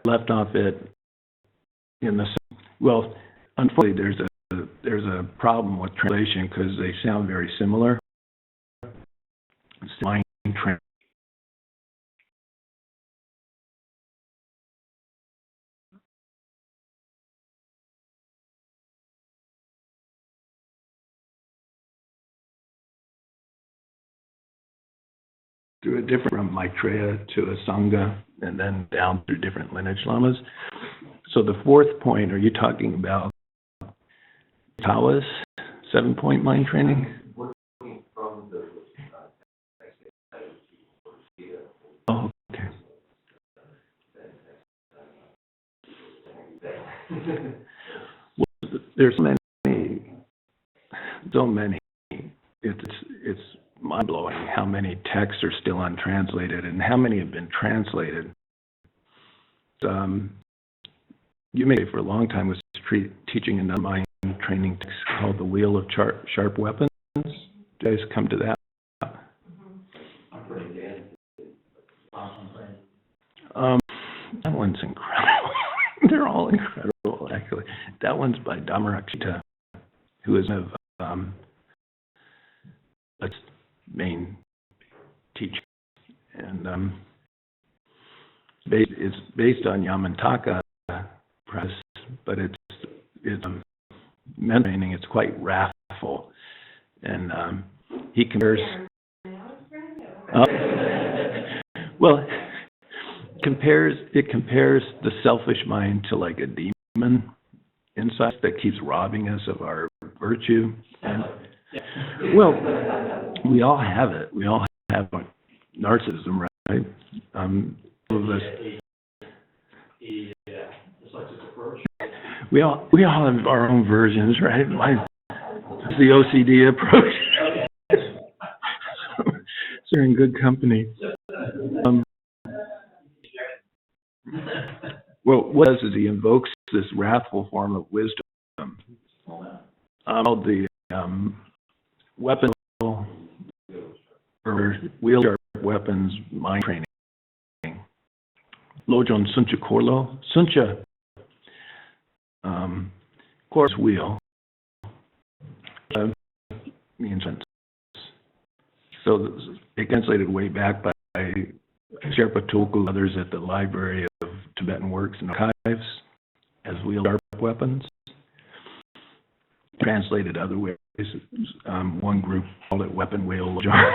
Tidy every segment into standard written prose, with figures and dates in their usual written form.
left off it in the, well, unfortunately, there's a problem with translation because they sound very similar. It's mind training. Through a different, from Maitreya to Asanga, and then down through different lineage lamas. So the fourth point, are you talking about Taoist 7-point mind training? Oh, okay. Well, there's so many. It's mind-blowing how many texts are still untranslated and how many have been translated. You may for a long time was teaching another mind training text called The Wheel of Sharp Weapons. Did you guys come to that? That one's incredible. They're all incredible, actually. That one's by Dhammarakshita, who is one of its main teacher. And it's based on Yamantaka press, but it's mental training. It's quite wrathful, and he compares. Well, it compares the selfish mind to like a demon inside that keeps robbing us of our virtue. And, well, we all have it. We all have narcissism, right? All of us. We all have our own versions, right? It's the OCD approach. So you're in good company. Well, what he does is he invokes this wrathful form of wisdom. Called the weapon or wheel sharp weapons mind training. Lojon Suncha Korlo. Suncha course wheel means so it translated way back by Sherpa Tulku, others at the Library of Tibetan Works and Archives as wheel sharp weapons. Translated other ways. One group called it weapon wheel jar.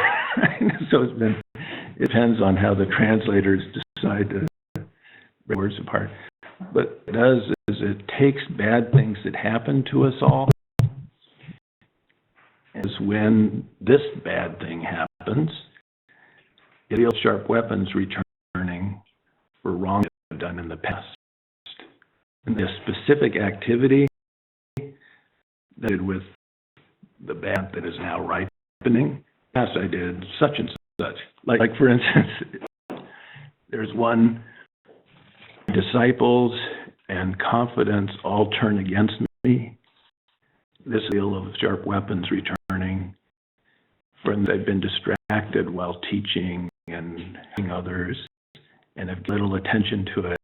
So it depends on how the translators decide to break words apart. But what it does is it takes bad things that happen to us all, and when this bad thing happens, it deals sharp weapons returning for wrong done in the past. And the specific activity that did with the bad that is now ripening. Past I did such and such. Like for instance, there's one, disciples and confidence all turn against me. This deal of sharp weapons returning. Friends, I've been distracted while teaching and helping others and have little attention to it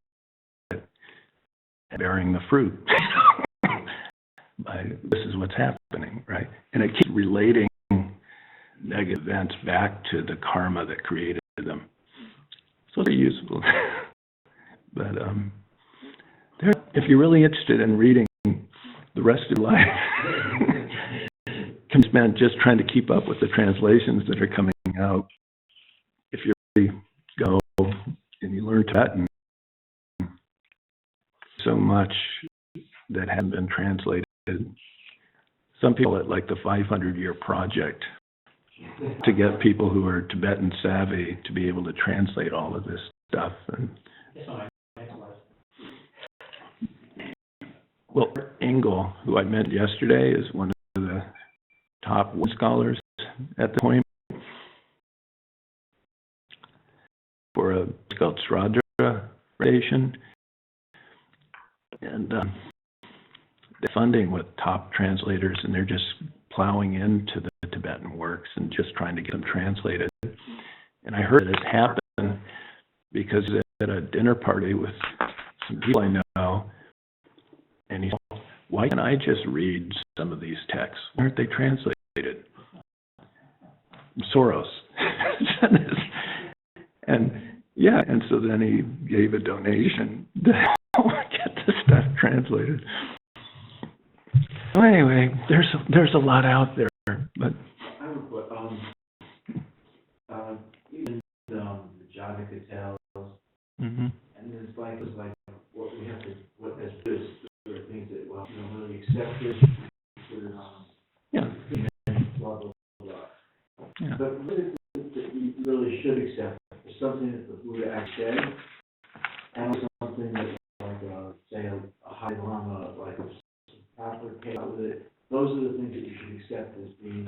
and bearing the fruit. This is what's happening, right? And it keeps relating negative events back to the karma that created them. So they're useful. But if you're really interested in reading the rest of your life, can spend just trying to keep up with the translations that are coming out. If you really go and you learn Tibetan, so much that hasn't been translated. Some people call it like the 500-year project to get people who are Tibetan savvy to be able to translate all of this stuff. And, well, Engel, who I met yesterday, is one of the top scholars at the point for a called Sradra Foundation, and they're funding with top translators, and they're just plowing into the Tibetan works and just trying to get them translated. And I heard this happen because at a dinner party with some people I know, and he said, why can't I just read some of these texts? Why aren't they translated? Soros. And yeah, and so then he gave a donation to help get this stuff translated. Well, anyway, there's a lot out there, but I would put even the Jataka tales, and it's like what we have to as Buddhists there are things that we don't really accept this. yeah. Blah blah blah. Yeah. But what is it that you really should accept? Is something that the Buddha actually said, and something that say a high lama, like a proper case with it. Those are the things that you should accept as being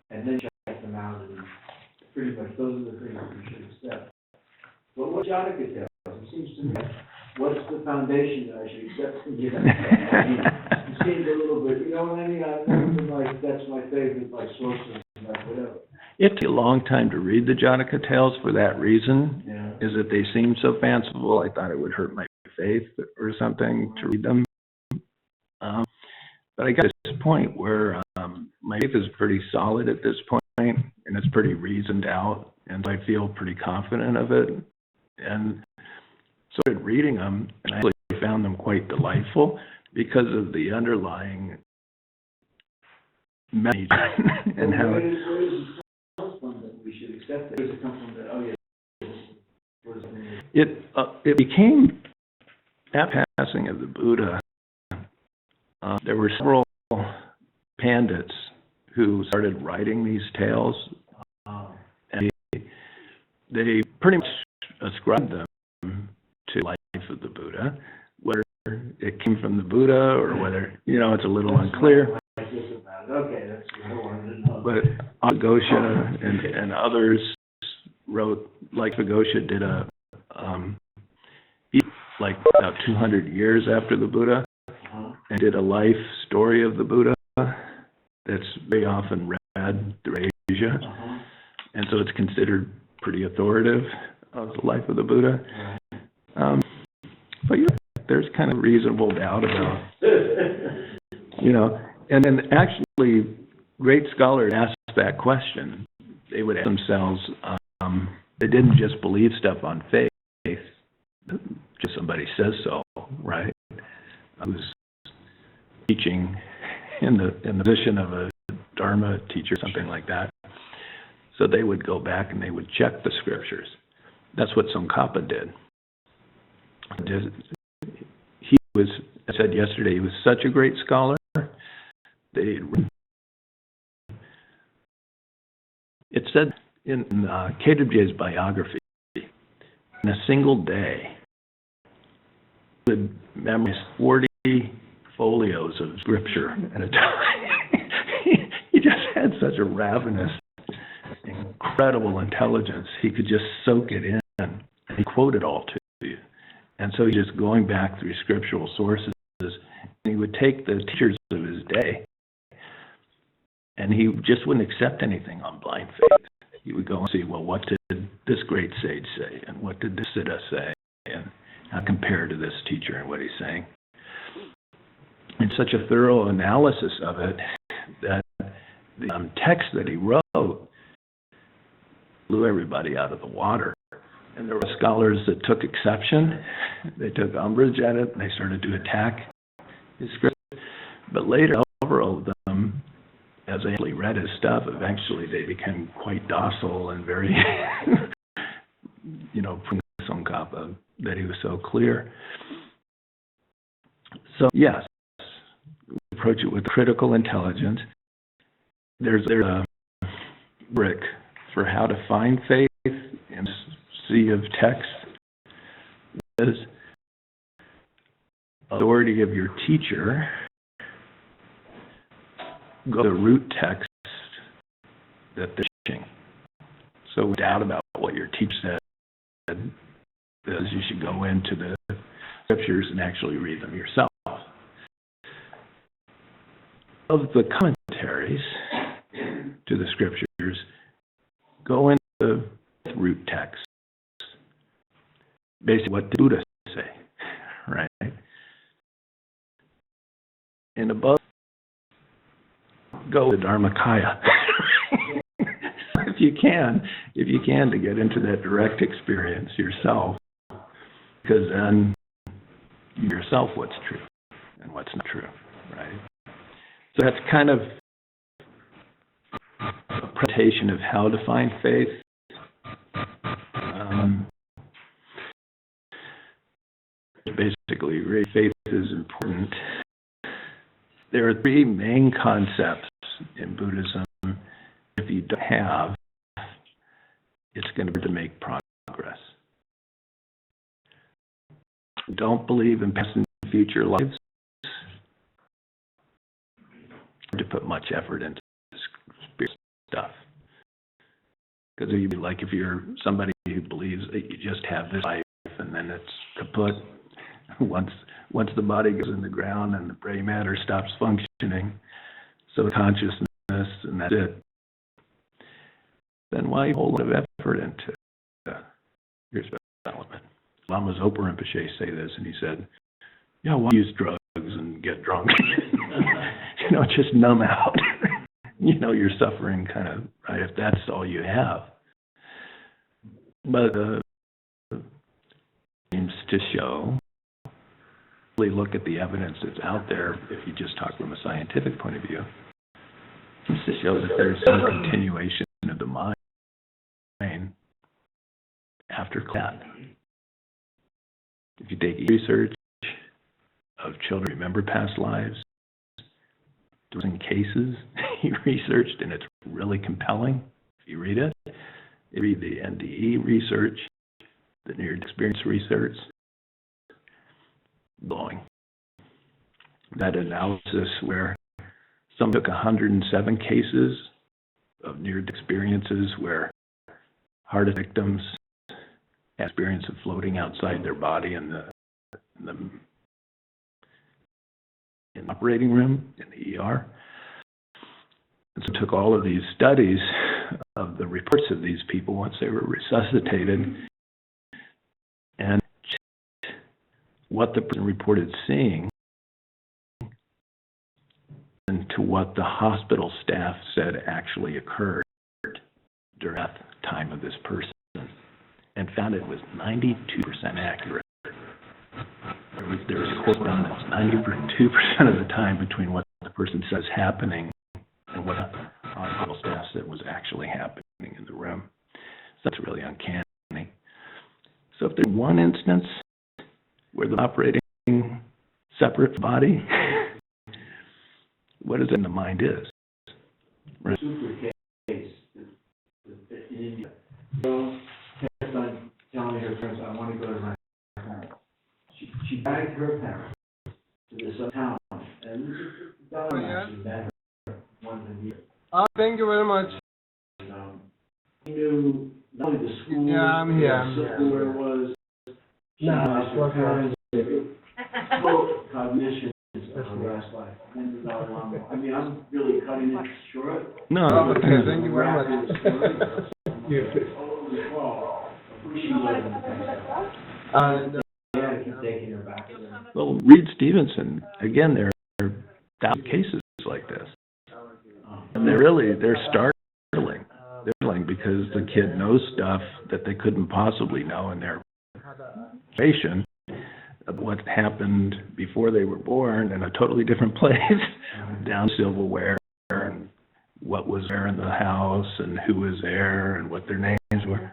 and then check them out, and pretty much those are the things that you should accept. But what Jataka tells, it seems to me, what's the foundation that I should accept from you? It seems a little bit, you know what I mean? I've never been that's my favorite, sources, whatever. It took a long time to read the Jataka tales for that reason, is that they seem so fanciful. I thought it would hurt my faith or something to read them. But I got to this point where my faith is pretty solid at this point, and it's pretty reasoned out, and I feel pretty confident of it. And so I started reading them, and I actually found them quite delightful because of the underlying message and how where is the first one that we should accept? Where does it come from? That it became, after passing of the Buddha, there were several pandits who started writing these tales, and they pretty much ascribed them to the life of the Buddha, whether it came from the Buddha or whether, it's a little unclear. Okay, that's what I wanted to know. But Gosha and others wrote, like Gosha did about 200 years after the Buddha, and did a life story of the Buddha that's very often read through Asia, and so it's considered pretty authoritative of the life of the Buddha. But there's kind of reasonable doubt about, and then actually great scholars asked that question. They would ask themselves, they didn't just believe stuff on faith, just somebody says so, right? Who's teaching in the position of a Dharma teacher, something like that. So they would go back and they would check the scriptures. That's what Tsongkhapa did. He was, I said yesterday, he was such a great scholar. It said in Khedrubje's biography, in a single day, he would memorize 40 folios of scripture at a time. He just had such a ravenous, incredible intelligence. He could just soak it in and quote it all to you. And so he's just going back through scriptural sources, and he would take the teachers of his day, and he just wouldn't accept anything on blind faith. He would go and see, well, what did this great sage say, and what did this Siddha say, and how compare to this teacher and what he's saying. And such a thorough analysis of it that the text that he wrote blew everybody out of the water. And there were scholars that took exception. They took umbrage at it, and they started to attack his script. But later, several of them, as they actually read his stuff, eventually they became quite docile and very, from Tsongkhapa, that he was so clear. So, yes, we approach it with critical intelligence. There's a brick for how to find faith in a sea of text. Is authority of your teacher. Go to the root text that they're teaching. So, with doubt about what your teacher said, you should go into the scriptures and actually read them yourself. Of the commentaries to the scriptures, go into the root text. Basically, what the Buddha and above, go to Dharmakaya. if you can, to get into that direct experience yourself, because then you yourself what's true and what's not true, right? So that's kind of a presentation of how to find faith. Basically, faith is important. There are three main concepts in Buddhism. If you don't have, it's going to be hard to make progress. Don't believe in past and future lives. To put much effort into this spiritual stuff. Because you'd be like if you're somebody who believes that you just have this life and then it's kaput. Once the body goes in the ground and the gray matter stops functioning, so the consciousness and that's it, then why a whole lot of effort into your development? Lama Zopa Rinpoche say this, and he said, yeah, why use drugs and get drunk? Just numb out. You're suffering kind of, right, if that's all you have. But seems to show, really look at the evidence that's out there, if you just talk from a scientific point of view, seems to show that there's some continuation of the mind after that. If you take research of children remember past lives, there was in cases he researched, and it's really compelling. If you read it, you read the NDE research, the near experience research, blowing. That analysis where some took 107 cases of near experiences where heart victims had experience of floating outside their body in the operating room, in the ER. And so took all of these studies of the reports of these people once they were resuscitated and checked what the person reported seeing and to what the hospital staff said actually occurred during the time of this person, and found it was 92% accurate. There was a quote on this, 92% of the time between what the person says happening and what the hospital staff said was actually happening in the room. So that's really uncanny. So if there's one instance where the operating separate body, what is it in the mind is? Right. Super case in India. Girl kept on telling her friends, I want to go to my parents. She dragged her parents to this town, and this is she met her once a year. Thank you very much. And, he knew not only the school, Yeah, I'm here. where it was. No, She was her parents, full cognition of her last life. And then the Dalai Lama. I mean, I'm really cutting it short. No. Okay, thank you very much. And Taking her back. Well, Reed Stevenson, again, there are thousands of cases like this. And they're startling. They're startling because the kid knows stuff that they couldn't possibly know in their generation of what happened before they were born in a totally different place, down silverware, and what was there in the house, and who was there, and what their names were.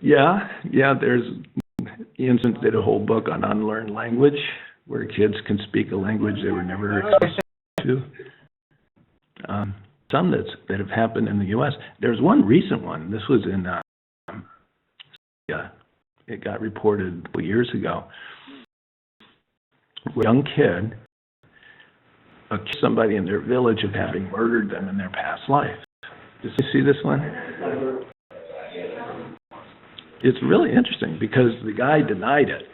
Yeah, there's, Ian did a whole book on unlearned language, where kids can speak a language they were never exposed to. Some that have happened in the U.S. There's one recent one. This was in, it got reported a couple years ago. A young kid accused somebody in their village of having murdered them in their past life. Did you see this one? It's really interesting because the guy denied it.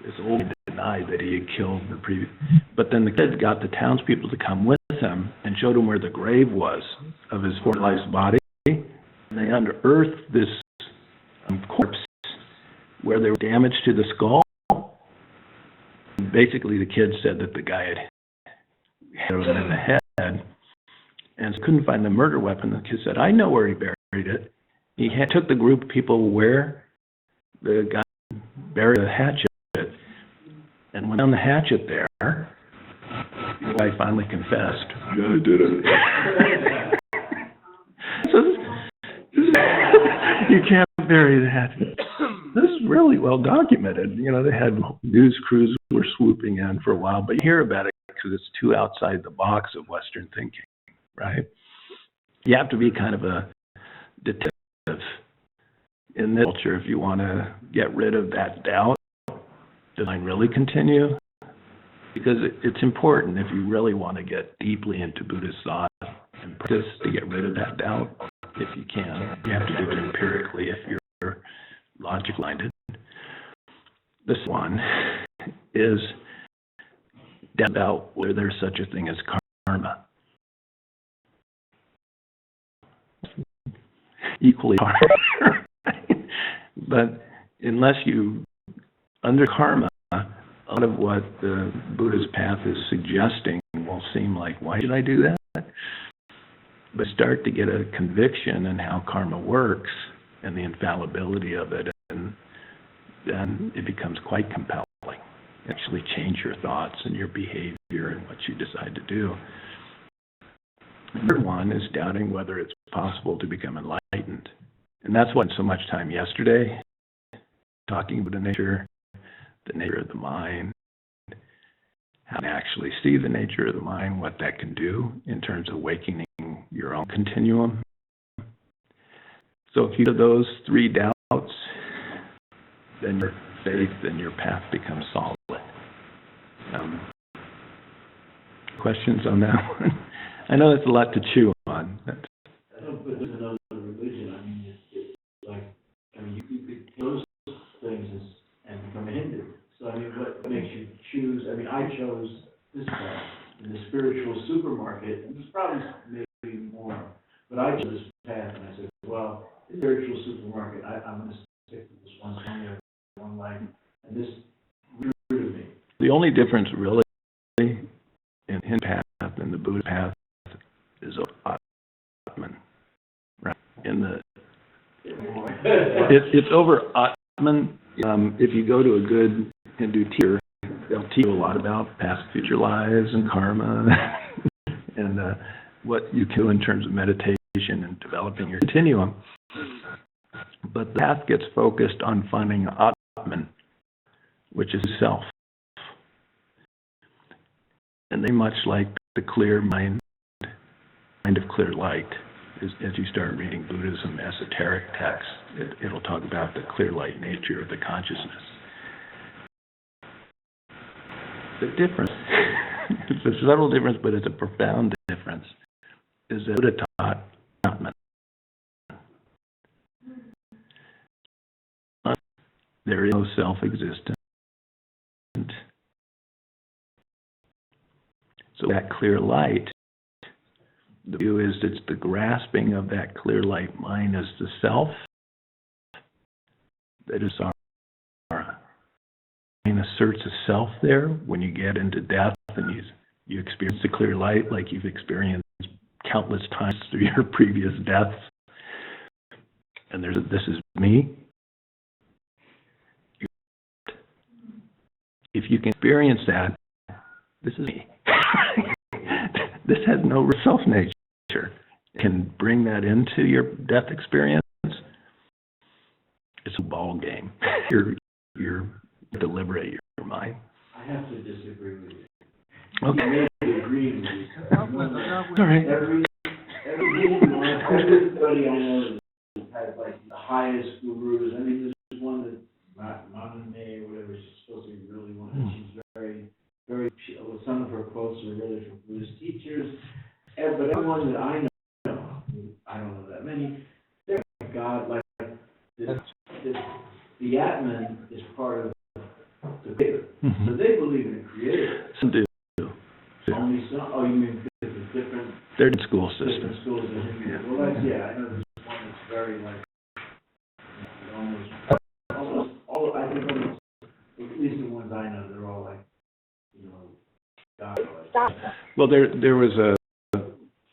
This old guy denied that he had killed the previous. But then the kid got the townspeople to come with him and showed him where the grave was of his former life's body. And they unearthed this corpse where there was damage to the skull. basically the kid said that the guy had hit him in the head and couldn't find the murder weapon. The kid said, I know where he buried it. He took the group of people where the guy buried the hatchet and went on the hatchet there. The guy finally confessed. I did it. You can't bury the hatchet. This is really well documented. You know, they had news crews who were swooping in for a while, but you hear about it because it's too outside the box of Western thinking, right? You have to be kind of a detective in this culture if you want to get rid of that doubt. Does mine really continue? Because it's important if you really want to get deeply into Buddhist thought and practice to get rid of that doubt, if you can. You have to do it empirically if you're logic-minded. This one is about whether there's such a thing as karma. Equally hard. But unless you, under karma, a lot of what the Buddhist path is suggesting will seem like, why did I do that? But start to get a conviction in how karma works and the infallibility of it, and then it becomes quite compelling. Actually change your thoughts and your behavior and what you decide to do. The third one is doubting whether it's possible to become enlightened. And that's what so much time yesterday, talking about the nature of the mind, how to actually see the nature of the mind, what that can do in terms of awakening your own continuum. So if you do those three doubts, then your faith and your path becomes solid. Questions on that one? I know that's a lot to chew on. I don't put this in another religion. I mean, it's like, I mean, you could those things and become a Hindu. So, I mean, what makes you choose? I mean, I chose this path in the spiritual supermarket, and there's probably maybe more, but I chose this path, and I said, well, in the spiritual supermarket, I'm going to stick to this one thing, one life, and this rooted me. The only difference really in Hindu path and the Buddha path is Atman, right? It's over Atman. If you go to a good Hindu teacher, they'll teach you a lot about past, future lives and karma, and what you can do in terms of meditation and developing your continuum. But the path gets focused on finding Atman, which is self. And they much like the clear mind of clear light. As you start reading Buddhism esoteric texts, it'll talk about the clear light nature of the consciousness. The difference, it's a subtle difference, but it's a profound difference, is that Buddha taught Atman. There is no self-existent. So that clear light, the view is it's the grasping of that clear light mind as the self that is samsara. And asserts a self there when you get into death and you experience the clear light like you've experienced countless times through your previous deaths. And there's this is me. If you can experience that, this is me. This has no self nature. Can bring that into your death experience. It's a ball game. You're to liberate your mind. I have to disagree with you. Okay. I may agree with you. All right. Everybody I know has like the highest gurus. I mean, there's one that Mama May or whatever, she's supposed to be really one. She's very, some of her quotes are really from Buddhist teachers. But everyone that I know, I don't know that many, they're like God, like the Atman is part of the creator. Mm-hmm. So they believe in a creator. Some do. Only some? Oh, you mean because it's different? They're in school Different systems. schools in Hindu. Yeah. Well, that's, yeah, I know there's one that's very like, almost, I think almost, at least the ones I know, they're all like Well, there was a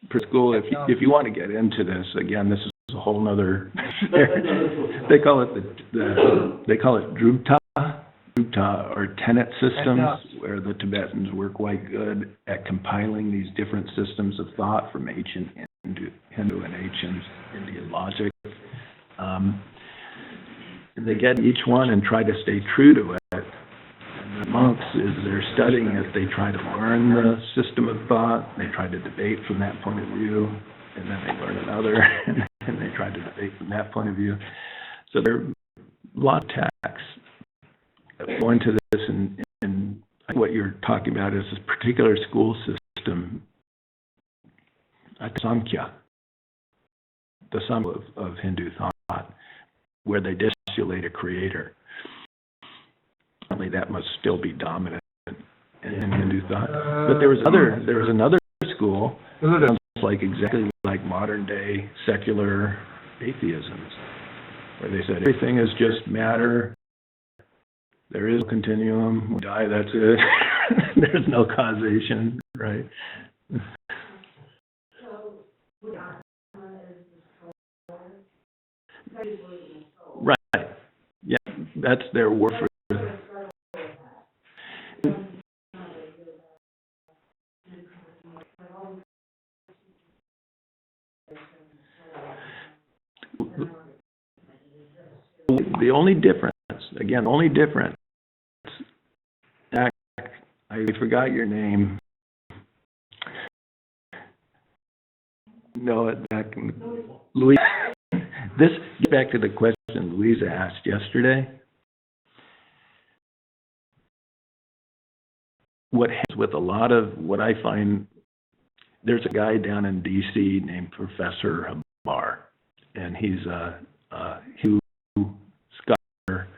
preschool, if you want to get into this, again, this is a whole nother, they call it they call it Drupta, or tenet systems, where the Tibetans were quite good at compiling these different systems of thought from ancient Hindu and ancient Indian logic. And they get each one and try to stay true to it. And the monks, as they're studying it, they try to learn the system of thought, they try to debate from that point of view, and then they learn another, and they try to debate from that point of view. So there are a lot of texts that go into this, and what you're talking about is this particular school system, Samkhya, the sum of Hindu thought, where they postulate a creator. Certainly that must still be dominant in Hindu thought. But there was another school, like exactly like modern day secular atheisms, where they said everything is just matter. There is a continuum. We die, that's it. There's no causation, right? Right. Yeah, that's their word for the only difference, I forgot your name. No, Louise. This gets back to the question Louisa asked yesterday. What happens with a lot of what I find, there's a guy down in D.C. named Professor Habar, and he's a Hindu scholar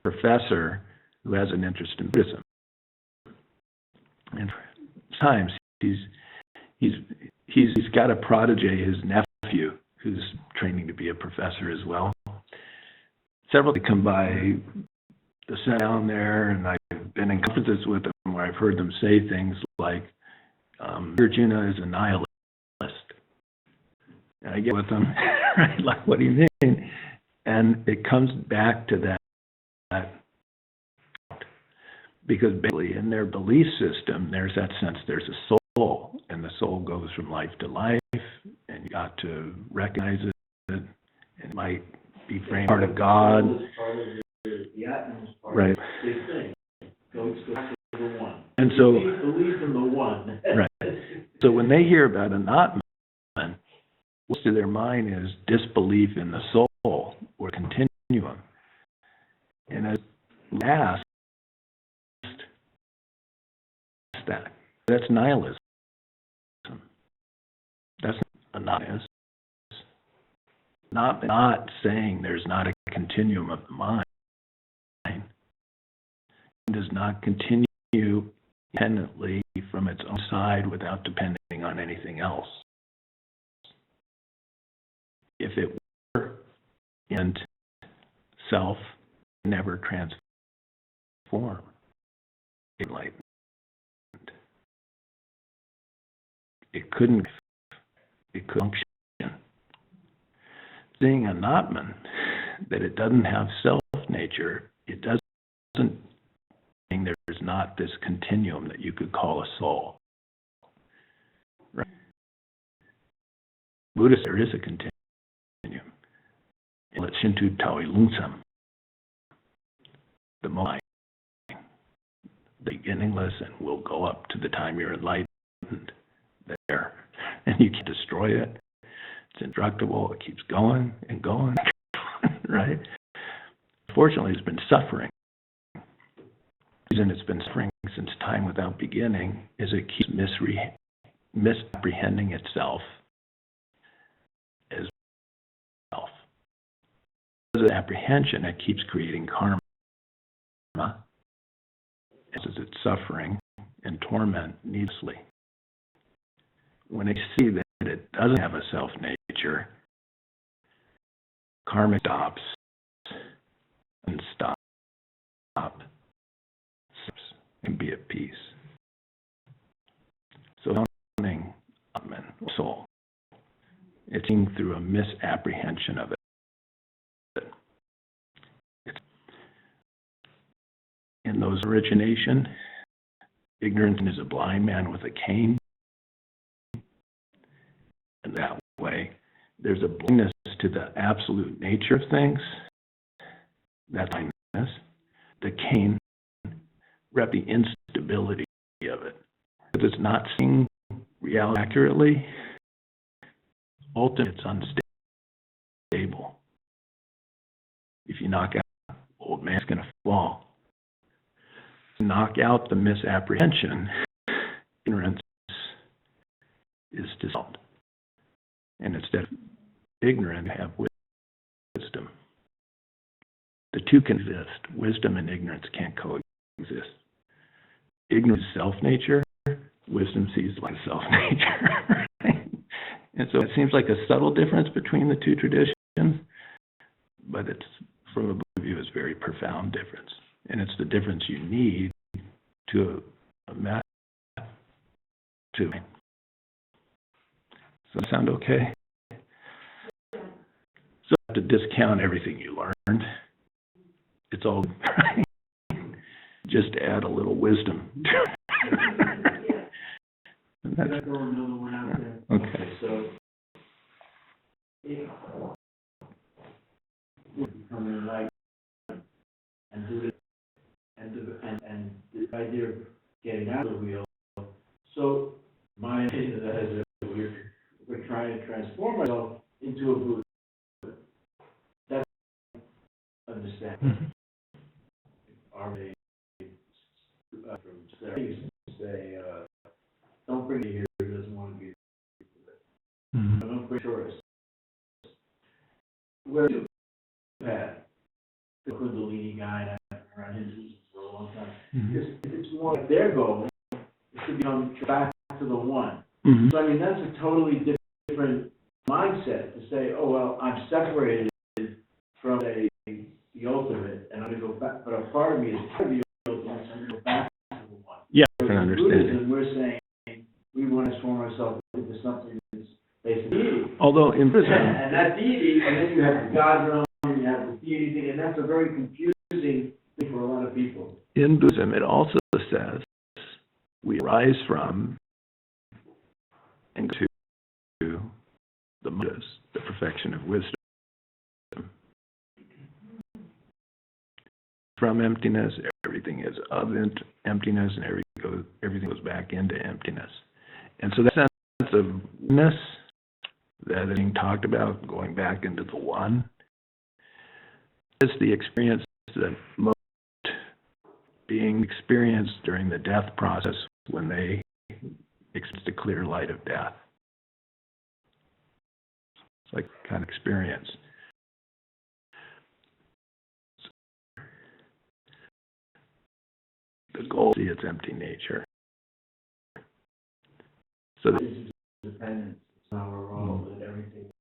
professor who has an interest in Buddhism. And sometimes he's got a protege, his nephew, who's training to be a professor as well. Several people come by to sit down there, and I've been in conferences with them where I've heard them say things like, Arjuna is a nihilist. And I get with them, right, like, what do you mean? And it comes back to that because basically in their belief system, there's that sense there's a soul, and the soul goes from life to life, and you got to recognize it, and it might be framed part of God. Right. And so, believe in the one. Right. So when they hear about an Atman, what's to their mind is disbelief in the soul or continuum. And as last, that's nihilism. That's a nihilism. Not saying there's not a continuum of the mind. It does not continue independently from its own side without depending on anything else. If it were in self, never transform, enlightened. It couldn't function. Seeing an Atman, that it doesn't have self-nature, it doesn't mean there's not this continuum that you could call a soul. Right? Buddhist, there is a continuum. Shintu Tawi Lungsam, the mind, beginningless, and will go up to the time you're enlightened there. And you can destroy it. It's indestructible. It keeps going and going, right? Fortunately, it's been suffering. The reason it's been suffering since time without beginning is it keeps misapprehending itself as self. Because of apprehension, it keeps creating karma. As it's suffering and torment needlessly. When they see that it doesn't have a self-nature, karma stops and be at peace. So soul. It's seen through a misapprehension of it. In those origination, ignorance is a blind man with a cane. And that way, there's a blindness to the absolute nature of things. That blindness, the cane, rep the instability of it. Because it's not seeing reality accurately, ultimately it's unstable. If you knock out, old man's going to fall. Knock out the misapprehension, ignorance is dissolved. And instead of ignorance, you have wisdom. The two can exist. Wisdom and ignorance can't coexist. Ignorance is self-nature. Wisdom sees like self-nature. And so it seems like a subtle difference between the two traditions, but it's, from a Buddhist view, it's a very profound difference. And it's the difference you need to a math to. Does that sound okay? So you have to discount everything you learned. It's all right. Just add a little wisdom. Can I throw another one out there? Okay. So, if we become enlightened and do it, and the idea of getting out of the wheel, so my idea is that we're trying to transform ourselves into a Buddha. That's understanding. Our way from Sarah say, don't bring me here who doesn't want to be there. Don't bring tourists. Where you had the Kundalini guy, and I've been around him for a long time. It's more like their goal is to become back to the one. So I mean, that's a totally different mindset to say, oh well, I'm separated from the ultimate, and I'm going to go back, but a part of me is part of the ultimate, so I'm going to go back to the one. Yeah, I can understand it. Buddhism, we're saying we want to transform ourselves into something that's based on deity. Although in Buddhism, And that deity, and then you have the God realm, you have the deity thing, and that's a very confusing thing for a lot of people. in Buddhism, it also says we rise from and go to the Buddhas, the perfection of wisdom. From emptiness, everything is of emptiness, and everything goes back into emptiness. And so that sense of oneness that is being talked about, going back into the one, is the experience that most being experienced during the death process when they experience the clear light of death. It's like kind of experience. The goal is its empty nature. So This is dependence. It's not our role that everything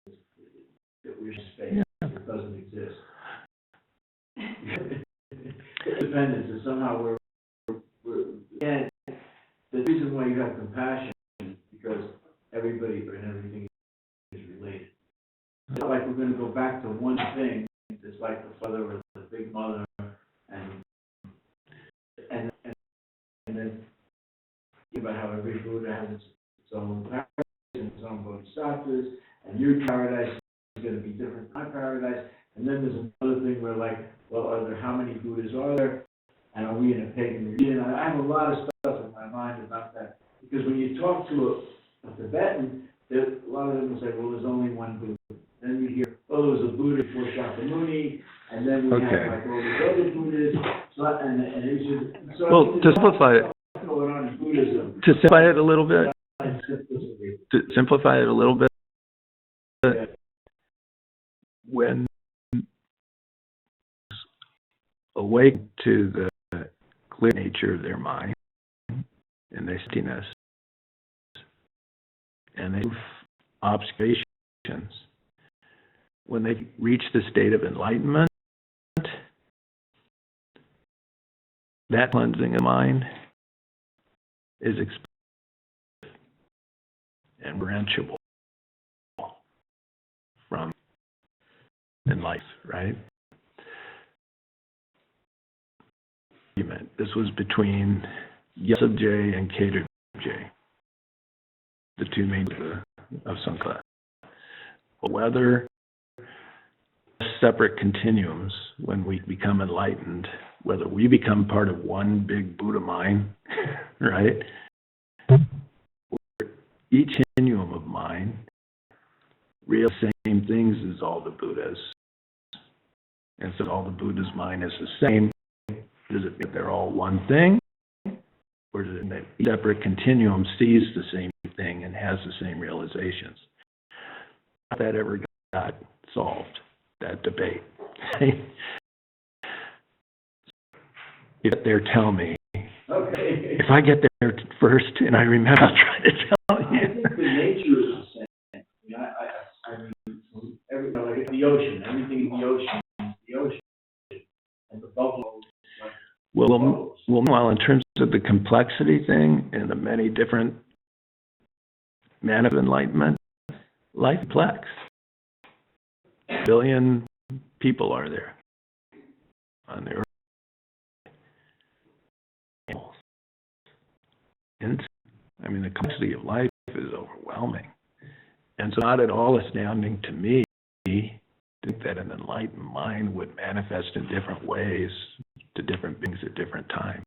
is, that we're space. It doesn't exist. Dependence is somehow we're and the reason why you have compassion is because everybody and everything is related. It's not like we're going to go back to one thing. It's like the father or the big mother, and then think about how every Buddha has its own paradise and its own bodhisattvas, and your paradise is going to be different than my paradise. And then there's another thing where, like, well, how many Buddhas are there? And are we in a pagan religion? I have a lot of stuff in my mind about that. Because when you talk to a Tibetan, a lot of them will say, well, there's only one Buddha. Then you hear, oh, there was a Buddha before Shakyamuni, and then we have, like, all these other Buddhas. So, and it's just, so well, to simplify it, going on in Buddhism. to simplify it a little bit, when awake to the clear nature of their mind and their steadiness, and they observations, when they reach the state of enlightenment, that cleansing of mind is expressed. and branchable from in life, right? This was between Yosef J and Cater J, the two main of Sankara. Whether separate continuums, when we become enlightened, whether we become part of one big Buddha mind, right? Each continuum of mind real same things as all the Buddhas. And so all the Buddha's mind is the same. Does it mean they're all one thing? Or does it mean that each separate continuum sees the same thing and has the same realizations? How that ever got solved, that debate. If they're telling me, Okay. if I get there first and I remember, I'll try to tell I you. think the nature is the same. I mean, like the ocean, everything in the ocean is the ocean. And the bubbles, like Well, meanwhile, in terms of the complexity thing and the many different manner of enlightenment, life is complex. A billion people are there on the earth. And I mean, the complexity of life is overwhelming. And so not at all astounding to me to think that an enlightened mind would manifest in different ways to different beings at different times.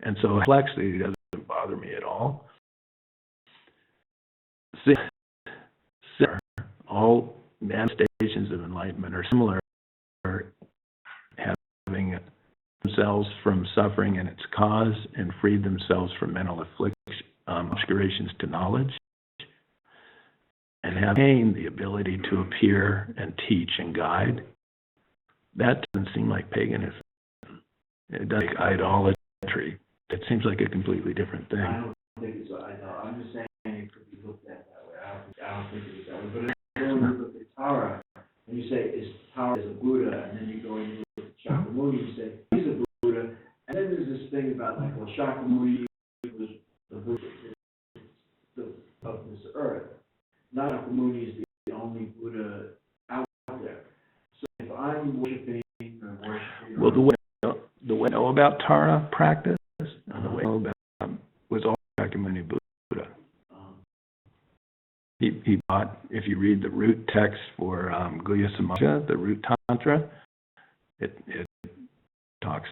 And so complexity doesn't bother me at all. All manifestations of enlightenment are similar, having themselves from suffering and its cause and freed themselves from mental obscurations to knowledge, and have gained the ability to appear and teach and guide. That doesn't seem like paganism. It doesn't like idolatry. It seems like a completely different thing. I don't think it's idol. I'm just saying it could be looked at that way. I don't think it's that way. But when you look at Tara, and you say, is Tara is a Buddha, and then you go and you look at Shakyamuni, you say, he's a Buddha. And then there's this thing about, like, well, Shakyamuni was the Buddha of this earth. Not Shakyamuni is the only Buddha out there. So if I'm worshiping or worshiping... Well, the way I know about Tara practice, and the way I know about was all Shakyamuni Buddha. He bought, if you read the root text for Guhya Samaja, the root tantra, it talks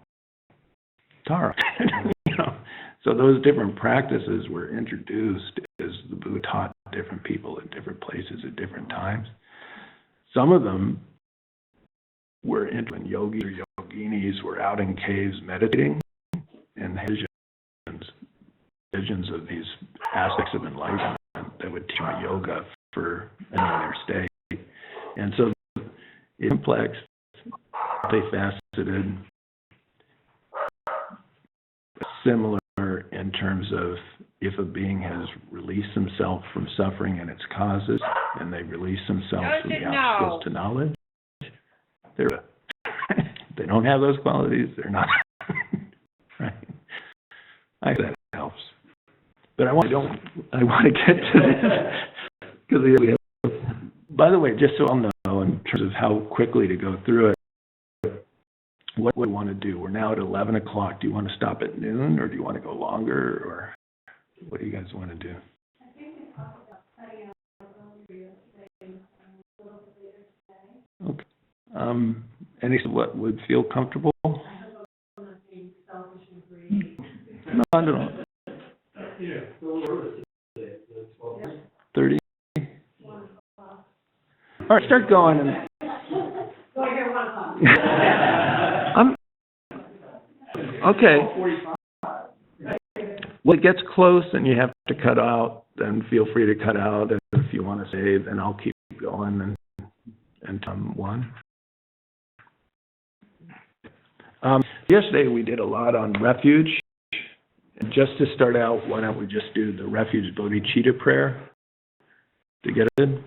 Tara. You know? So those different practices were introduced as the Buddha taught different people at different places at different times. Some of them were into when yogis or yoginis were out in caves meditating and visions of these aspects of enlightenment that would teach them yoga for their stay. And so it's complex, multifaceted, similar in terms of if a being has released himself from suffering and its causes, and they release themselves from the obstacles to knowledge, they don't have those qualities, they're not. Right? I think that helps. But I want to get to this, because we have, by the way, just so I'll know in terms of how quickly to go through it, what do we want to do? We're now at 11 o'clock. Do you want to stop at noon, or do you want to go longer, or what do you guys want to do? I think we talked about cutting out earlier today, a little bit later today. Okay. What would feel comfortable? I hope I'm not being selfish and greedy. No, I don't know. Yeah, a little early today, 30? 1 o'clock. All right, start going. And So I get 1 o'clock. Okay. When it gets close and you have to cut out, then feel free to cut out. If you want to save, then I'll keep going and one. Yesterday we did a lot on refuge. And just to start out, why don't we just do the refuge bodhicitta prayer to get it in?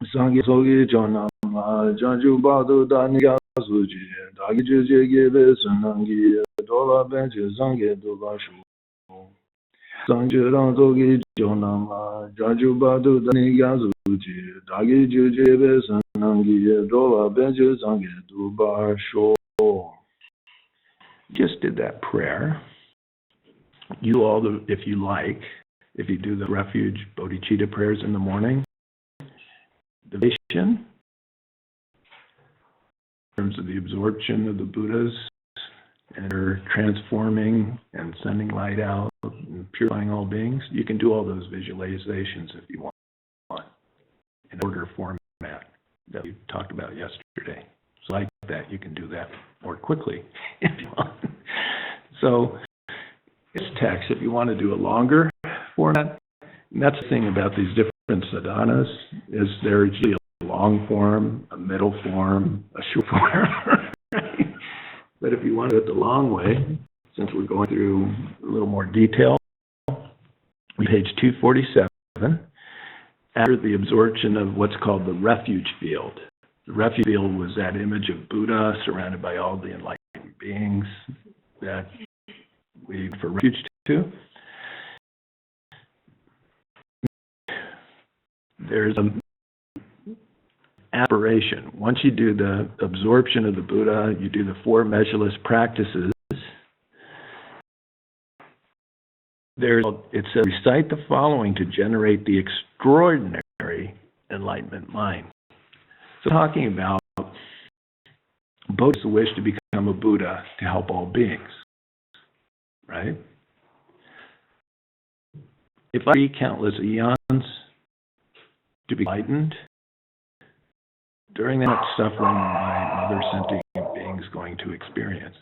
Sangi sogi chonam janju badu dani suji dagi juje gebe sunangi dola benche zange dola shu. Sanju rang sogi chonam janju badu dani suji dagi juje gebe sunangi dola benche zange dola shu. Just did that prayer. You all, if you like, if you do the refuge bodhicitta prayers in the morning, the vision, in terms of the absorption of the Buddhas, and they're transforming and sending light out and purifying all beings, you can do all those visualizations if you want, in order format that we talked about yesterday. So like that, you can do that more quickly if you want. So it's text. If you want to do a longer format, and that's the thing about these different sadhanas, is there's usually a long form, a middle form, a short form. Right? But if you want to do it the long way, since we're going through a little more detail, page 247, after the absorption of what's called the refuge field. The refuge field was that image of Buddha surrounded by all the enlightened beings that we for refuge to. There's an aspiration. Once you do the absorption of the Buddha, you do the four measureless practices. It says, recite the following to generate the extraordinary enlightenment mind. So talking about Buddha's wish to become a Buddha to help all beings, right? If I read countless eons to be enlightened, during that suffering my mother sentient beings going to experience.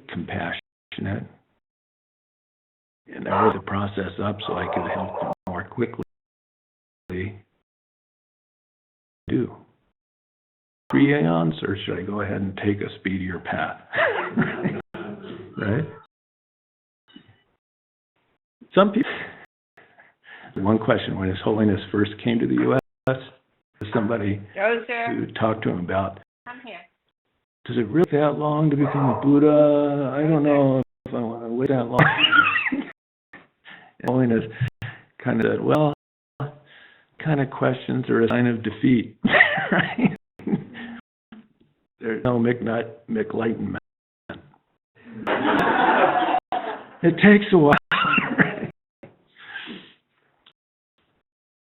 Compassionate, and I wrote the process up so I could help them more quickly. Do 3 aeons, or should I go ahead and take a speedier path? Right? Some people. One question: when His Holiness first came to the U.S., somebody who talked to him about, does it really take that long to become a Buddha? I don't know if I want to wait that long. And Holiness kind of said, well, kind of questions are a sign of defeat, right? There's no McLightenment. It takes a while. Right?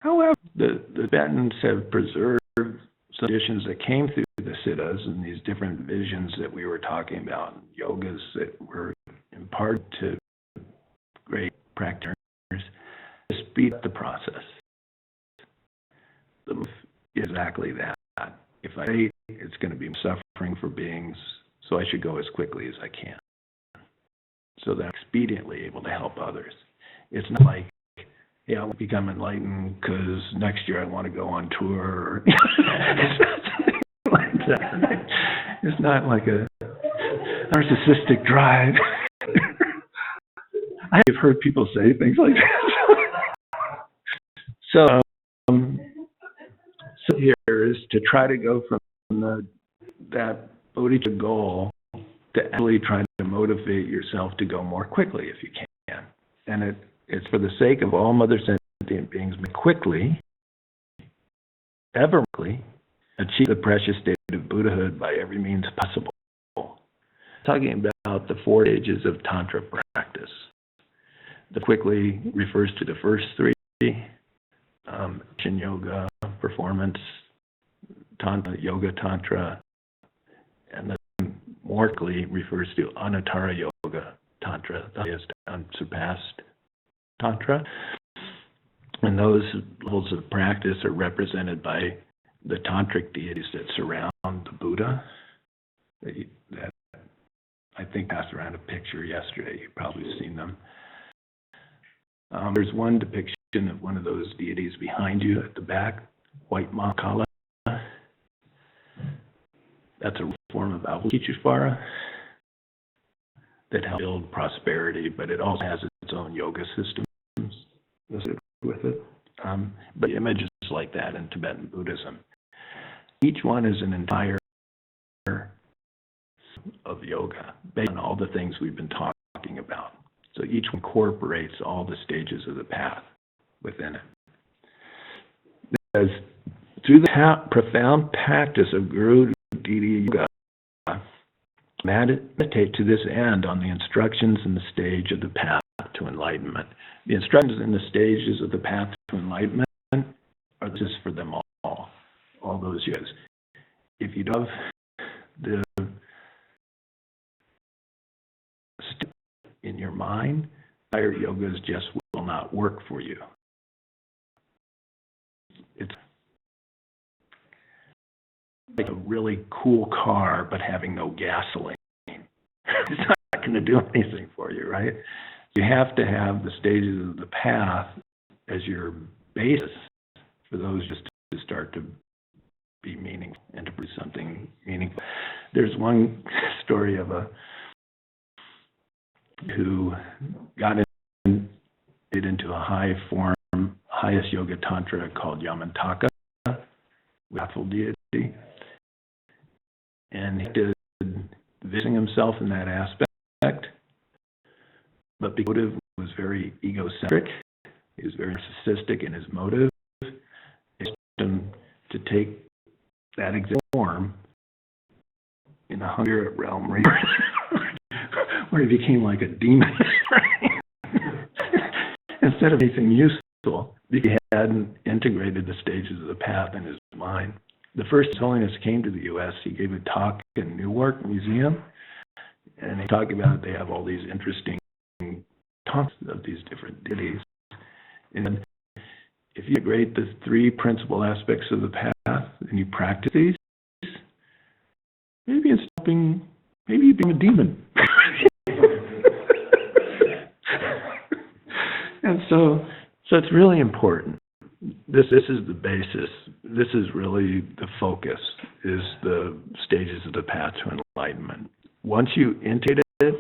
However, the Tibetans have preserved some traditions that came through the siddhas and these different visions that we were talking about, yogas that were imparted to great practitioners to speed up the process. The move is exactly that. If I wait, it's going to be suffering for beings, so I should go as quickly as I can, so that I'm expediently able to help others. It's not like, yeah, I want to become enlightened because next year I want to go on tour. It's not something like that. It's not like a narcissistic drive. I've heard people say things like that. So here is to try to go from that bodhicitta goal to actually try to motivate yourself to go more quickly if you can. And it's for the sake of all mother sentient beings, quickly, ever quickly, achieve the precious state of Buddhahood by every means possible. Talking about the 4 stages of Tantra practice. The quickly refers to the first 3, action yoga, performance, tantra, yoga tantra, and then more quickly refers to Anuttara yoga tantra, that is unsurpassed tantra. And those levels of practice are represented by the tantric deities that surround the Buddha. That I think passed around a picture yesterday. You've probably seen them. There's one depiction of one of those deities behind you at the back, white Mahakala. That's a form of Avalokiteshvara that helps build prosperity, but it also has its own yoga systems. with it. But images like that in Tibetan Buddhism. Each one is an entire of yoga based on all the things we've been talking about. So each one incorporates all the stages of the path within it. Because through the profound practice of Guru Didi Yoga, meditate to this end on the instructions in the stage of the path to enlightenment. The instructions in the stages of the path to enlightenment are just for them all those yogas. If you don't have the step in your mind, higher yogas just will not work for you. It's like a really cool car, but having no gasoline. It's not going to do anything for you, right? You have to have the stages of the path as your basis for those just to start to be meaningful and to produce something meaningful. There's one story of a who got into a highest yoga tantra called Yamantaka, wrathful deity, and he did visiting himself in that aspect, but because his motive was very egocentric, he was very narcissistic in his motive, it forced him to take that exact form in the spirit realm where he became like a demon. Instead of anything useful, because he hadn't integrated the stages of the path in his mind. The first His Holiness came to the U.S., he gave a talk in Newark Museum, and he talked about they have all these interesting talks of these different deities. And if you integrate the three principal aspects of the path and you practice these, maybe it's helping, maybe you become a demon. And so it's really important. This is the basis. This is really the focus, is the stages of the path to enlightenment. Once you integrate it,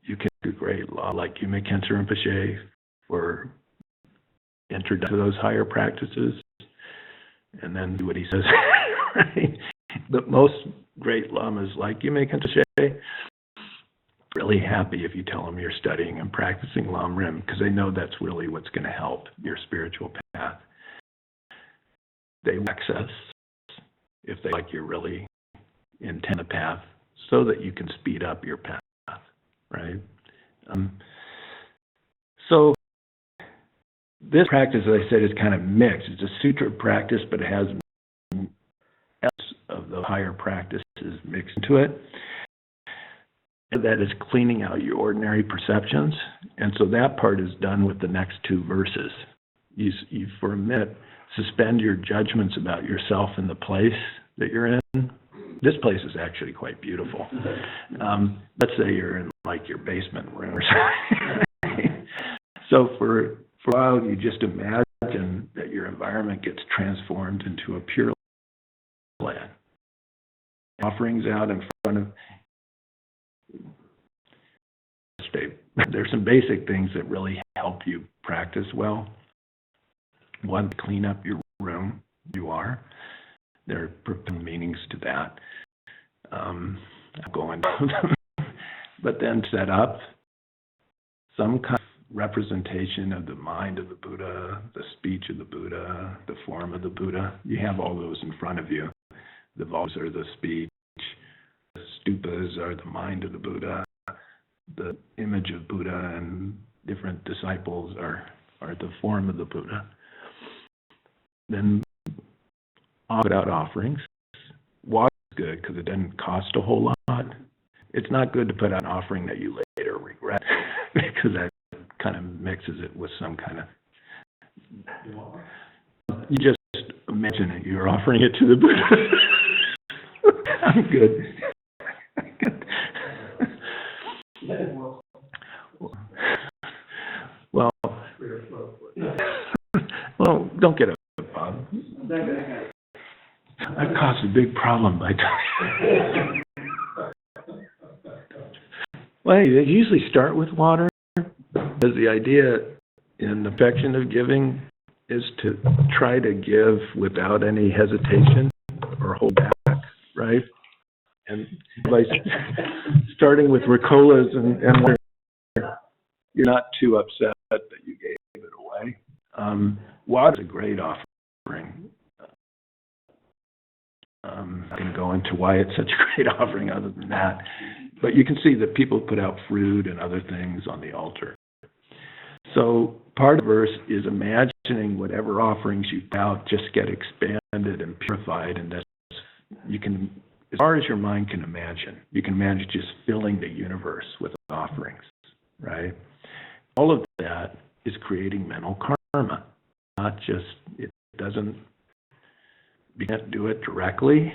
you can do great law, like Yume Khyentse Rinpoche, for introduction to those higher practices, and then do what he says. Right? But most great lamas, like Yume Khyentse, really happy if you tell them you're studying and practicing Lam Rim, because they know that's really what's going to help your spiritual path. They will access if they like you're really intent the path, so that you can speed up your path, right? So this practice, as I said, is kind of mixed. It's a sutra practice, but it has elements of the higher practices mixed into it. And that is cleaning out your ordinary perceptions. And so that part is done with the next two verses. You for a minute, suspend your judgments about yourself and the place that you're in. This place is actually quite beautiful. Let's say you're in like your basement room or something. So for a while, you just imagine that your environment gets transformed into a pure land. Offerings out in front of. There's some basic things that really help you practice well. One, clean up your room. There are profound meanings to that. I'll go into them. But then set up some kind of representation of the mind of the Buddha, the speech of the Buddha, the form of the Buddha. You have all those in front of you. The vases are the speech. The stupas are the mind of the Buddha. The image of Buddha and different disciples are the form of the Buddha. Then put out offerings. Water is good because it doesn't cost a whole lot. It's not good to put out an offering that you later regret because that kind of mixes it with some kind of... You just imagine it. You're offering it to the Buddha. I'm good. Well, don't get upset, Bob. That caused a big problem by time. Well, they usually start with water, because the idea in affectionate giving is to try to give without any hesitation or hold back, right? And by starting with Ricolas and you're not too upset that you gave it away. Water is a great offering. I'm not going to go into why it's such a great offering other than that. But you can see that people put out fruit and other things on the altar. So part of the verse is imagining whatever offerings you put out just get expanded and purified, and that you can, as far as your mind can imagine, you can imagine just filling the universe with offerings, right? All of that is creating mental karma, not just, it doesn't, you can't do it directly,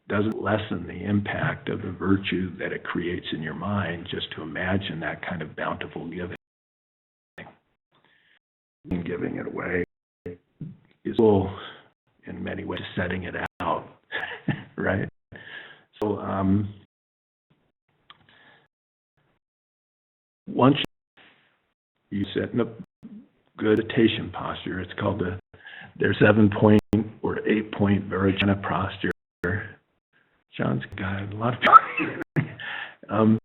doesn't lessen the impact of the virtue that it creates in your mind just to imagine that kind of bountiful giving. And giving it away is full in many ways setting it out, right? So once you sit in a good meditation posture, it's called their 7-point or 8-point Vajrayana posture. John's got a lot of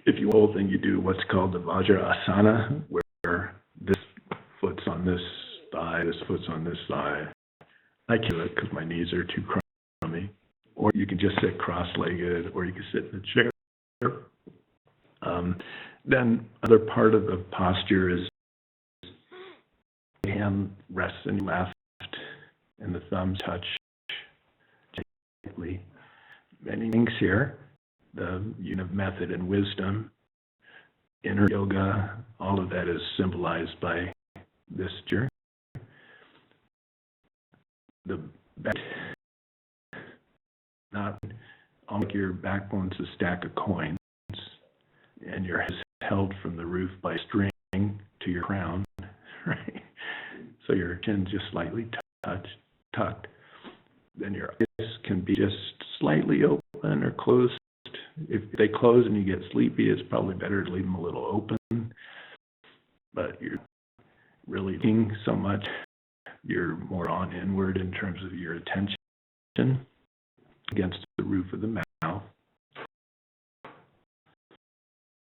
if you whole thing, you do what's called the Vajrasana, where this foot's on this thigh, this foot's on this thigh. I can't do it because my knees are too crummy. Or you can just sit cross-legged, or you can sit in a chair. Then other part of the posture is the hand rests in your left and the thumbs touch gently. Many things here, the unit of method and wisdom, inner yoga, all of that is symbolized by this gesture. The back, not like your backbone's a stack of coins, and your head is held from the roof by string to your crown, right? So your chin just slightly tucked. Then your eyes can be just slightly open or closed. If they close and you get sleepy, it's probably better to leave them a little open. But you're really looking so much, you're more on inward in terms of your attention against the roof of the mouth.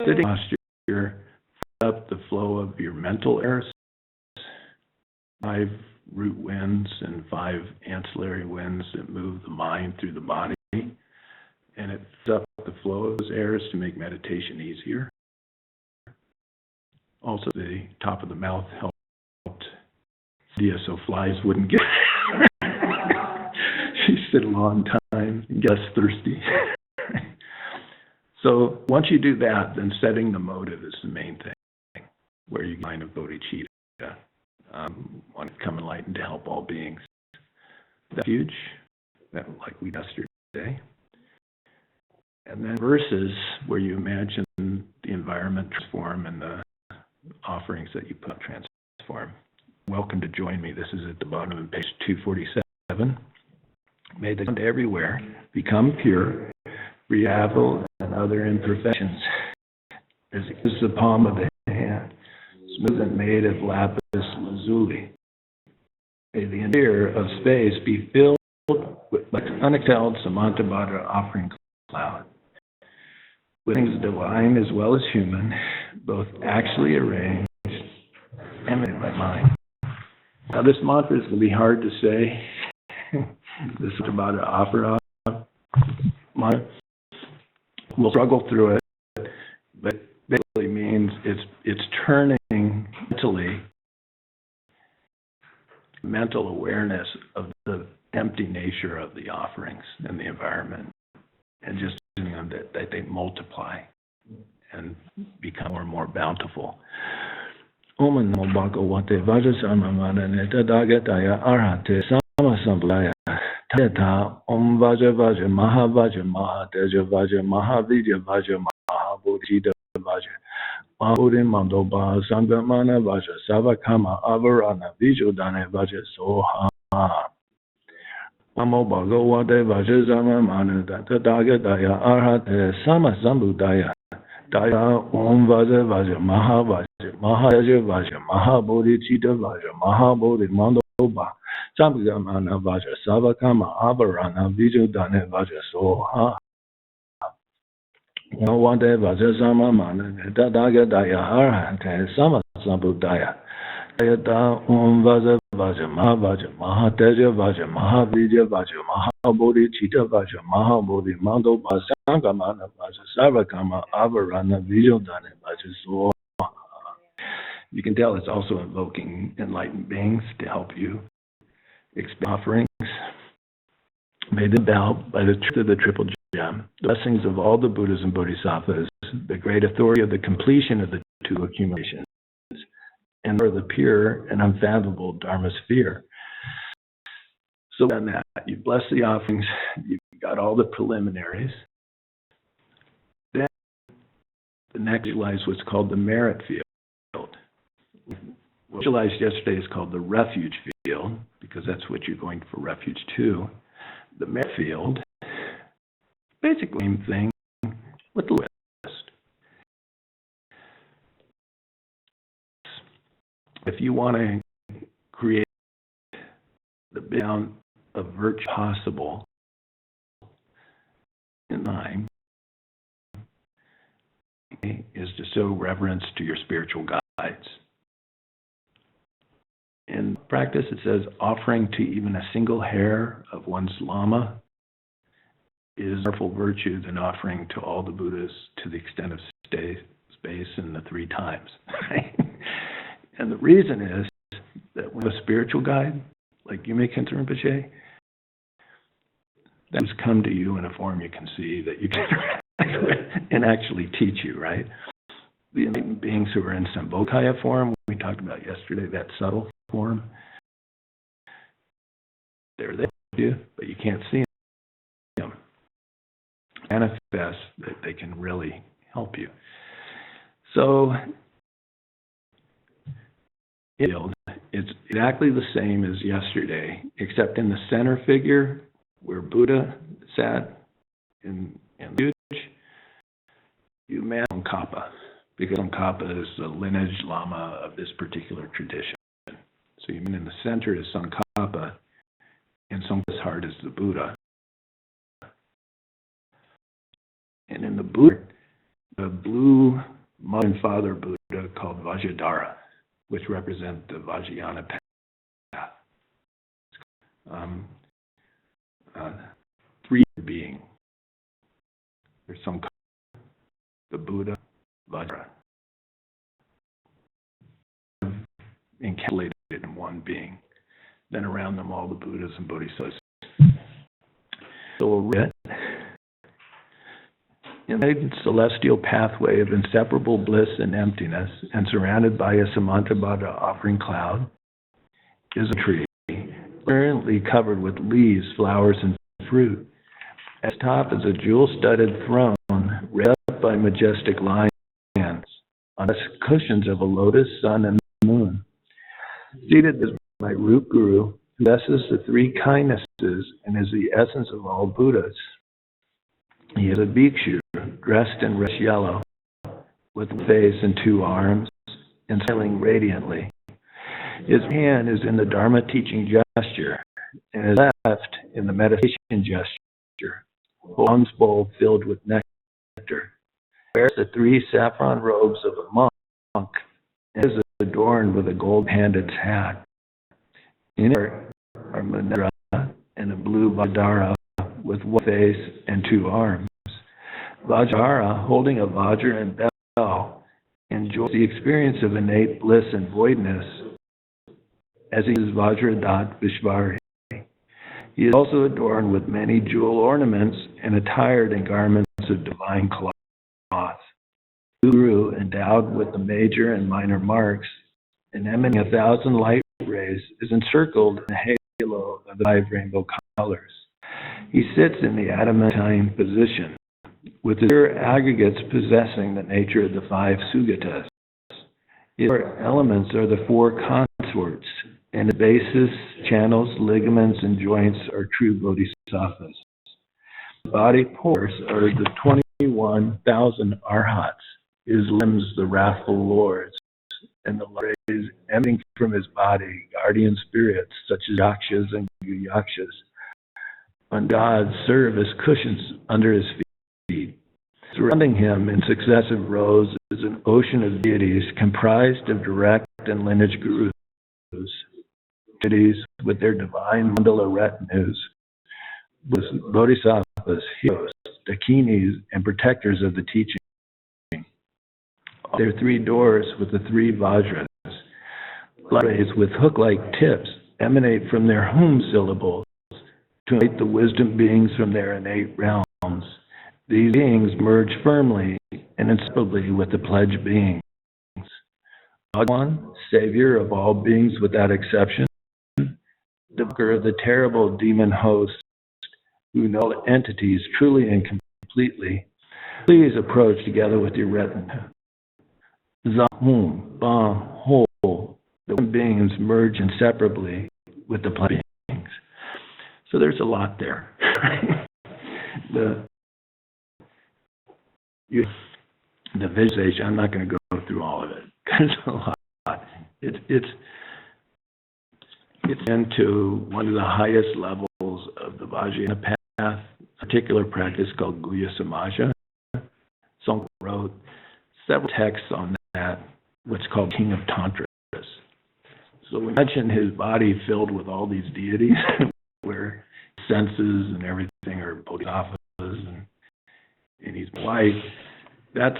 Sitting posture, up the flow of your mental airs, 5 root winds and 5 ancillary winds that move the mind through the body. And it fills up the flow of those airs to make meditation easier. Also, the top of the mouth helped so flies wouldn't get she sit a long time and get less thirsty. So once you do that, then setting the motive is the main thing, where you find a bodhicitta, want to become enlightened to help all beings. That's huge, that like we discussed yesterday. And then verses where you imagine the environment transform and the offerings that you put up transform. Welcome to join me. This is at the bottom of page 247. May the ground everywhere become pure, free of evil and other imperfections, as it is the palm of the hand, smooth and made of lapis lazuli. May the interior of space be filled with unexhaled Samantabhadra offering cloud, with things divine as well as human, both actually arranged and made by mind. Now this mantra is going to be hard to say. This is about an offer mantra. We'll struggle through it, but it basically means it's turning mental awareness of the empty nature of the offerings and the environment, and just them that they multiply and become more and more bountiful. Om Namo Bhagavate Vajrasamamana Tadagataya Arhate Samasamblaya Tayatha Om Vajra Vajra Maha Vajra Maha Teja Vajra Maha Vidya Vajra Maha Bodhita Vajra Mahurim Mandoba Sangamana Vajra Savakama Avarana Vijodane Vajra Soha Namo Bhagavate Vajrasamamana Tadagataya Arhate Samasambudaya Daya Om Vaja Vaja Maha Vaja Maha Vaja Vaja Maha Bodhi Chitta Vaja Maha Bodhi Mando Ba Samgamana Vaja Savakama Avarana Viju Dane Vaja Soha Wante Vaja Sama Mana Daga Daya Arhante Sama Sambudaya Daya Om Vaja Vaja Maha Vaja Maha Teja Vaja Maha Vija Vaja Maha Bodhi Chitta Vaja Maha Bodhi Mando Ba Samgamana Vaja Savakama Avarana Viju Dane Vaja Soha. You can tell it's also invoking enlightened beings to help you expand offerings. May the bow by the truth of the triple gem, the blessings of all the Buddhas and Bodhisattvas, the great authority of the completion of the two accumulations, and for the pure and unfathomable Dharma sphere. So on that, you bless the offerings, you've got all the preliminaries. Then the next lies what's called the merit field. What we realized yesterday is called the refuge field, because that's what you're going for refuge to. The merit field, basically the same thing with the list. If you want to create the big amount of virtue possible in time, is to show reverence to your spiritual guides. In practice, it says offering to even a single hair of one's lama is a powerful virtue than offering to all the Buddhas to the extent of space in the 3 times. And the reason is that when a spiritual guide, like Yume Khyentse Rinpoche, that has come to you in a form you can see that you can and actually teach you, right? The enlightened beings who are in Sambhogakaya form, we talked about yesterday, that subtle form, they're there with you, but you can't see them. Manifest that they can really help you. So, it's exactly the same as yesterday, except in the center figure where Buddha sat in the huge, you man Tsongkhapa, because Tsongkhapa is the lineage lama of this particular tradition. So you mean in the center is Tsongkhapa, and Tsongkhapa's heart is the Buddha. And in the Buddha, the blue mother and father Buddha called Vajradhara, which represent the Vajrayana path. 3 being. There's Tsongkhapa, the Buddha, Vajra, encapsulated in one being. Then around them all the Buddhas and Bodhisattvas. So in the celestial pathway of inseparable bliss and emptiness, and surrounded by a Samantabhadra offering cloud, is a tree, currently covered with leaves, flowers, and fruit. At its top is a jewel-studded throne, raised up by majestic lions, on cushions of a lotus, sun, and moon. Seated is my root guru, who possesses the 3 kindnesses and is the essence of all Buddhas. He is a bhikshu, dressed in rich yellow, with one face and 2 arms, and smiling radiantly. His hand is in the Dharma teaching gesture, and his left in the meditation gesture, a bronze bowl filled with nectar. He wears the 3 saffron robes of a monk, and is adorned with a gold-handed hat. In it are Manera and a blue Vajradhara with one face and 2 arms. Vajradhara, holding a Vajra and bell, enjoys the experience of innate bliss and voidness as he is Vajradat Vishvari. He is also adorned with many jewel ornaments and attired in garments of divine cloth. The Guru, endowed with the major and minor marks, and emanating 1,000 light rays, is encircled in a halo of the 5 rainbow colors. He sits in the adamantine position, with his pure aggregates possessing the nature of the 5 sugatas. His 4 elements are the 4 consorts, and the bases, channels, ligaments, and joints are true bodhisattvas. The body pores are the 21,000 arhats, his limbs the wrathful lords, and the rays emanating from his body, guardian spirits such as yakshas and yakshas. On gods serve as cushions under his feet. Surrounding him in successive rows is an ocean of deities comprised of direct and lineage gurus, deities with their divine mandala retinues, bodhisattvas, heroes, dakinis, and protectors of the teaching. Their three doors with the three vajras, rays with hook-like tips, emanate from their hum syllables to invite the wisdom beings from their innate realms. These beings merge firmly and inseparably with the pledged beings. Bhagwan, savior of all beings without exception, devour of the terrible demon host who know entities truly and completely, please approach together with your retinue. Zahum, Ba, Ho, the beings merge inseparably with the pledged beings. So there's a lot there. The visualization, I'm not going to go through all of it. There's a lot. It's into one of the highest levels of the Vajrayana path, a particular practice called Guhya Samaja. Songpa wrote several texts on that, what's called King of Tantras. So we mentioned his body filled with all these deities, where senses and everything are bodhisattvas and he's white. That's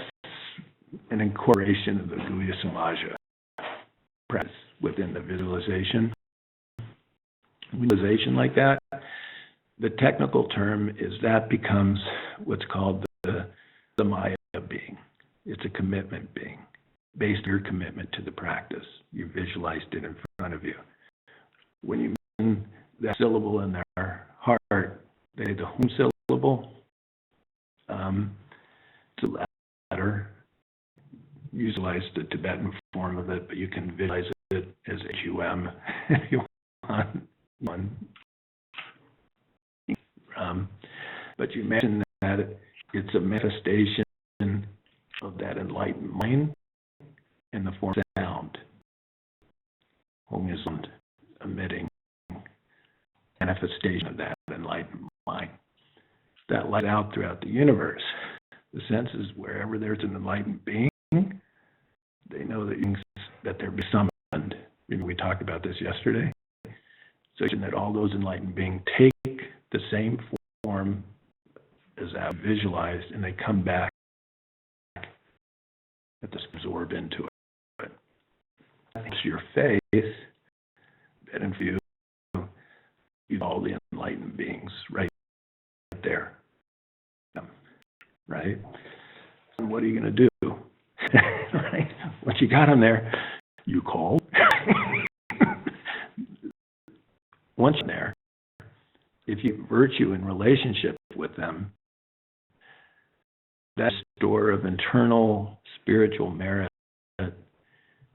an incorporation of the Guhya Samaja practice within the visualization. Visualization like that, the technical term is that becomes what's called the Maya being. It's a commitment being, based on your commitment to the practice. You visualized it in front of you. When you mention that syllable in their heart, they the hum syllable, it's a letter. Visualize the Tibetan form of it, but you can visualize it as HUM if you want. But you mentioned that it's a manifestation of that enlightened mind in the form of sound. Hum is emitting manifestation of that enlightened mind. That light out throughout the universe. The sense is wherever there's an enlightened being, they know that they're being summoned. We talked about this yesterday. So that all those enlightened beings take the same form as that visualized, and they come back at this absorb into it. It's your faith that infuse all the enlightened beings right there. Right? And what are you going to do? Right? What you got on there, you call. Once you're there, if you virtue in relationship with them, that store of internal spiritual merit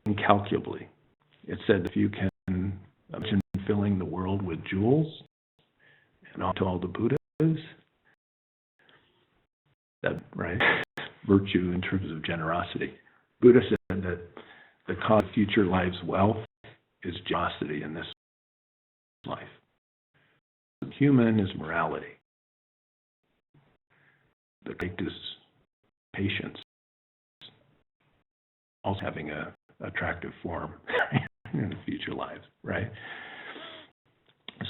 incalculably. It said if you can imagine filling the world with jewels and all the Buddhas, that right virtue in terms of generosity. Buddha said that the cause of future life's wealth is generosity in this life. Human is morality. The great is patience. Also having a attractive form in the future lives, right?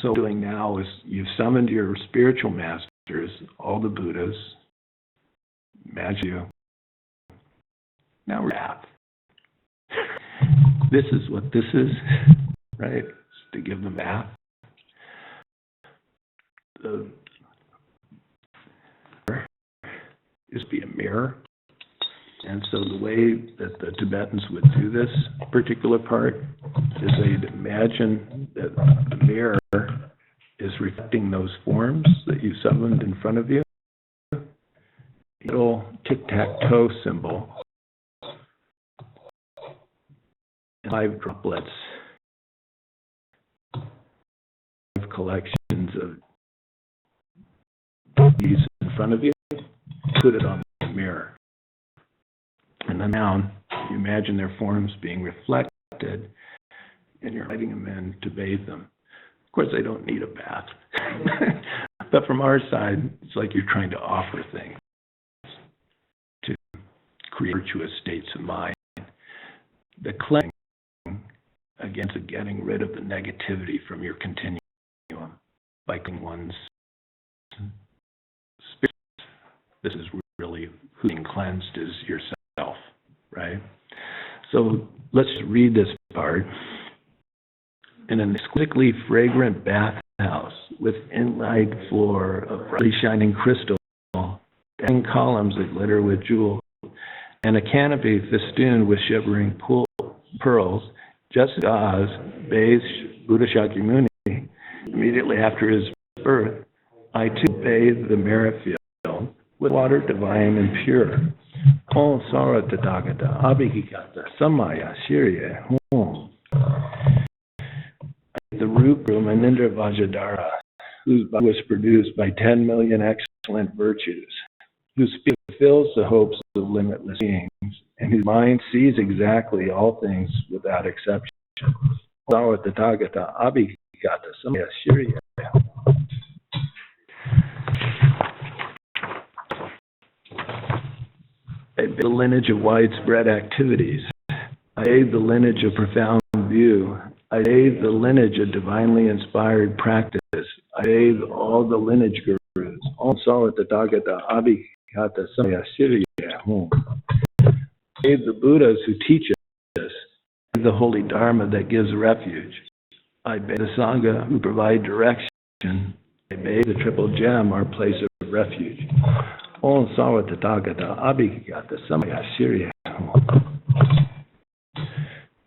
So what we're doing now is you've summoned your spiritual masters, all the Buddhas, imagine you. Now we're at. This is what this is, right? It's to give them bath. The is be a mirror. And so the way that the Tibetans would do this particular part is they'd imagine that the mirror is reflecting those forms that you summoned in front of you. A little tic-tac-toe symbol. And 5 droplets. 5 collections of these in front of you. Put it on mirror. And then down, you imagine their forms being reflected, and you're inviting them in to bathe them. Of course, they don't need a bath. But from our side, it's like you're trying to offer things to create virtuous states of mind. The cleansing against getting rid of the negativity from your continuum by cleansing one's spirit. This is really who's being cleansed is yourself, right? So let's read this part. In an exquisitely fragrant bathhouse with inlaid floor of brightly shining crystal, and columns that glitter with jewels, and a canopy festooned with shivering pearls, just as Oz bathed Buddha Shakyamuni immediately after his birth, I too bathed the mirror field with water divine and pure. Om Sara Tathagata Abhikata Samaya Shirya Hum. The root room Anindra Vajradhara, whose body was produced by 10 million excellent virtues, whose spirit fills the hopes of limitless beings, and whose mind sees exactly all things without exception. Sara Tathagata Abhikata Samaya Shirya. I bathe the lineage of widespread activities. I bathe the lineage of profound view. I bathe the lineage of divinely inspired practice. I bathe all the lineage gurus. Om Sara Tathagata Abhikata Samaya Shirya Hum. I bathe the Buddhas who teach us. I bathe the holy Dharma that gives refuge. I bathe the Sangha who provide direction. I bathe the Triple Gem, our place of refuge. Om Sara Tathagata Abhikata Samaya Shirya Hum.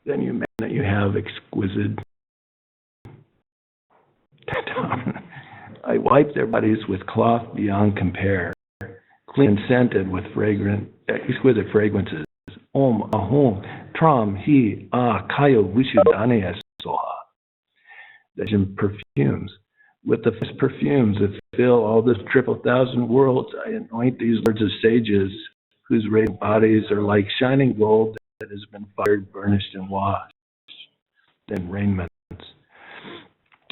Then you imagine that you have exquisite. I wipe their bodies with cloth beyond compare, clean and scented with exquisite fragrances. Om Ahom Tram Hi Ah Kayo Vishuddhanaya Soha. That's in perfumes. With the perfumes that fill all the 1,000 worlds, I anoint these lords of sages, whose radiant bodies are like shining gold that has been fired, burnished, and washed in raiments.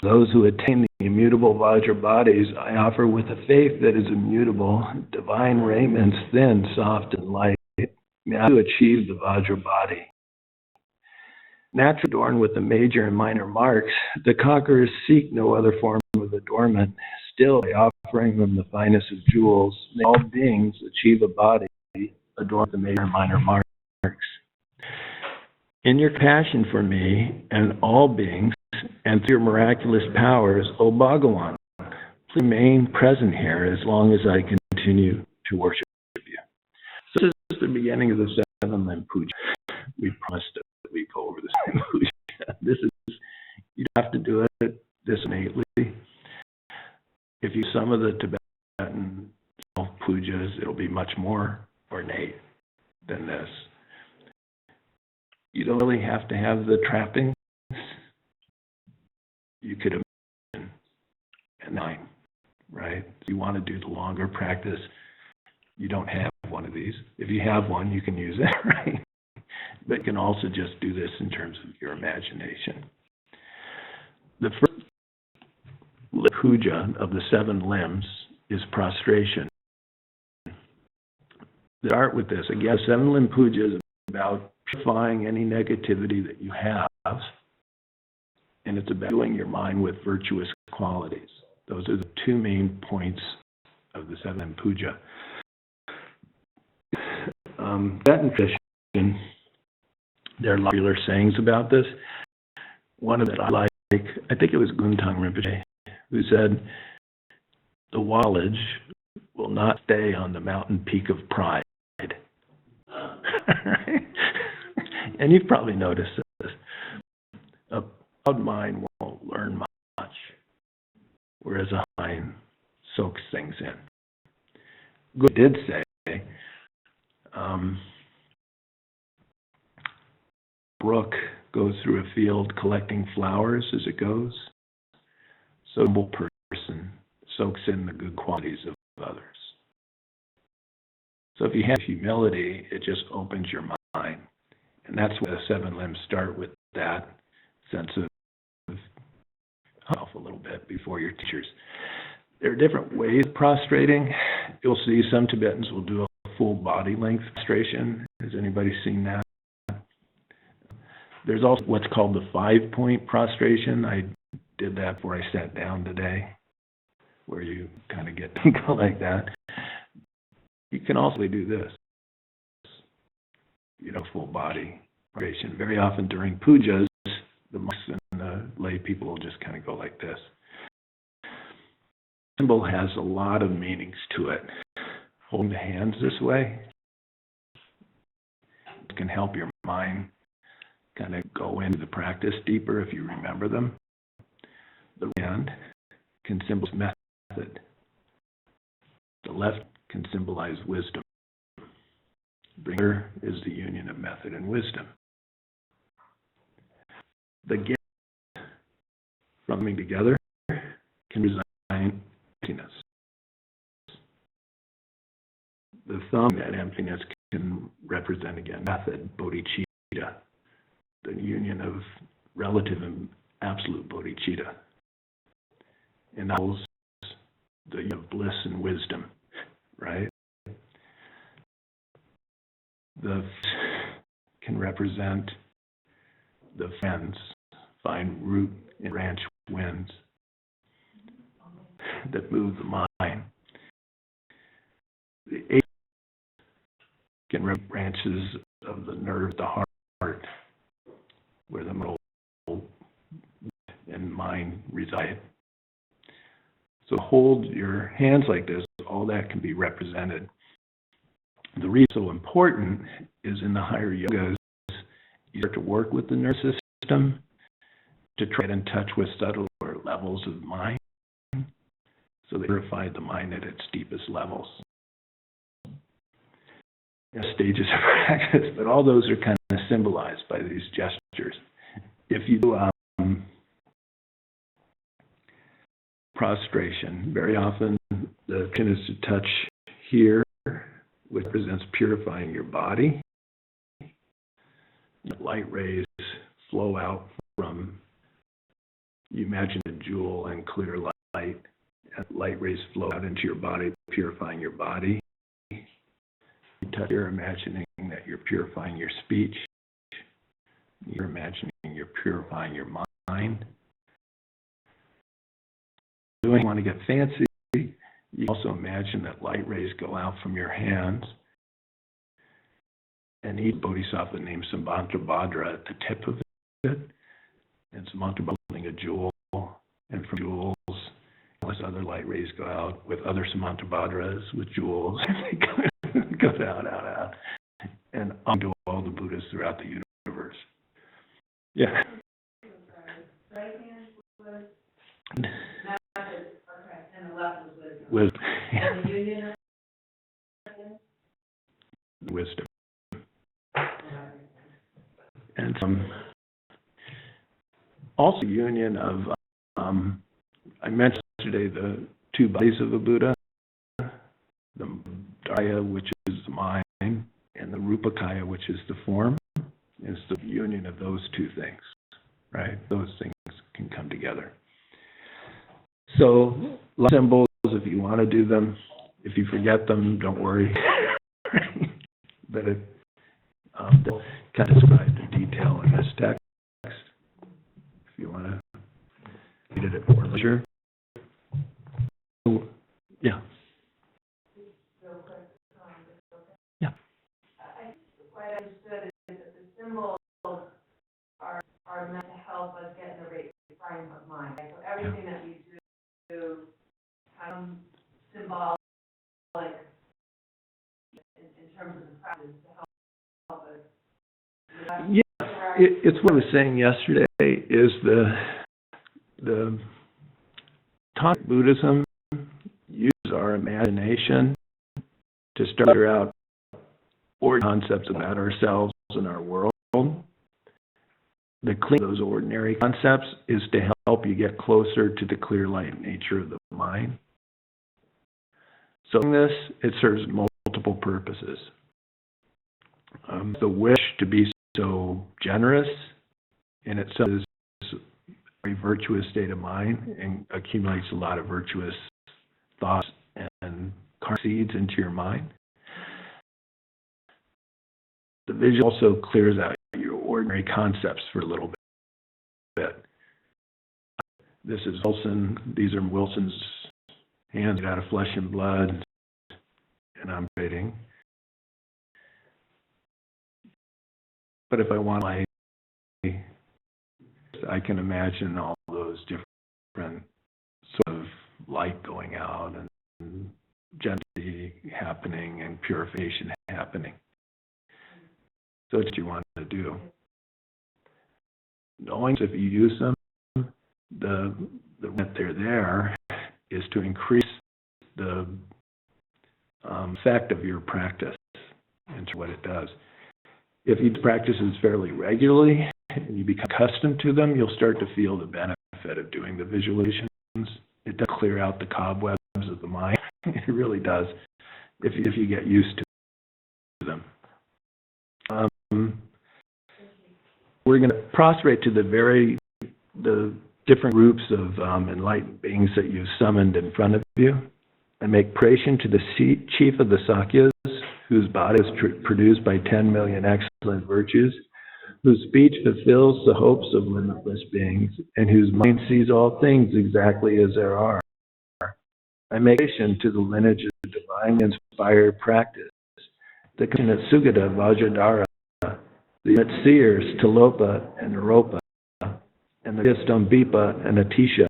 Those who attain the immutable Vajra bodies, I offer with a faith that is immutable, divine raiments, thin, soft, and light. May I achieve the Vajra body. Naturally adorned with the major and minor marks, the conquerors seek no other form of adornment. Still, by offering them the finest of jewels, may all beings achieve a body adorned with the major and minor marks. In your passion for me and all beings, and through your miraculous powers, O Bhagawan, please remain present here as long as I continue to worship you. So this is the beginning of the 7 limb puja. We promised that we go over the 7 puja. This is, you don't have to do it this innately. If you some of the Tibetan pujas, it'll be much more ornate than this. You don't really have to have the trappings. You could imagine and 9, right? If you want to do the longer practice, you don't have one of these. If you have one, you can use it, right? But you can also just do this in terms of your imagination. The first puja of the 7 limbs is prostration. Start with this. Again, 7 limb puja is about purifying any negativity that you have, and it's about filling your mind with virtuous qualities. Those are the 2 main points of the 7 limb puja. Tibetan tradition, there are popular sayings about this. One of them I like, I think it was Guntang Rinpoche, who said, the knowledge will not stay on the mountain peak of pride. And you've probably noticed this. A proud mind won't learn much, whereas a mind soaks things in. Good did say, brook goes through a field collecting flowers as it goes. So a humble person soaks in the good qualities of others. So if you have humility, it just opens your mind. And that's why the 7 limbs start with that sense of off a little bit before your teachers. There are different ways of prostrating. You'll see some Tibetans will do a full body length prostration. Has anybody seen that? There's also what's called the 5-point prostration. I did that before I sat down today, where you kind of get to go like that. You can also do this, full body prostration. Very often during pujas, the monks and the lay people will just kind of go like this. The symbol has a lot of meanings to it. Holding the hands this way can help your mind kind of go into the practice deeper if you remember them. The hand can symbolize method. The left can symbolize wisdom. Bringer is the union of method and wisdom. The gift from coming together can resign emptiness. The thumb, that emptiness, can represent again method, bodhicitta, the union of relative and absolute bodhicitta. And that was the union of bliss and wisdom, right? The can represent the friends, find root in branch winds that move the mind. The 8 can represent branches of the nerve, the heart, where the moral and mind reside. So hold your hands like this, all that can be represented. The reason it's so important is in the higher yogas, you start to work with the nervous system to try to get in touch with subtler levels of mind, so they purify the mind at its deepest levels. Stages of practice, but all those are kind of symbolized by these gestures. If you do prostration, very often the chin is to touch here, which represents purifying your body. Light rays flow out from, you imagine a jewel and clear light. Light rays flow out into your body, purifying your body. You touch, you're imagining that you're purifying your speech. You're imagining you're purifying your mind. If you want to get fancy, you also imagine that light rays go out from your hands, and each bodhisattva named Samantabhadra at the tip of it, and Samantabhadra holding a jewel, and from jewels, as other light rays go out with other Samantabhadras with jewels, it goes out, and onto all the Buddhas throughout the universe. Yeah. Right hand was With okay, and the left was wisdom. And the union of wisdom. And also union of, I mentioned yesterday the 2 bodies of the Buddha, the Dharya, which is the mind, and the Rupakaya, which is the form. It's the union of those 2 things, right? Those things can come together. So, symbols, if you want to do them. If you forget them, don't worry. But it kind of described in detail in this text. If you want to read it at more leisure. Yeah. real quick, Yeah. I think what I understood is that the symbols are meant to help us get in the right frame of mind. Right? So everything that we do symbolic in terms of the practice to help us. Yeah, it's what I was saying yesterday, is the Tantric Buddhism uses our imagination to start to figure out ordinary concepts about ourselves and our world. The clean of those ordinary concepts is to help you get closer to the clear light nature of the mind. So in this, it serves multiple multiple purposes. The wish to be so generous in itself is a very virtuous state of mind and accumulates a lot of virtuous thoughts and seeds into your mind. The visual also clears out your ordinary concepts for a little bit. This is Wilson. These are Wilson's hands made out of flesh and blood, and I'm writing. But if I want light, I can imagine all those different sort of light going out and gently happening and purification happening. So that's what you want to do. Knowing if you use them, the reason they're there is to increase the effect of your practice into what it does. If you practice this fairly regularly and you become accustomed to them, you'll start to feel the benefit of doing the visualizations. It does clear out the cobwebs of the mind. It really does, if you get used to them. We're going to prostrate to the different groups of enlightened beings that you've summoned in front of you, and make prayation to the chief of the Sakyas, whose body is produced by 10 million excellent virtues, whose speech fulfills the hopes of limitless beings, and whose mind sees all things exactly as there are. I make prayation to the lineage of divine inspired practice, the Sugata Vajradhara, the seers Tilopa and Naropa, and the Dambhipa and Atisha.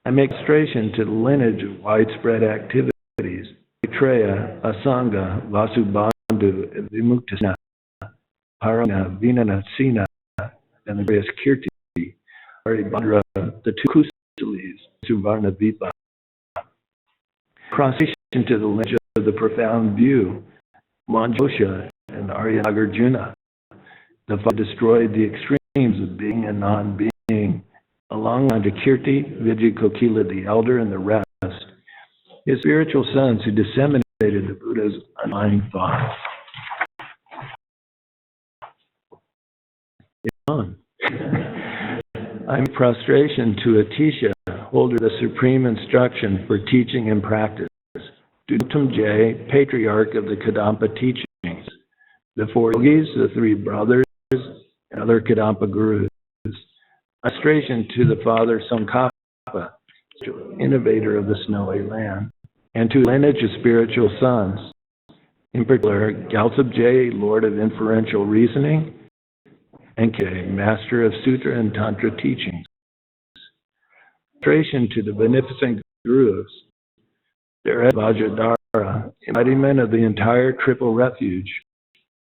I make prostration to the lineage of widespread activities, Maitreya, Asanga, Vasubandhu, Vimuktasena, Parana, Vinanasena, and the various Kirti, Haribandra, the two Kusalis, Suvarnadvipa. Prostration to the lineage of the profound view, Manjosha and Arya-Nagarjuna. The Father destroyed the extremes of being and non-being, along with Kirti, Vijayakokila the elder, and the rest, his spiritual sons who disseminated the Buddha's underlying thoughts. I'm prostration to Atisha, holder of the supreme instruction for teaching and practice, to Gautam J, patriarch of the Kadampa teachings, the four yogis, the three brothers, and other Kadampa gurus. Prostration to the father Tsongkhapa, innovator of the snowy land, and to lineage of spiritual sons, in particular Gyaltsab J, lord of inferential reasoning, and K, master of sutra and tantra teachings. Prostration to the beneficent gurus, their head Vajradhara, embodiment of the entire triple refuge,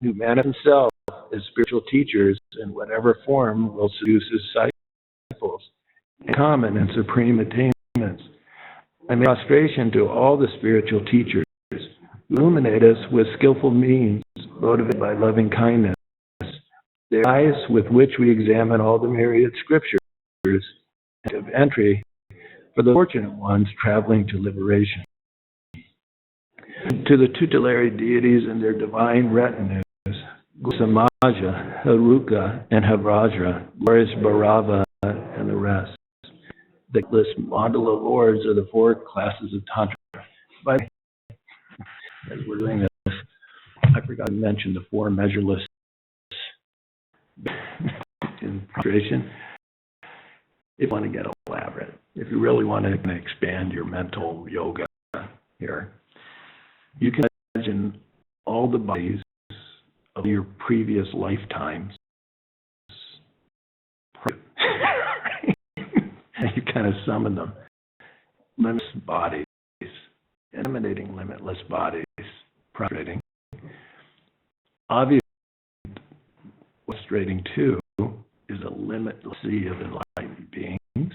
who manifest himself as spiritual teachers in whatever form will seduce his disciples, and common and supreme attainments. I make prostration to all the spiritual teachers who illuminate us with skillful means, motivated by loving kindness, the eyes with which we examine all the myriad scriptures, and of entry for the fortunate ones traveling to liberation. To the tutelary deities and their divine retinues, Gosamaja, Haruka, and Havrajra, glorious Bhairava, and the rest. The mandala lords are the four classes of Tantra. But as we're doing this, I forgot to mention the four measureless in prostration. If you want to get elaborate, if you really want to expand your mental yoga here, you can imagine all the bodies of your previous lifetimes. You kind of summon them. Limitless bodies, emanating limitless bodies, prostrating. Obviously, prostrating too is a limitless sea of enlightened beings.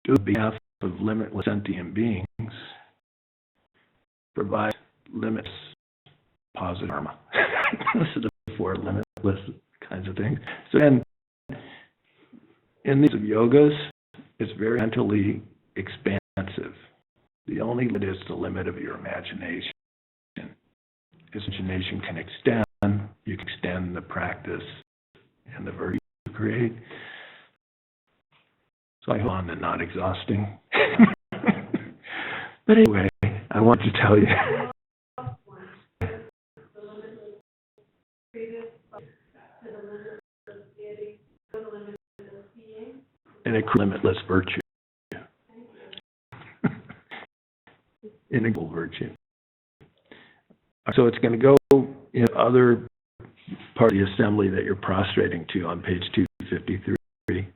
To behalf of limitless sentient beings, provide limitless positive karma. This is the four limitless kinds of things. So then, in these yogas, it's very mentally expansive. The only limit is the limit of your imagination. As imagination can extend, you can extend the practice and the virtue you create. So I hope I'm not exhausting. But anyway, I want to tell you. And a limitless virtue. Integral virtue. So it's going to go in other part of the assembly that you're prostrating to on page 253.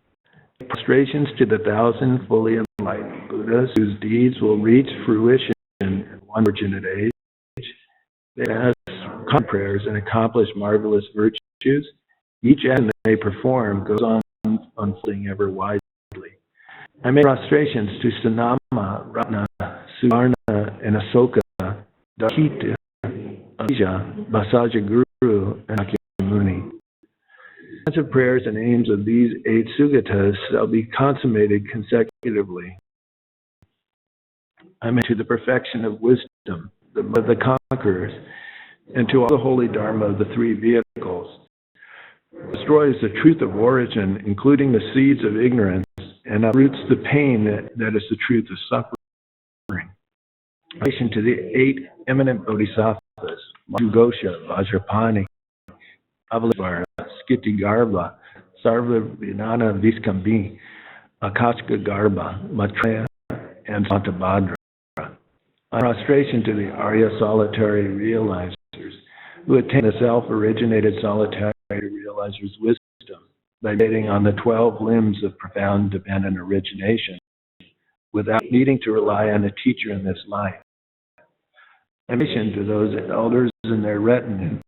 Prostrations to the 1,000 fully enlightened Buddhas whose deeds will reach fruition in one fortunate age. They ask prayers and accomplish marvelous virtues. Each action they perform goes on unfolding ever widely. I make prostrations to Sanama, Ratna, Suvarna, and Asoka, Dakita, Aja, Vasaja Guru, and Akyamuni. The of prayers and aims of these 8 Sugatas shall be consummated consecutively. I make to the perfection of wisdom, the conquerors, and to all the holy Dharma of the 3 vehicles. Destroys the truth of origin, including the seeds of ignorance, and uproots the pain that is the truth of suffering. In relation to the 8 eminent bodhisattvas, Madhugosha, Vajrapani, Avalokiteshvara, Skitigarba, Sarvabhinana Viskambi, Akashka Garba, Maitreya, and Santabhadra. Prostration to the Arya solitary realizers who attain the self-originated solitary realizer's wisdom by meditating on the 12 limbs of profound dependent origination without needing to rely on a teacher in this life. In addition to those elders in their retinue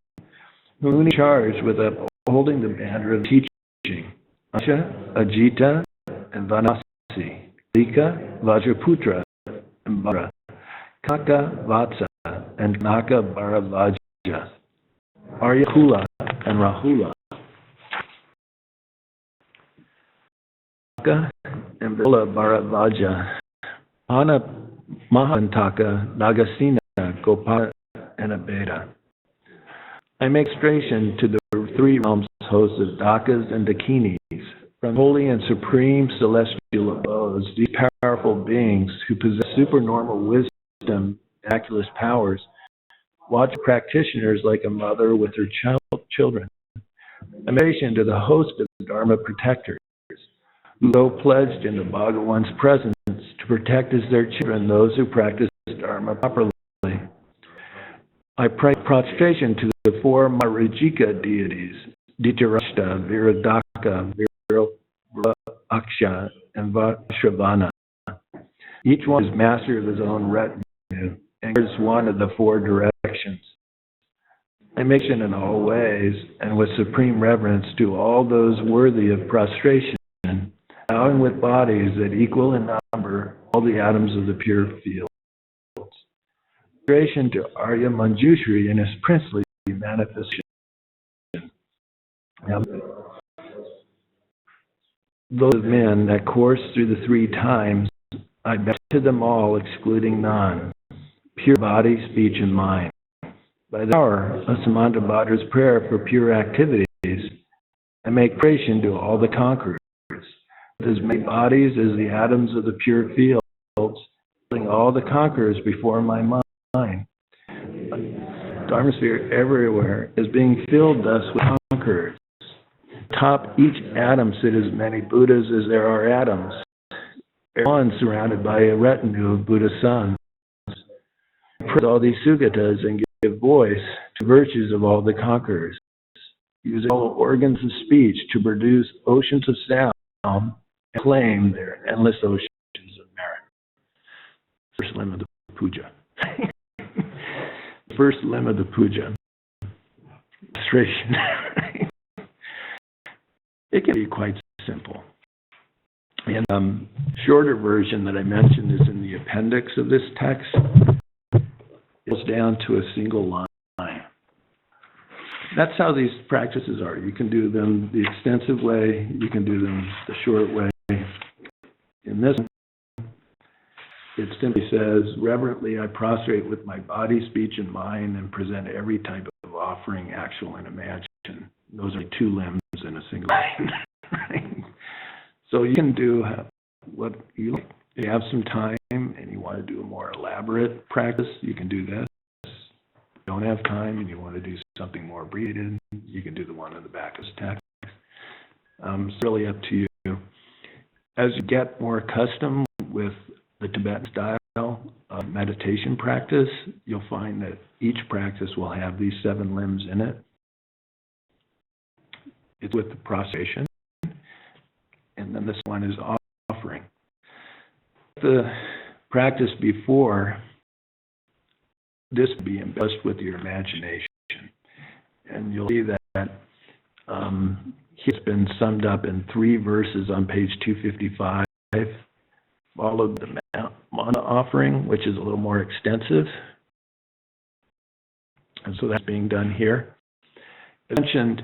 who are charged with upholding the banner of teaching, Asha, Ajita, and Vanasi, Lika, Vajraputra, and Vajra, Kaka, Vatsa, and Naka Bharavaja, Aryakula, and Rahula, Kaka, and Vila Bharavaja, Ana Mahantaka, Nagasena, Gopala, and Abeda. I make prostration to the 3 realms hosts of Dakas and Dakinis, from holy and supreme celestial abodes, these powerful beings who possess supernormal wisdom and miraculous powers, watch practitioners like a mother with her children. I make to the host of the Dharma protectors, who go pledged in the Bhagavan's presence to protect as their children those who practice Dharma properly. I pray prostration to the 4 Marijika deities, Dhritarashtra, Viradaka, Viraksha, and Vashravana. Each one is master of his own retinue and guards one of the 4 directions. I mention in all ways and with supreme reverence to all those worthy of prostration, bowing with bodies that equal in number all the atoms of the pure field. Prostration to Arya Manjushri in his princely manifestation. Now, those men that course through the 3 times, I bow to them all, excluding none, pure body, speech, and mind. By the power of Samantabhadra's prayer for pure activities, I make prostration to all the conquerors, with as many bodies as the atoms of the pure fields, filling all the conquerors before my mind. Dharma sphere everywhere is being filled thus with conquerors. Atop each atom sit as many Buddhas as there are atoms, one surrounded by a retinue of Buddha sons. Praise all these Sugatas and give voice to virtues of all the conquerors, using all organs of speech to produce oceans of sound and claim their endless oceans of merit. First limb of the puja. First limb of the puja. Prostration. It can be quite simple. And shorter version that I mentioned is in the appendix of this text. It's down to a single line. That's how these practices are. You can do them the extensive way, you can do them the short way. In this, it simply says, reverently I prostrate with my body, speech, and mind and present every type of offering, actual and imagined. Those are 2 limbs in a single line, right? So you can do what you like. If you have some time and you want to do a more elaborate practice, you can do this. If you don't have time and you want to do something more abbreviated, you can do the one on the back of the text. It's really up to you. As you get more accustomed with the Tibetan style of meditation practice, you'll find that each practice will have these 7 limbs in it. It's with the prostration, and then this one is offering. The practice before, this will be embellished with your imagination, and you'll see that it's been summed up in 3 verses on page 255, followed the mana offering, which is a little more extensive. And so that's being done here. As mentioned,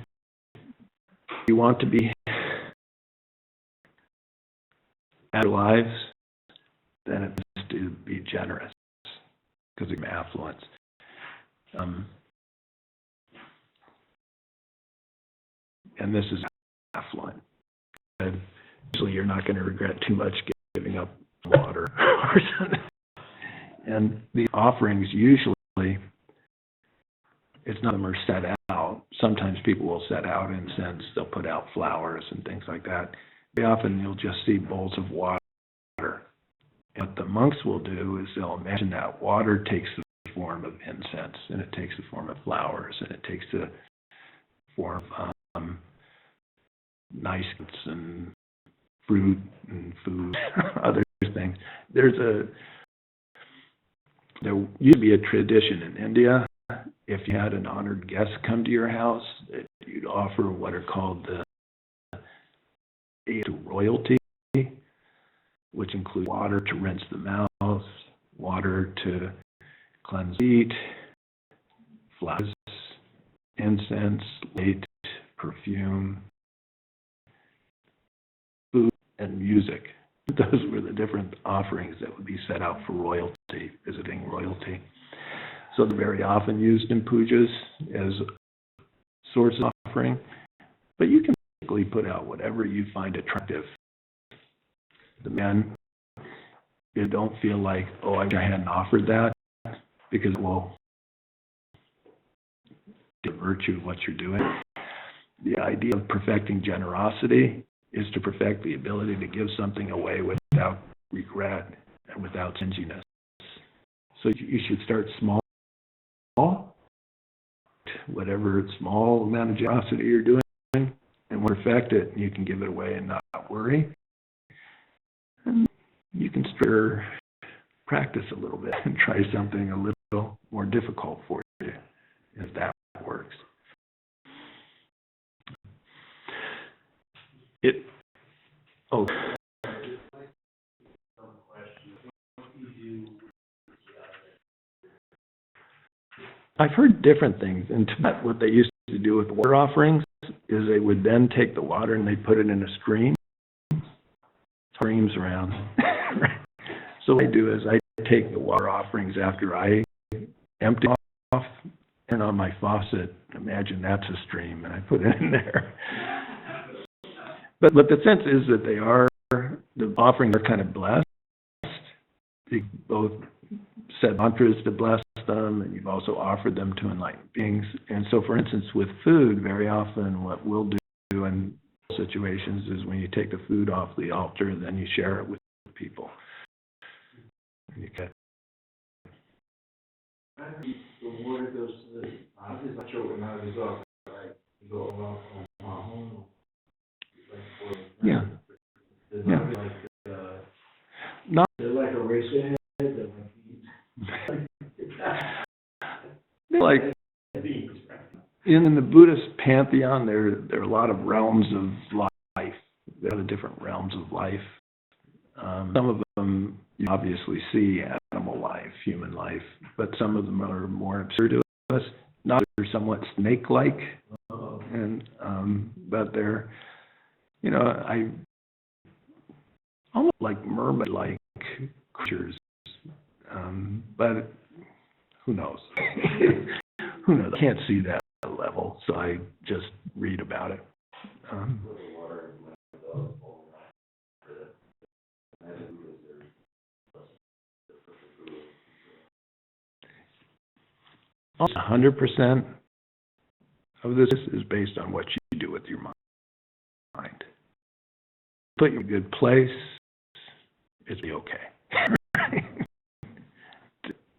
if you want to be at lives, then it needs to be generous because of affluence. And this is affluent. And usually you're not going to regret too much giving up water or something. And the offerings usually, it's not them are set out. Sometimes people will set out incense, they'll put out flowers and things like that. Very often you'll just see bowls of water. And what the monks will do is they'll imagine that water takes the form of incense, and it takes the form of flowers, and it takes the form of nice and fruit and food, other things. There used to be a tradition in India. If you had an honored guest come to your house, you'd offer what are called the aid to royalty, which include water to rinse the mouth, water to cleanse the feet, flowers, incense, light, perfume, food, and music. Those were the different offerings that would be set out for royalty, visiting royalty. So they're very often used in pujas as source of offering, but you can basically put out whatever you find attractive. The men, you don't feel like, oh, I hadn't offered that, because it will divert you of what you're doing. The idea of perfecting generosity is to perfect the ability to give something away without regret and without stinginess. So you should start small, whatever small amount of generosity you're doing, and perfect it, you can give it away and not worry. And you can practice a little bit and try something a little more difficult for you, if that works. I've heard different things. In Tibet, what they used to do with water offerings is they would then take the water and they put it in a stream, streams around. So what I do is I take the water offerings after I empty off, and on my faucet, imagine that's a stream, and I put it in there. But the sense is that the offerings are kind of blessed. They both said mantras to bless them, and you've also offered them to enlightened beings. And so, for instance, with food, very often what we'll do in situations is when you take the food off the altar, then you share it with people. And you get the water goes to the, I'm not sure what amount it goes, right? You go along from home. Yeah. Yeah. They're like a racer head, they're like in the Buddhist pantheon, there are a lot of realms of life. There are the different realms of life. Some of them you obviously see animal life, human life, but some of them are more absurd to us. Not they're somewhat snake-like, and but they're, I almost like mermaid-like creatures But who knows? Who knows? I can't see that level, so I just read about it. Also, 100% of this is based on what you do with your mind. Put you in a good place, it's be okay.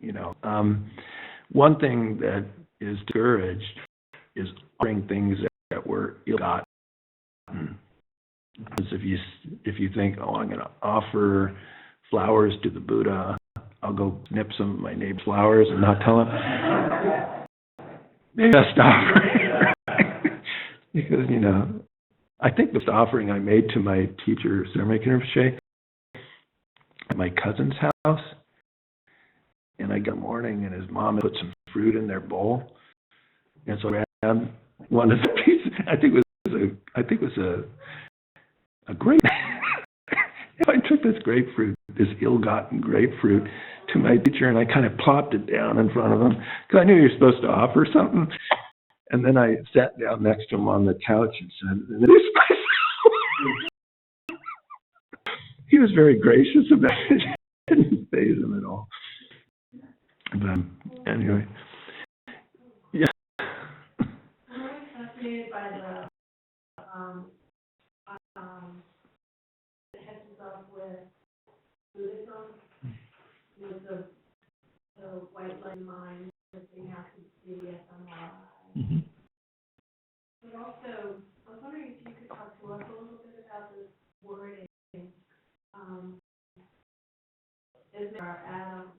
You know, one thing that is discouraged is offering things that were ill-gotten. Because if you think, oh, I'm going to offer flowers to the Buddha, I'll go snip some of my neighbor's flowers and not tell him. Maybe best offering. Because, you know, I think the best offering I made to my teacher, Ceramic Rinpoche, at my cousin's house, and I got in the morning and his mom had put some fruit in their bowl, and so I grabbed one of the pieces. I think it was a grape. I took this grapefruit, this ill-gotten grapefruit, to my teacher, and I kind of plopped it down in front of him because I knew you're supposed to offer something. And then I sat down next to him on the couch and said, "Introduce myself." He was very gracious about it. It didn't faze him at all. But anyway, yeah. I'm really fascinated by the it catches up with Buddhism, with the white light mind, the thing after the fMRI. Mm-hmm. But also, I was wondering if you could talk to us a little bit about this wording. Is there Adam,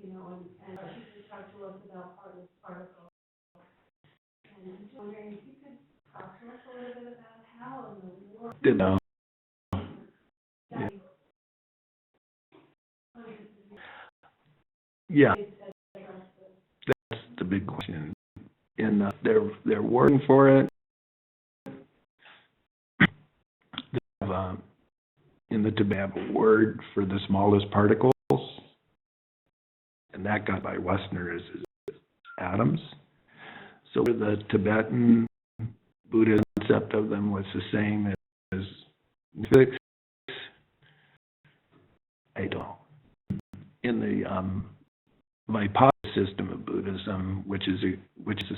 you know, and if you could talk to us about part of this particle. And I'm just wondering if you could talk to us a little bit about how in the world. Didn't know. Yeah. That's the big question. And they're wording for it. They have, in the Tibet, have a word for the smallest particles, and that got by Westerners is atoms. So the Tibetan Buddhist concept of them was the same as physics. I don't know. In the Vipassana system of Buddhism, which is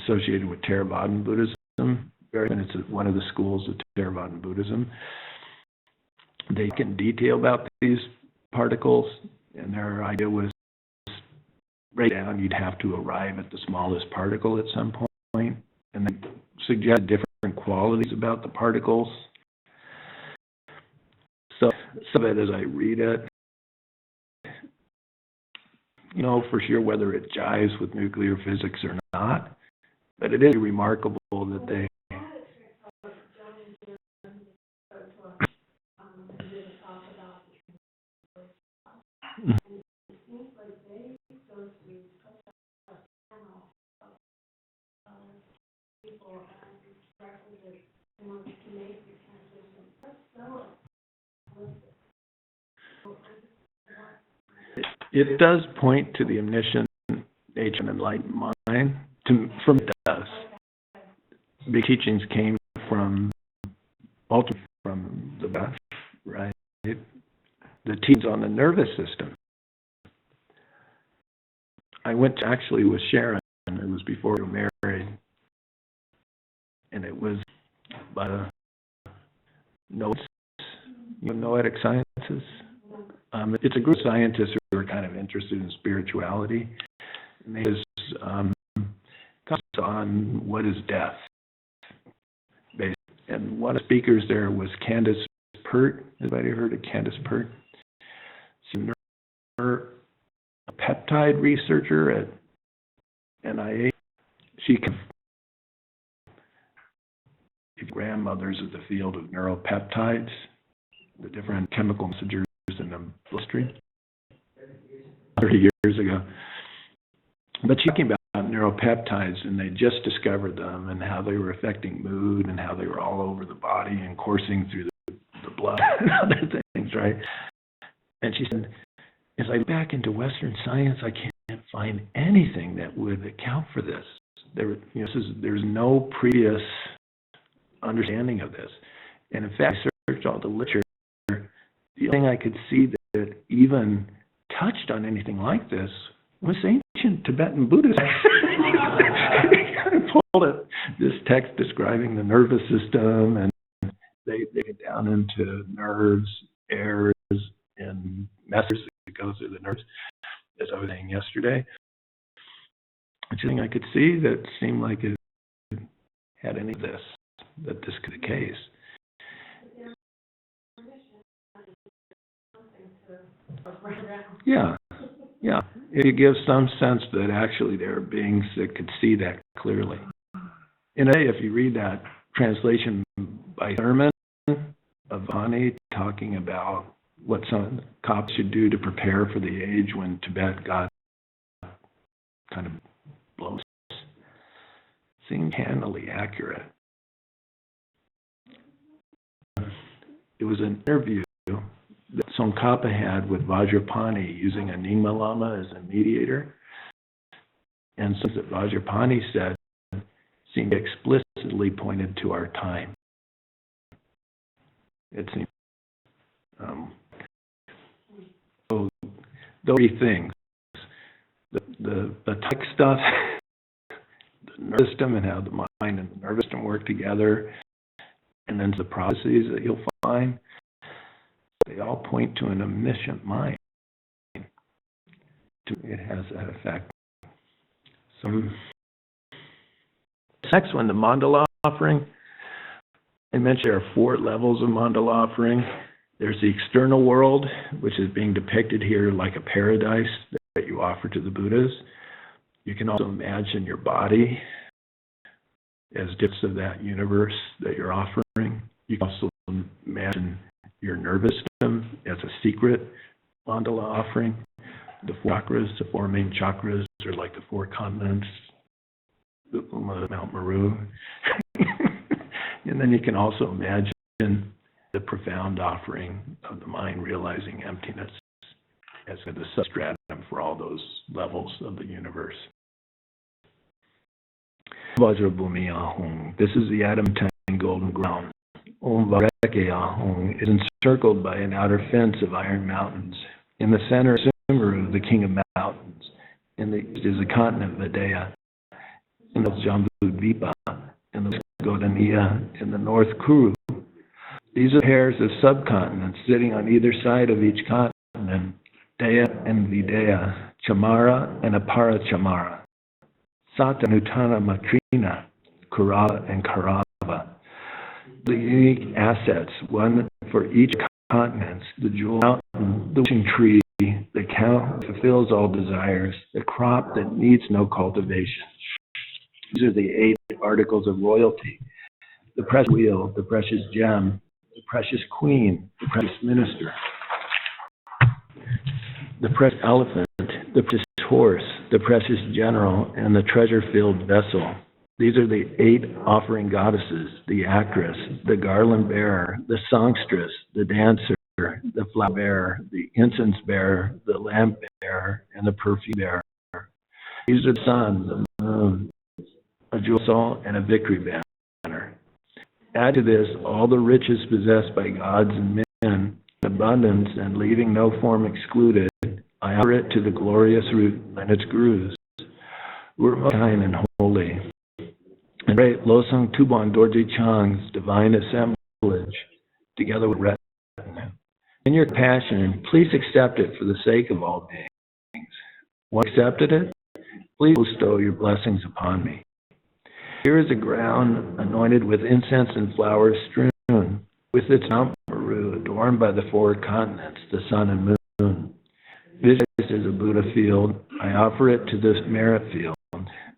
associated with Theravadan Buddhism, and it's one of the schools of Theravadan Buddhism, they can detail about these particles, and their idea was right down, you'd have to arrive at the smallest particle at some point, and they suggest different qualities about the particles. So some of it as I read it, you know for sure whether it jives with nuclear physics or not, but it is remarkable that they it does point to the omniscient nature and enlightened mind. From it does. The teachings came from ultimately from the Buddha, right? The teachings on the nervous system. I went actually with Sharon. It was before we were married, and it was by noetic sciences. It's a group of scientists who are kind of interested in spirituality, and they just on what is death. And one of the speakers there was Candace Pert. Anybody heard of Candace Pert? She's a peptide researcher at NIH. She can grandmothers of the field of neuropeptides, the different chemical messengers in the bloodstream. 30 years ago. But she's talking about neuropeptides, and they just discovered them and how they were affecting mood and how they were all over the body and coursing through the blood and other things, right? And she said, as I look back into Western science, I can't find anything that would account for this. There's no previous understanding of this. And in fact, I searched all the literature. The only thing I could see that even touched on anything like this was ancient Tibetan Buddhism. I pulled up this text describing the nervous system, and they get down into nerves, airs, and messages that go through the nerves, as I was saying yesterday. It's something I could see that seemed like it had any of this, that this could be the case. Yeah. It gives some sense that actually there are beings that could see that clearly. And if you read that translation by Thurman of Vani talking about what some cops should do to prepare for the age when Tibet got kind of blown, seemed handily accurate. It was an interview that Tsongkhapa had with Vajrapani using a Nyingma Lama as a mediator. And something that Vajrapani said seemed explicitly pointed to our time. It seemed so those three things. The tech stuff, the nervous system and how the mind and the nervous system work together, and then the processes that you'll find, they all point to an omniscient mind. It has that effect. So, next one, the mandala offering. I mentioned there are 4 levels of mandala offering. There's the external world, which is being depicted here like a paradise that you offer to the Buddhas. You can also imagine your body as gifts of that universe that you're offering. You can also imagine your nervous system as a secret mandala offering. The 4 chakras, the 4 main chakras, are like the 4 continents, the Mount Meru. And then you can also imagine the profound offering of the mind realizing emptiness as the substratum for all those levels of the universe. Vajrabhumi Ahung. This is the adamantine golden ground. Om Vareke Ahung is encircled by an outer fence of iron mountains. In the center is Sumeru, the king of mountains. In the east is the continent Videha. In the Jambudvipa. In the west Godaniya. In the north Kuru. These are pairs of subcontinents sitting on either side of each continent. Deya and Videha, Chamara and Apara Chamara. Sata Nutana Matrina, Kurava and Karava. The unique assets, one for each continent, the jewel mountain, the wishing tree, the cow that fulfills all desires, the crop that needs no cultivation. These are the 8 articles of royalty. The precious wheel, the precious gem, the precious queen, the precious minister, the precious elephant, the precious horse, the precious general, and the treasure-filled vessel. These are the 8 offering goddesses, the actress, the garland bearer, the songstress, the dancer, the flower bearer, the incense bearer, the lamp bearer, and the perfume bearer. These are the sun, the moon, a jewel and a victory banner. Add to this all the riches possessed by gods and men, in abundance, and leaving no form excluded. I offer it to the glorious root and its gurus, who are most kind and holy. And pray Losang Tuban Dorji Chang's divine assemblage, together with retinue. In your compassion, please accept it for the sake of all beings. Once accepted it, please bestow your blessings upon me. Here is a ground anointed with incense and flowers strewn, with its Mount Meru adorned by the 4 continents, the sun and moon. This is a Buddha field. I offer it to this merit field.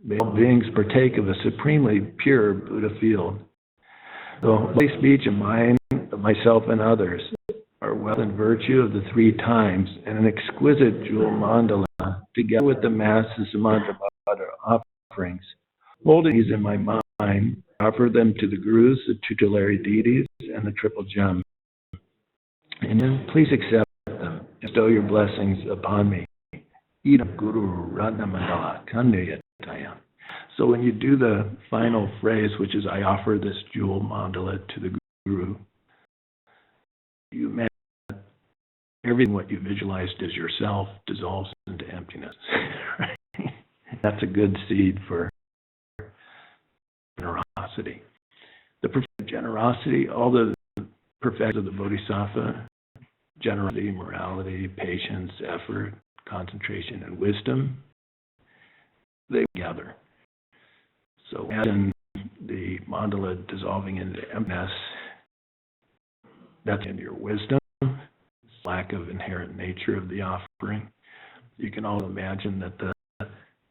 May all beings partake of a supremely pure Buddha field. The holy speech of mine, of myself and others, are wealth and virtue of the 3 times, and an exquisite jewel mandala, together with the masses of mantra offerings. Holding these in my mind, offer them to the gurus, the tutelary deities, and the triple gem. And then please accept them. bestow your blessings upon me. Idam Guru Ratnamandala Kandayatayam. So when you do the final phrase, which is, I offer this jewel mandala to the Guru, you imagine that everything what you visualized as yourself dissolves into emptiness. Right? That's a good seed for generosity. The perfect generosity, all the perfections of the Bodhisattva, generosity, morality, patience, effort, concentration, and wisdom, they together. So imagine the mandala dissolving into emptiness. That's in your wisdom, lack of inherent nature of the offering. You can also imagine that the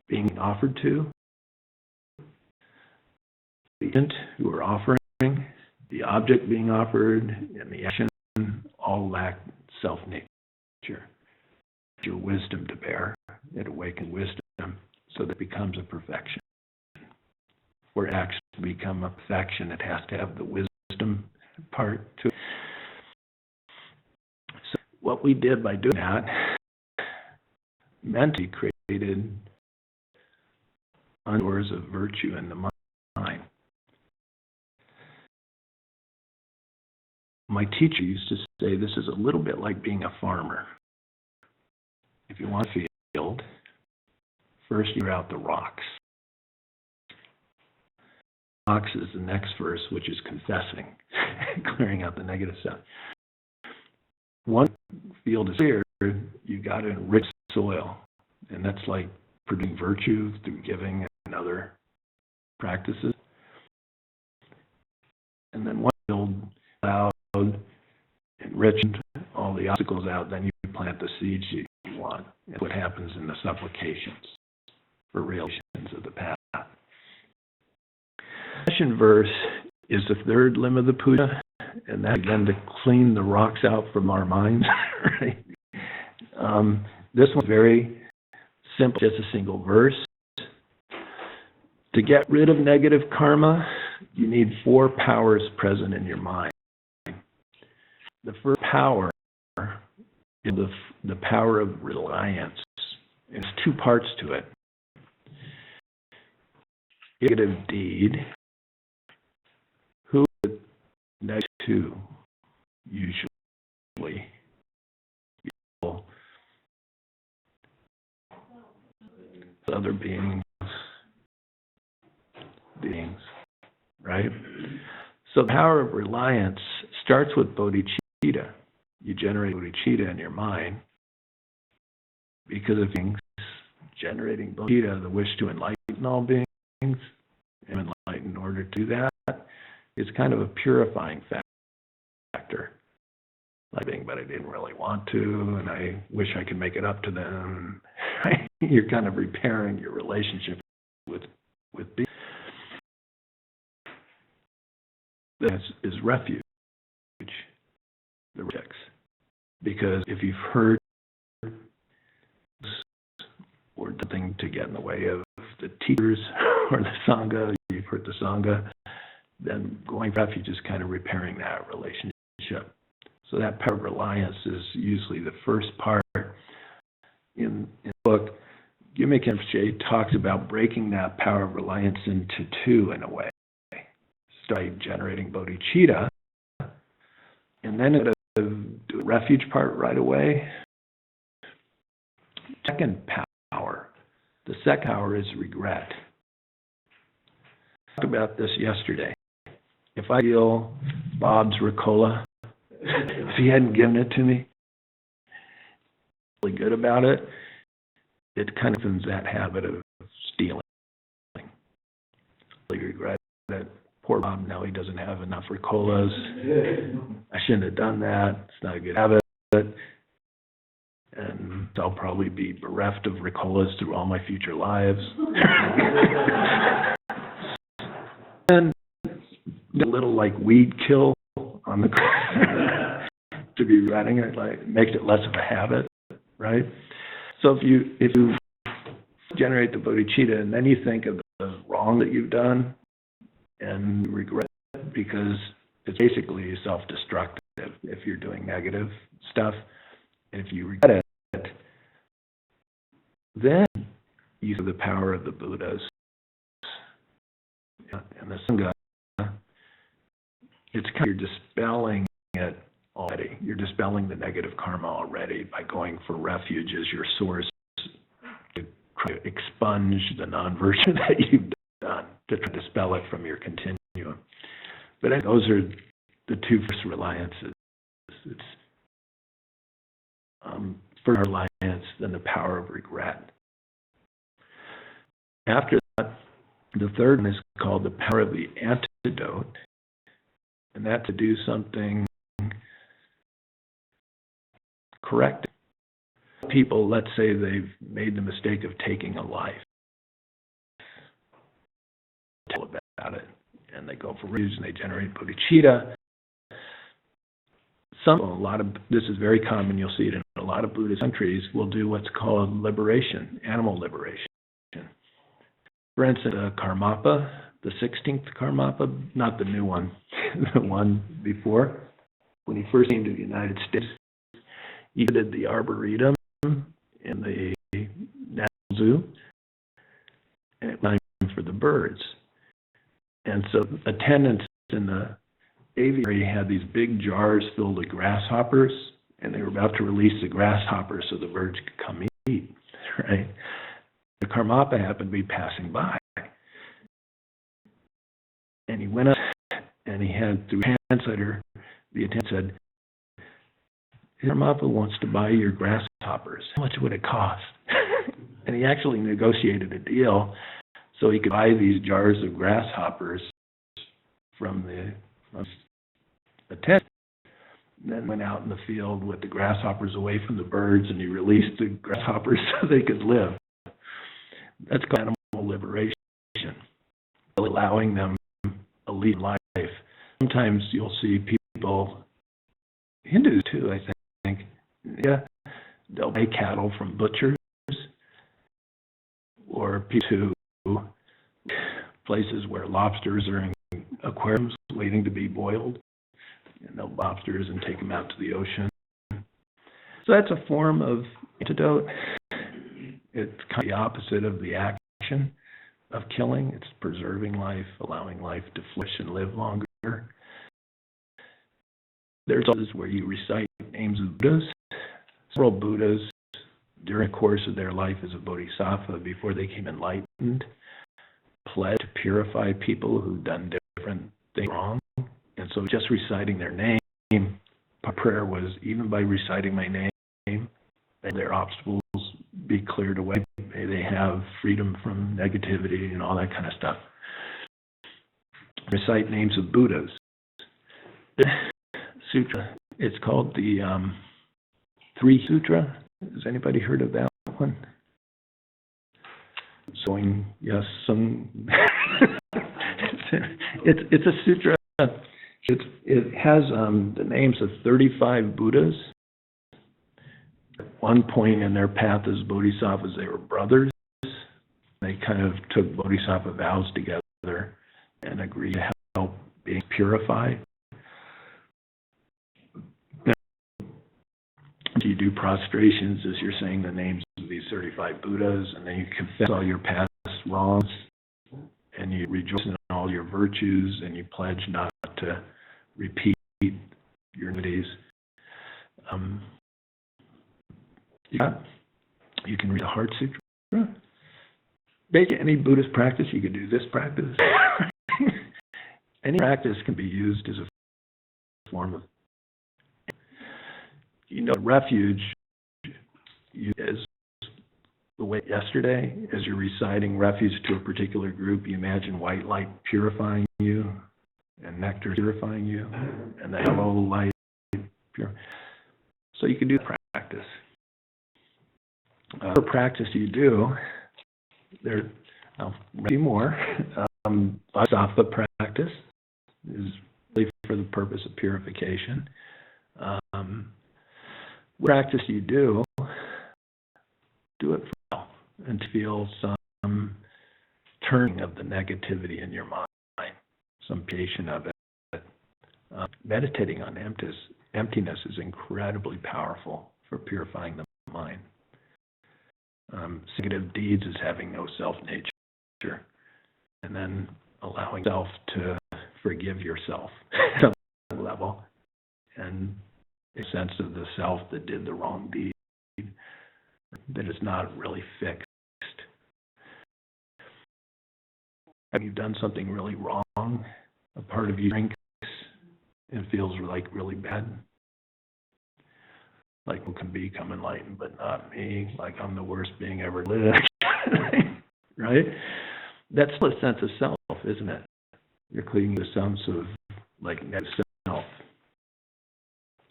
being offered to, the agent who are offering, the object being offered, and the action all lack self-nature. Your wisdom to bear, it awakens wisdom so that it becomes a perfection. For acts to become a perfection, it has to have the wisdom part to it. So what we did by doing that, mentally created doors of virtue in the mind. My teacher used to say this is a little bit like being a farmer. If you want a field, first you clear out the rocks. Rocks is the next verse, which is confessing, clearing out the negative stuff. Once the field is clear, you've got to enrich soil, and that's like producing virtue through giving and other practices. And then once the field is plowed, enriched, all the obstacles out, then you plant the seeds you want. That's what happens in the supplications for realizations of the path. The session verse is the third limb of the puja, and that's again to clean the rocks out from our minds. Right? This one's very simple, just a single verse. To get rid of negative karma, you need 4 powers present in your mind. The first power is the power of reliance. There's 2 parts to it. Negative deed. Who is negative to? Usually. People. Other beings, right? So the power of reliance starts with bodhicitta. You generate bodhicitta in your mind because of things generating bodhicitta, the wish to enlighten all beings, and enlighten in order to do that is kind of a purifying factor. But I didn't really want to, and I wish I could make it up to them. You're kind of repairing your relationship with being. This is refuge, the rejects. Because if you've heard or something to get in the way of the teachers or the Sangha, you've heard the Sangha, then going for refuge is kind of repairing that relationship. So that power of reliance is usually the first part. In the book, Gyume Khenpo talks about breaking that power of reliance into 2 in a way. Start generating bodhicitta, and then do the refuge part right away. Second power. The second power is regret. I talked about this yesterday. If I feel Bob's Ricola, if he hadn't given it to me, really good about it, it kind of ends that habit of stealing. Really regret it. Poor Bob, now he doesn't have enough Ricolas. I shouldn't have done that. It's not a good habit. And I'll probably be bereft of Ricolas through all my future lives. And a little like weed kill on the to be running it, like makes it less of a habit, right? So if you generate the bodhicitta and then you think of the wrong that you've done and regret it, because it's basically self-destructive if you're doing negative stuff, And if you regret it, then you have the power of the Buddhas. And the Sangha, it's kind of, you're dispelling it already. You're dispelling the negative karma already by going for refuge as your source to try to expunge the non-virtue that you've done, to try to dispel it from your continuum. But those are the two first reliances. It's first reliance, then the power of regret. After that, the third one is called the power of the antidote, and that's to do something correct. People, let's say they've made the mistake of taking a life, tell about it, and they go for refuge and they generate bodhicitta. This is very common, you'll see it in a lot of Buddhist countries, will do what's called liberation, animal liberation. For instance, Karmapa, the 16th Karmapa, not the new one, the one before, when he first came to the United States, he did the Arboretum in the National Zoo, and it was time for the birds. And so attendants in the aviary had these big jars filled with grasshoppers, and they were about to release the grasshoppers so the birds could come eat, right? The Karmapa happened to be passing by. And he went up and he had, through a translator, the attendant said, Karmapa wants to buy your grasshoppers. How much would it cost? And he actually negotiated a deal so he could buy these jars of grasshoppers from the attendant. Then went out in the field with the grasshoppers away from the birds, and he released the grasshoppers so they could live. That's called animal liberation, allowing them a lead life. Sometimes you'll see people, Hindus too, I think, yeah, they'll buy cattle from butchers or people to places where lobsters are in aquariums waiting to be boiled, and they'll lobsters and take them out to the ocean. So that's a form of antidote. It's kind of the opposite of the action of killing. It's preserving life, allowing life to flourish and live longer. There's others where you recite names of Buddhas. Several Buddhas, during the course of their life as a bodhisattva, before they became enlightened, pledged to purify people who've done different things wrong. And so just reciting their name, our prayer was, even by reciting my name, may their obstacles be cleared away. May they have freedom from negativity and all that kind of stuff. Recite names of Buddhas. The sutra, it's called the Three Sutra. Has anybody heard of that one? Yes, some. It's a sutra. It has the names of 35 Buddhas. At one point in their path as bodhisattvas, they were brothers. They kind of took bodhisattva vows together and agreed to help being purified. You do prostrations as you're saying the names of these 35 Buddhas, and then you confess all your past wrongs, and you rejoice in all your virtues, and you pledge not to repeat your iniquities. You can read the Heart Sutra. Basically, any Buddhist practice, you can do this practice. Any practice can be used as a form of, refuge is the way yesterday, as you're reciting refuge to a particular group, you imagine white light purifying you, and nectar purifying you, and the yellow light pure. So you can do the practice. The practice you do, I'll read more. Bodhisattva practice is really for the purpose of purification. Practice you do it for well, and feel some turning of the negativity in your mind, some purification of it. Meditating on emptiness is incredibly powerful for purifying the mind. Negative deeds is having no self-nature, and then allowing self to forgive yourself at some level, and a sense of the self that did the wrong deed that is not really fixed. Have you done something really wrong? A part of you drinks and feels like really bad. Like who can become enlightened, but not me. Like I'm the worst being ever lived. Right? That's the sense of self, isn't it? You're clinging to a sense of like negative self.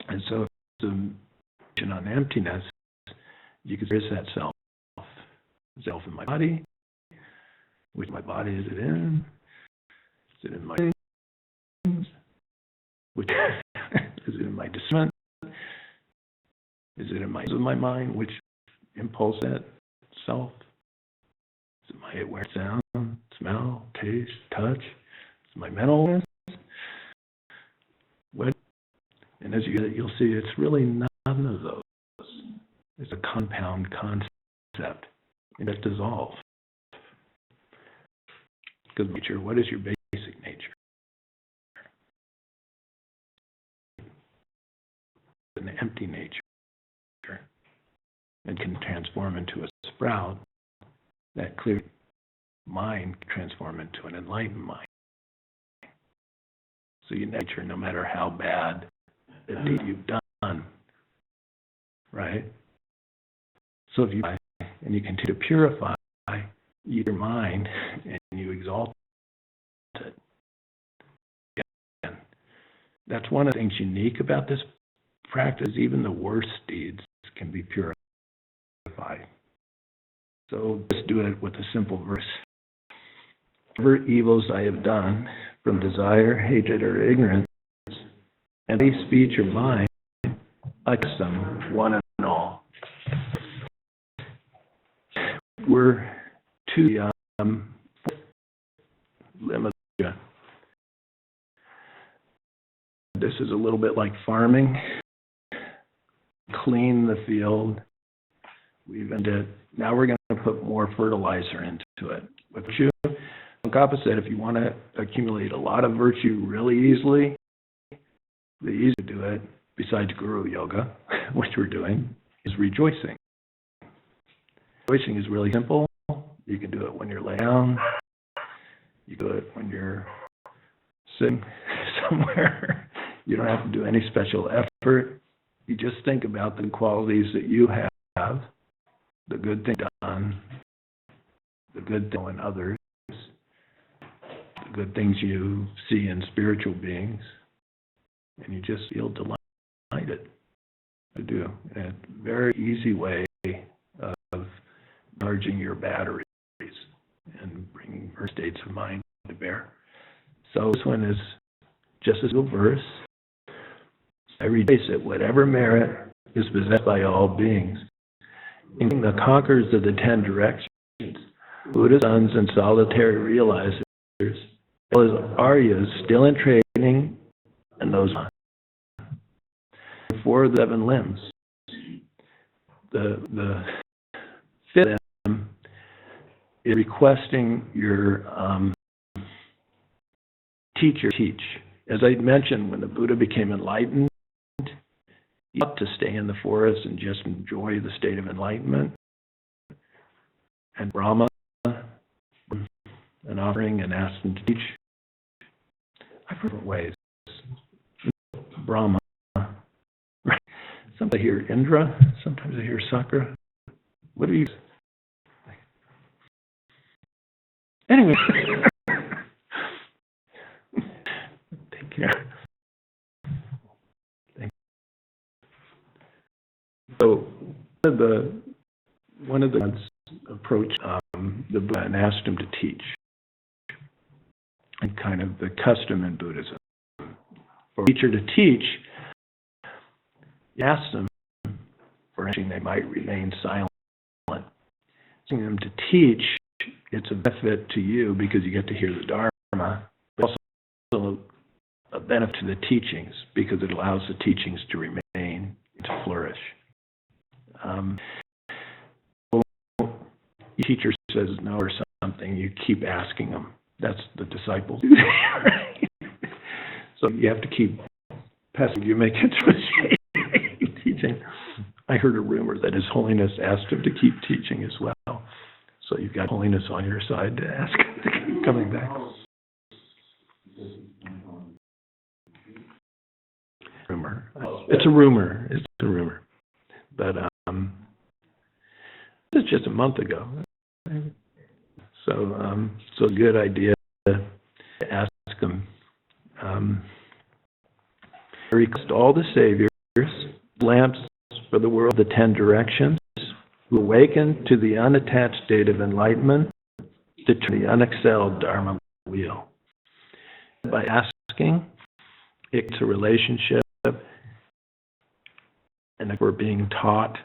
And so the on emptiness, you can trace that self. Self in my body. Which my body is it in? Is it in my things? Which is it in my discernment? Is it in my mind? Which impulse that self? Is it my awareness, sound, smell, taste, touch? Is it my mental awareness? What? And as you get it, you'll see it's really none of those. It's a compound concept. And it dissolves. Because nature, what is your basic nature? An empty nature. And can transform into a sprout. That clear mind can transform into an enlightened mind. So your nature, no matter how bad the deed you've done, right? So if you and you continue to purify your mind and you exalt it. Again, that's one of the things unique about this practice. Even the worst deeds can be purified. So let's do it with a simple verse. Whatever evils I have done from desire, hatred, or ignorance, and any speech or mind, I cast them one and all. We're to the limit. This is a little bit like farming. Clean the field. We've ended. Now we're going to put more fertilizer into it. With virtue, like opposite, if you want to accumulate a lot of virtue really easily, the easiest to do it, besides guru yoga, which we're doing, is rejoicing. Rejoicing is really simple. You can do it when you're laying down. You do it when you're sitting somewhere. You don't have to do any special effort. You just think about the qualities that you have, the good thing done, the good thing in others, the good things you see in spiritual beings, and you just feel delighted to do. In a very easy way of charging your batteries and bringing her states of mind to bear. So this one is just a simple verse. I rejoice at whatever merit is possessed by all beings, including the conquerors of the 10 directions, Buddha's sons and solitary realizers, as well as Aryas still in training, and those not. 4 of the 7 limbs. The fifth limb is requesting your teacher teach. As I mentioned, when the Buddha became enlightened, he ought to stay in the forest and just enjoy the state of enlightenment. And Brahma, an offering, and asked him to teach. I've heard different ways. Brahma. Sometimes I hear Indra, sometimes I hear Sakra. What do you... Anyway. Take care. So one of the gods approached the Buddha and asked him to teach. And kind of the custom in Buddhism. For a teacher to teach, he asked them for anything they might remain silent. Asking them to teach, it's a benefit to you because you get to hear the Dharma, but also a benefit to the teachings because it allows the teachings to remain, to flourish. Your teacher says no or something, you keep asking them. That's the disciples. Right? So you have to keep passing. You make it teaching. I heard a rumor that His Holiness asked him to keep teaching as well. So you've got Holiness on your side to ask him to keep coming back. Rumor. It's a rumor. It's a rumor. But it's just a month ago. So good idea to ask him. Request all the saviors, lamps for the world, the 10 directions, who awaken to the unattached state of enlightenment, to turn the unexcelled Dharma wheel. By asking, it's a relationship, and we're being taught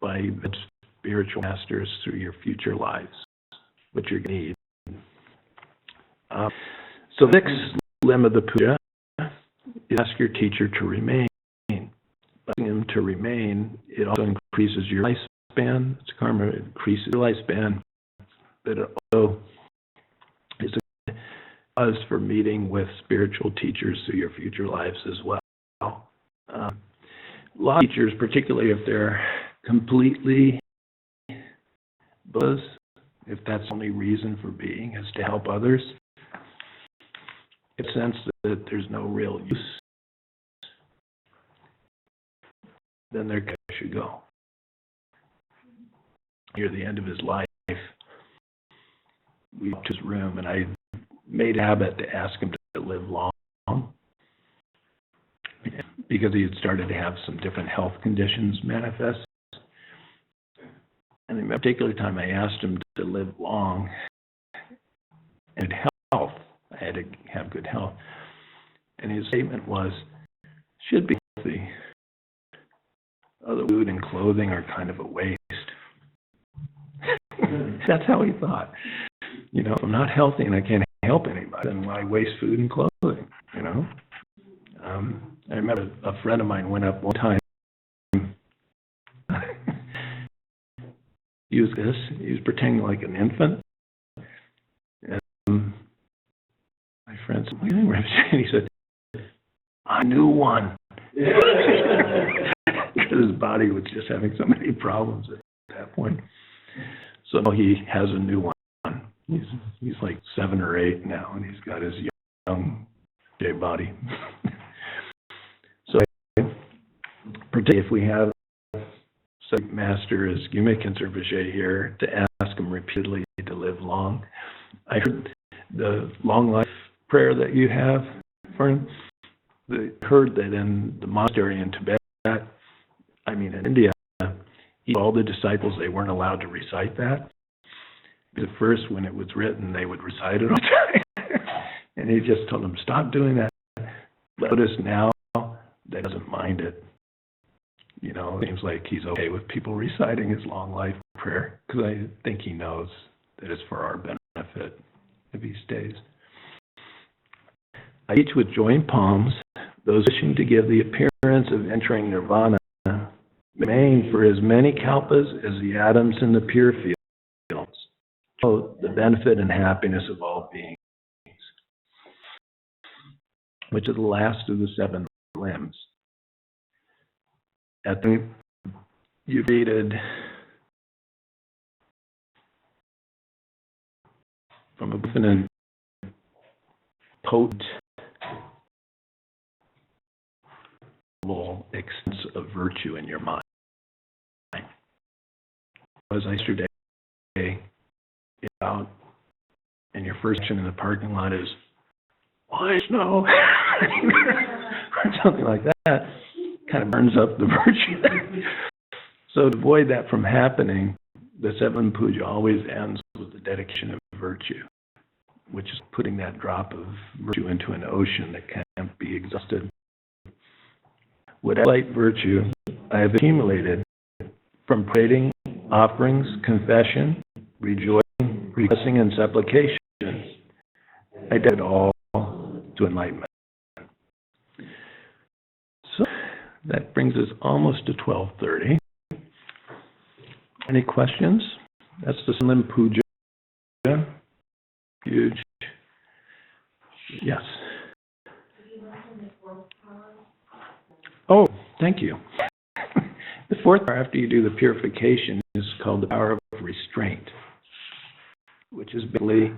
by the spiritual masters through your future lives, what you're going to need. So the next limb of the puja is ask your teacher to remain. By asking him to remain, it also increases your lifespan. It's karma, it increases your lifespan, but it also is a cause for meeting with spiritual teachers through your future lives as well. A lot of teachers, particularly if they're completely Buddhas, if that's the only reason for being is to help others, get a sense that there's no real use, then their guy should go. Near the end of his life, we walked to his room, and I made a habit to ask him to live long, because he had started to have some different health conditions manifest. And in a particular time, I asked him to live long and health. I had to have good health. And his statement was, should be healthy. Other food and clothing are kind of a waste. That's how he thought. You know, if I'm not healthy and I can't help anybody, then why waste food and clothing, you know? I remember a friend of mine went up one time. He was pretending like an infant. And my friend said, what are you doing, and he said, a new one. Because his body was just having so many problems at that point. So he has a new one. He's like 7 or 8 now, and he's got his young day body. So particularly if we have subject master as Gume Kinser here to ask him repeatedly to live long. I heard the long life prayer that you have, Fern. I heard that in the monastery in Tibet, in India, all the disciples, they weren't allowed to recite that. At first, when it was written, they would recite it all the time. And he just told them, stop doing that. Notice now that doesn't mind it. You know, it seems like he's okay with people reciting his long life prayer, because I think he knows that it's for our benefit if he stays. I each with joined palms, those wishing to give the appearance of entering nirvana, remain for as many kalpas as the atoms in the pure fields, so the benefit and happiness of all beings, which is the last of the 7 limbs. At the you read from a infinite, potent extent of virtue in your mind. As I yesterday out, and your first action in the parking lot is, why snow? Or something like that. Kind of burns up the virtue. So to avoid that from happening, the 7 puja always ends with the dedication of virtue, which is putting that drop of virtue into an ocean that can't be exhausted. What light virtue I have accumulated from praying, offerings, confession, rejoicing, requesting, and supplication, I did it all to enlightenment. So that brings us almost to 12:30. Any questions? That's the Sunlim Puja. Huge. Yes. Oh, thank you. The fourth power after you do the purification is called the power of restraint, which is basically,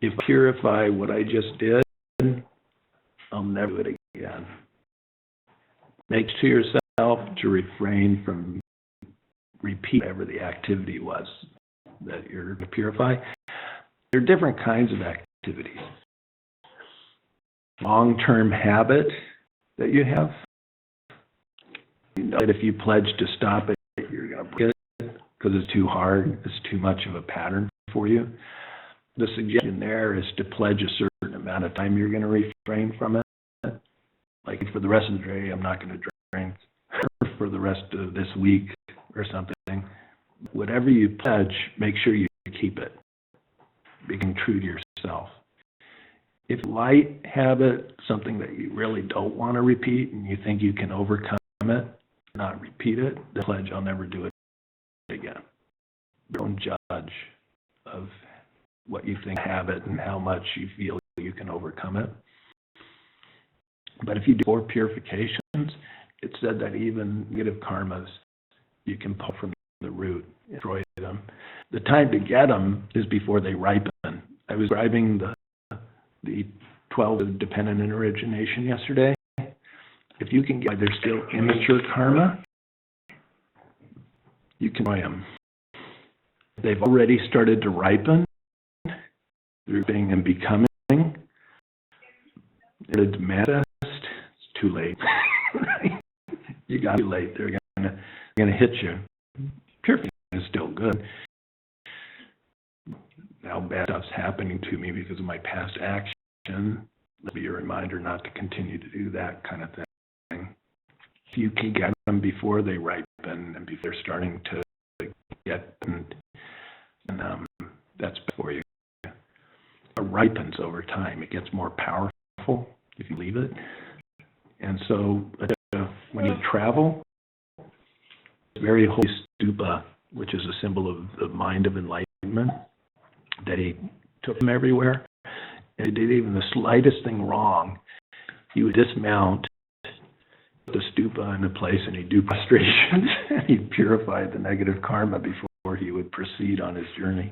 if I purify what I just did, I'll never do it again. Make to yourself to refrain from repeat whatever the activity was that you're to purify. There are different kinds of activities. Long-term habit that you have. You know that if you pledge to stop it, you're going to break it because it's too hard, it's too much of a pattern for you. The suggestion there is to pledge a certain amount of time you're going to refrain from it. Like for the rest of the day, I'm not going to drink, or for the rest of this week or something. Whatever you pledge, make sure you keep it. Being true to yourself. If light habit, something that you really don't want to repeat and you think you can overcome it, not repeat it, the pledge, I'll never do it again. Don't judge of what you think habit and how much you feel you can overcome it. But if you do 4 purifications, it said that even negative karmas, you can pull from the root, destroy them. The time to get them is before they ripen. I was describing the 12 of dependent in origination yesterday. If you can get, they're still immature karma, you can destroy them. They've already started to ripen through being and becoming. It's manifest. It's too late. You got too late. They're gonna hit you. Purification is still good. Now bad stuff's happening to me because of my past action. Let be a reminder not to continue to do that kind of thing. If you can get them before they ripen and before they're starting to get, and that's before you. It ripens over time. It gets more powerful if you leave it. And so when you travel, very holy stupa, which is a symbol of the mind of enlightenment, that he took them everywhere. And he did even the slightest thing wrong, he would dismount the stupa in a place and he'd do prostrations and he'd purify the negative karma before he would proceed on his journey.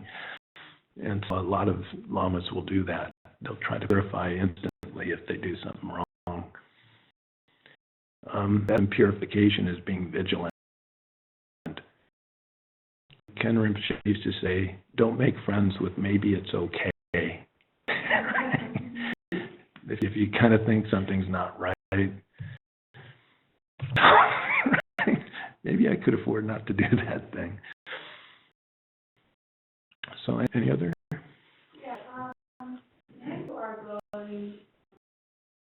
And so a lot of lamas will do that. They'll try to purify instantly if they do something wrong. And purification is being vigilant. Ken Rinpoche used to say, don't make friends with maybe it's okay. If you kind of think something's not right, maybe I could afford not to do that thing. So any other? Yeah, people are going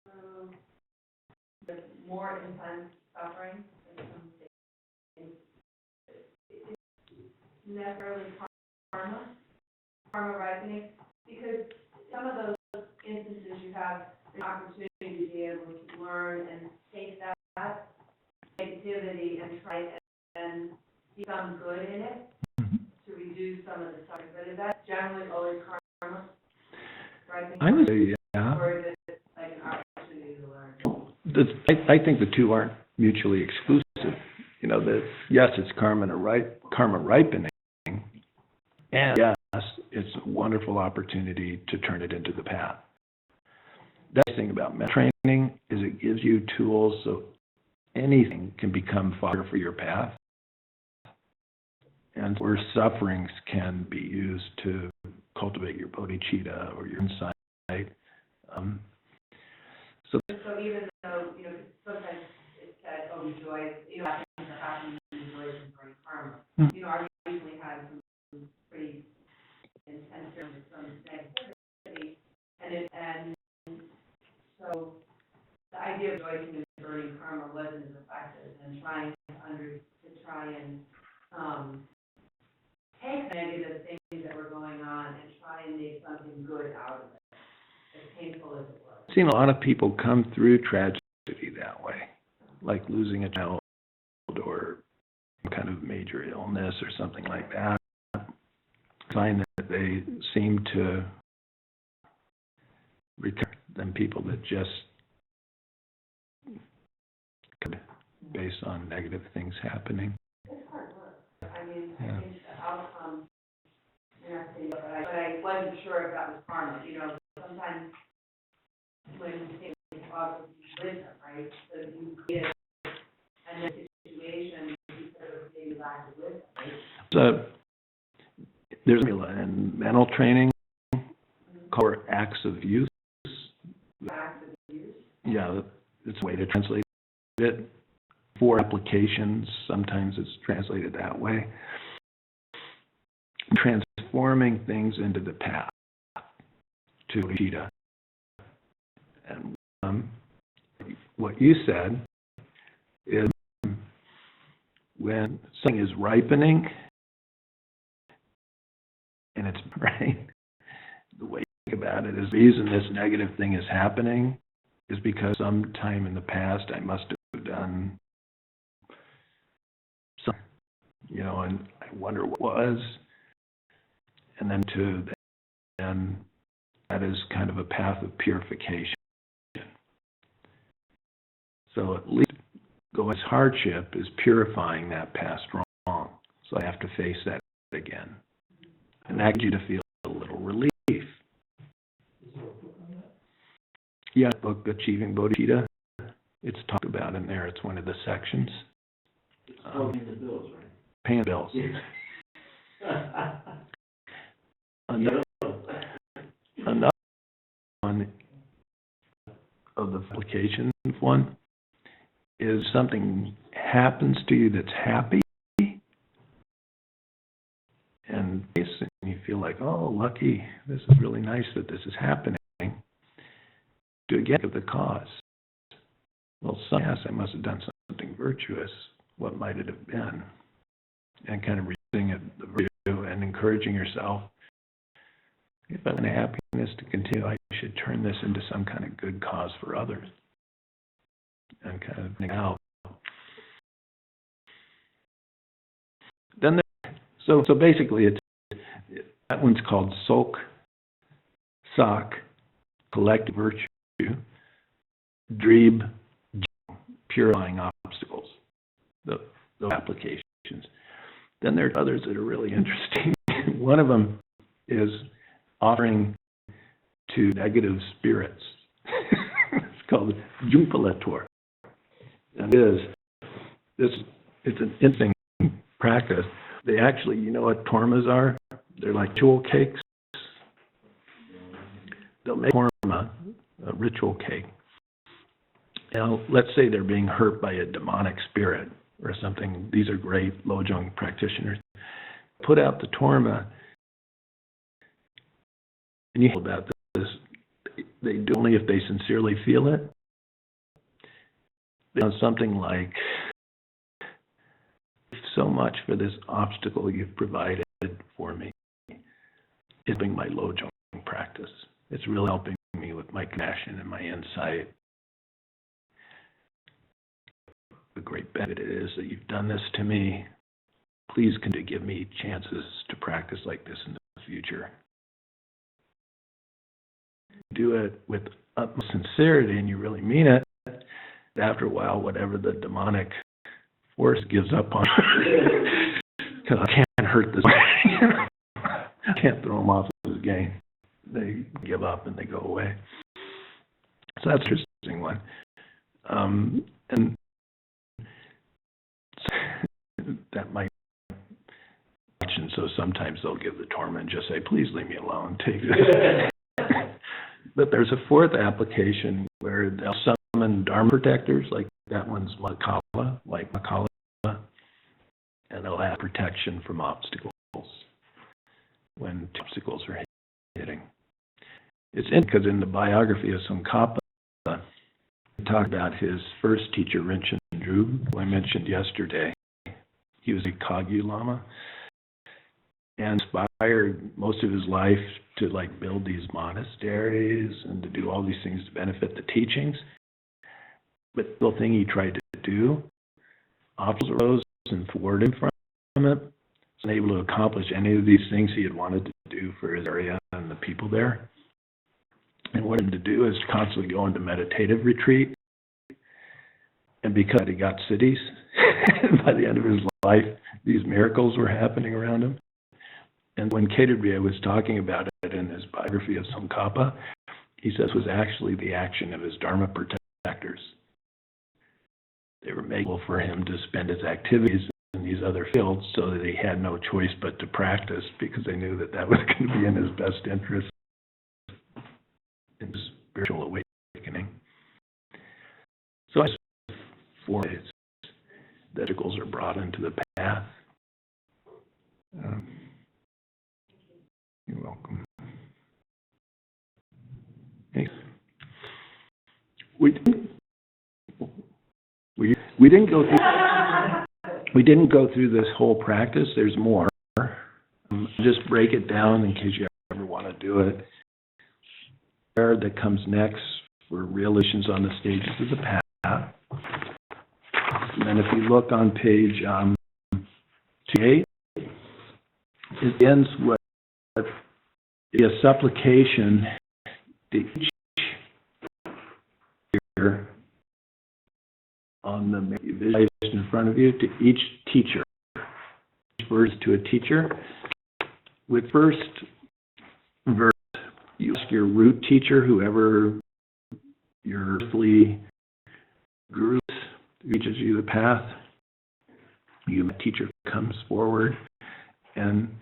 through the more intense suffering in some states. It's necessarily karma ripening, because some of those instances you have the opportunity to be able to learn and take that negativity and try and see some good in it to reduce some of the suffering. But is that generally always karma ripening? I would say, yeah. Or is it like an opportunity to learn? I think the two aren't mutually exclusive. You know, yes, it's karma ripening, and yes, it's a wonderful opportunity to turn it into the path. The nice thing about mental training is it gives you tools so anything can become fodder for your path, and where sufferings can be used to cultivate your bodhicitta or your insight. So even though, sometimes it's said, oh, joy, things are happening, joy is bring karma. I recently had some pretty intense terms with some negativity, and so the idea of joy and burning karma wasn't as effective, and trying to try and take negative things that were going on and try and make something good out of it, as painful as it was. I've seen a lot of people come through tragedy that way, like losing a child or kind of major illness or something like that, I find that they seem to recover than people that just could, based on negative things happening. It's hard work. I mean, Yeah. I think the outcome, you're not saying, but I wasn't sure if that was karma, you know, sometimes when you think of wisdom, right, so you create a situation because of maybe lack of wisdom, right? So there's a formula in mental training called acts of use. Lack of use. Yeah, it's a way to translate it. 4 applications, sometimes it's translated that way. Transforming things into the path to bodhicitta. And what you said is when something is ripening and it's right, the way you think about it is the reason this negative thing is happening is because sometime in the past I must have done something, you know, and I wonder what it was. And then that is kind of a path of purification. So at least Goa's hardship is purifying that past wrong. So I have to face that again. And that gives you to feel a little relief. Yeah, book Achieving Bodhicitta. It's talked about in there. It's one of the sections. Paying the bills, right? Paying bills. Another one of the applications one is something happens to you that's happy, and you feel like, oh, lucky, this is really nice that this is happening. To again of the cause. Well, yes, I must have done something virtuous. What might it have been? And kind of reading it, the virtue, and encouraging yourself. If I want happiness to continue, I should turn this into some kind of good cause for others. And kind of think out. Then so basically that one's called Sok, collective virtue, Dreeb, purifying obstacles, those applications. Then there are others that are really interesting. One of them is offering to negative spirits. It's called Jumpalator. And it's an interesting practice. They actually, you know what tormas are? They're like jewel cakes. They'll make torma, a ritual cake. Now, let's say they're being hurt by a demonic spirit or something. These are great Lojong practitioners. Put out the torma, and you know about this. They do only if they sincerely feel it. They do something like, so much for this obstacle you've provided for me. It's been my Lojong practice. It's really helping me with my compassion and my insight. The great benefit it is that you've done this to me. Please continue to give me chances to practice like this in the future. Do it with utmost sincerity and you really mean it. After a while, whatever the demonic force gives up on, because I can't hurt this guy. I can't throw him off his game. They give up and they go away. So that's an interesting one. And that might watch, and so sometimes they'll give the torment and just say, please leave me alone, take this. But there's a fourth application where they'll summon Dharma protectors, like that one's Makala, and they'll have protection from obstacles when obstacles are hitting. It's interesting because in the biography of Tsongkhapa, he talked about his first teacher, Rinchen Drub, who I mentioned yesterday. He was a Kagyu Lama and inspired most of his life to build these monasteries and to do all these things to benefit the teachings. But the thing he tried to do, obstacles arose, and thwarted from it. He wasn't able to accomplish any of these things he had wanted to do for his area and the people there. And what he wanted to do is constantly go into meditative retreat. And because he got cities, by the end of his life, these miracles were happening around him. And when Keterbia was talking about it in his biography of Tsongkhapa, he says it was actually the action of his Dharma protectors. They were making for him to spend his activities in these other fields so that he had no choice but to practice, because they knew that that was going to be in his best interest in spiritual awakening. So I just 4 ways that obstacles are brought into the path. You're welcome. Thanks. We didn't go through this whole practice. There's more. Just break it down in case you ever want to do it. That comes next for realizations on the stages of the path. And then if you look on page 28, it ends with a supplication to each here on the visualization in front of you, to each teacher. Each verse to a teacher. With first verse, you ask your root teacher, whoever your earthly guru teaches you the path. The teacher comes forward and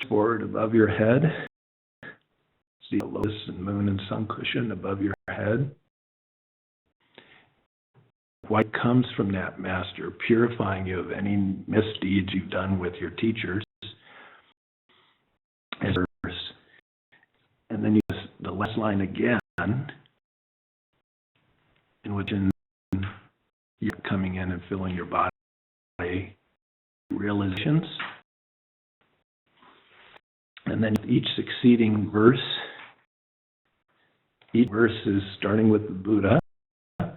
forward above your head. See the lotus and moon and sun cushion above your head. What comes from that master, purifying you of any misdeeds you've done with your teachers. And then you use the last line again, in which you're coming in and filling your body realizations. And then each succeeding verse, each verse is starting with the Buddha, the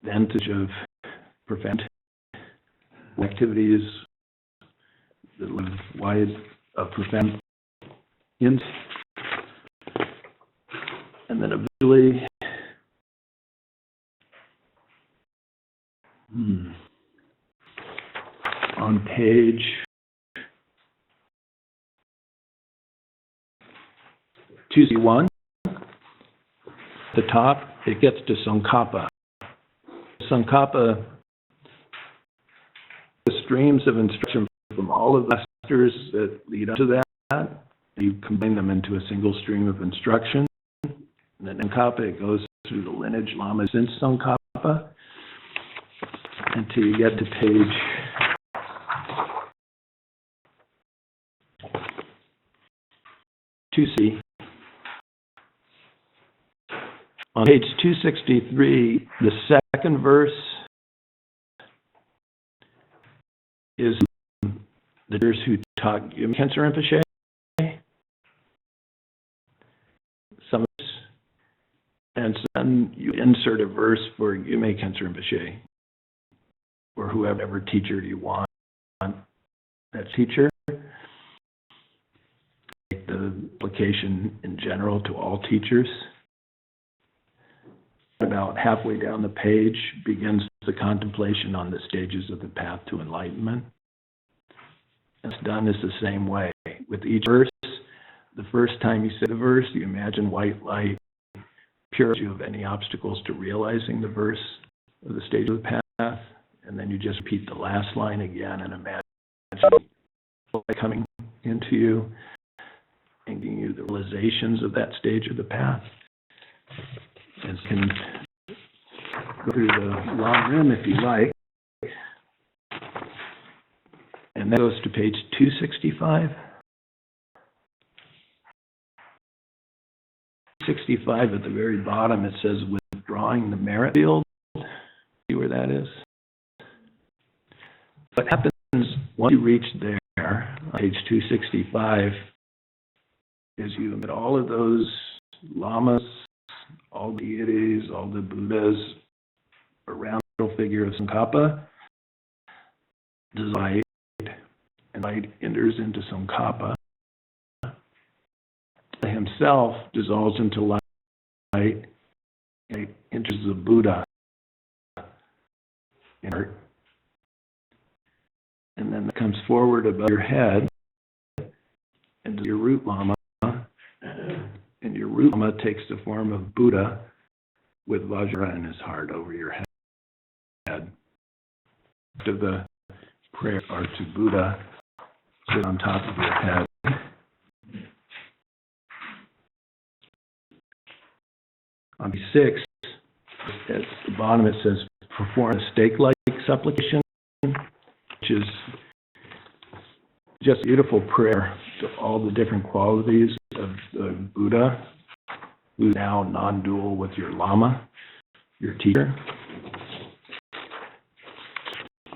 advantage of prevent activities that live wide of prevent ins, and then eventually on page 261, at the top, it gets to Tsongkhapa. Tsongkhapa, the streams of instruction from all of the masters that lead up to that, you combine them into a single stream of instruction. And then Tsongkhapa, it goes through the lineage lamas in Tsongkhapa until you get to page 2C. On page 263, the second verse is the teachers who taught Khyentse Rinpoche. And then you insert a verse for Yume Khyentse Rinpoche, or whoever teacher you want that teacher. Make the application in general to all teachers. About halfway down the page begins the contemplation on the stages of the path to enlightenment. It's done is the same way. With each verse, the first time you say the verse, you imagine white light, purifies you of any obstacles to realizing the verse of the stage of the path, and then you just repeat the last line again and imagine light coming into you and giving you the realizations of that stage of the path. And you can go through the long rim if you like. And that goes to page 265. 65 at the very bottom, it says withdrawing the merit field. See where that is? What happens once you reach there, on page 265, is you admit all of those lamas, all the deities, all the Buddhas around the figure of Tsongkhapa. light, and light enters into some kappa. Himself dissolves into light, and enters the Buddha. And then it comes forward above your head into your root lama, and your root lama takes the form of Buddha with Vajra in his heart over your head. After the prayer or to Buddha, sit on top of your head. On B6, at the bottom it says, perform a stake-like supplication, which is just a beautiful prayer to all the different qualities of the Buddha, who's now non-dual with your Lama, your teacher.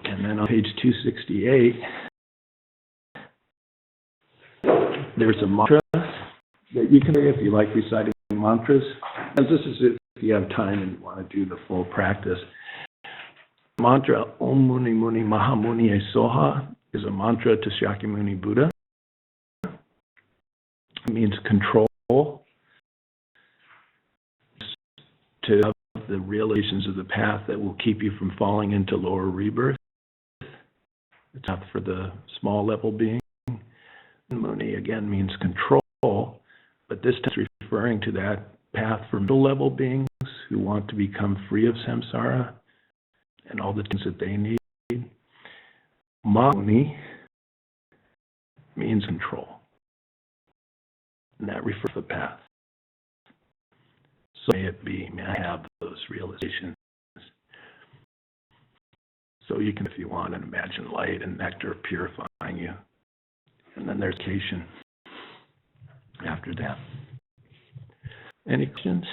And then on page 268, there's a mantra that you can say if you like reciting mantras. And this is if you have time and you want to do the full practice. Mantra Om Muni Muni Mahamuni E Soha is a mantra to Shakyamuni Buddha. It means control to have the realizations of the path that will keep you from falling into lower rebirth. It's not for the small level being. Muni again means control, but this time it's referring to that path for middle level beings who want to become free of samsara and all the things that they need. Muni means control, and that refers to the path. So may it be, may I have those realizations. So you can, if you want, and imagine light and nectar purifying you. And then there's vacation after that. Any questions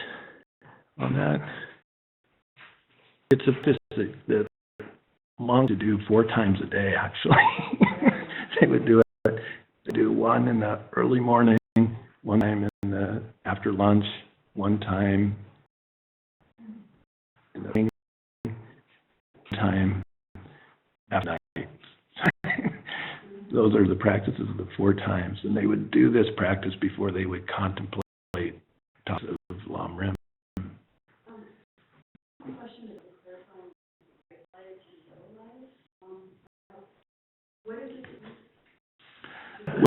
on that? It's a physics that monks do 4 times a day, actually. They would do it. They do one in the early morning, one time in the after lunch, one time in the evening, time after night. Those are the practices of the 4 times. And they would do this practice before they would contemplate tops of Lam Rim.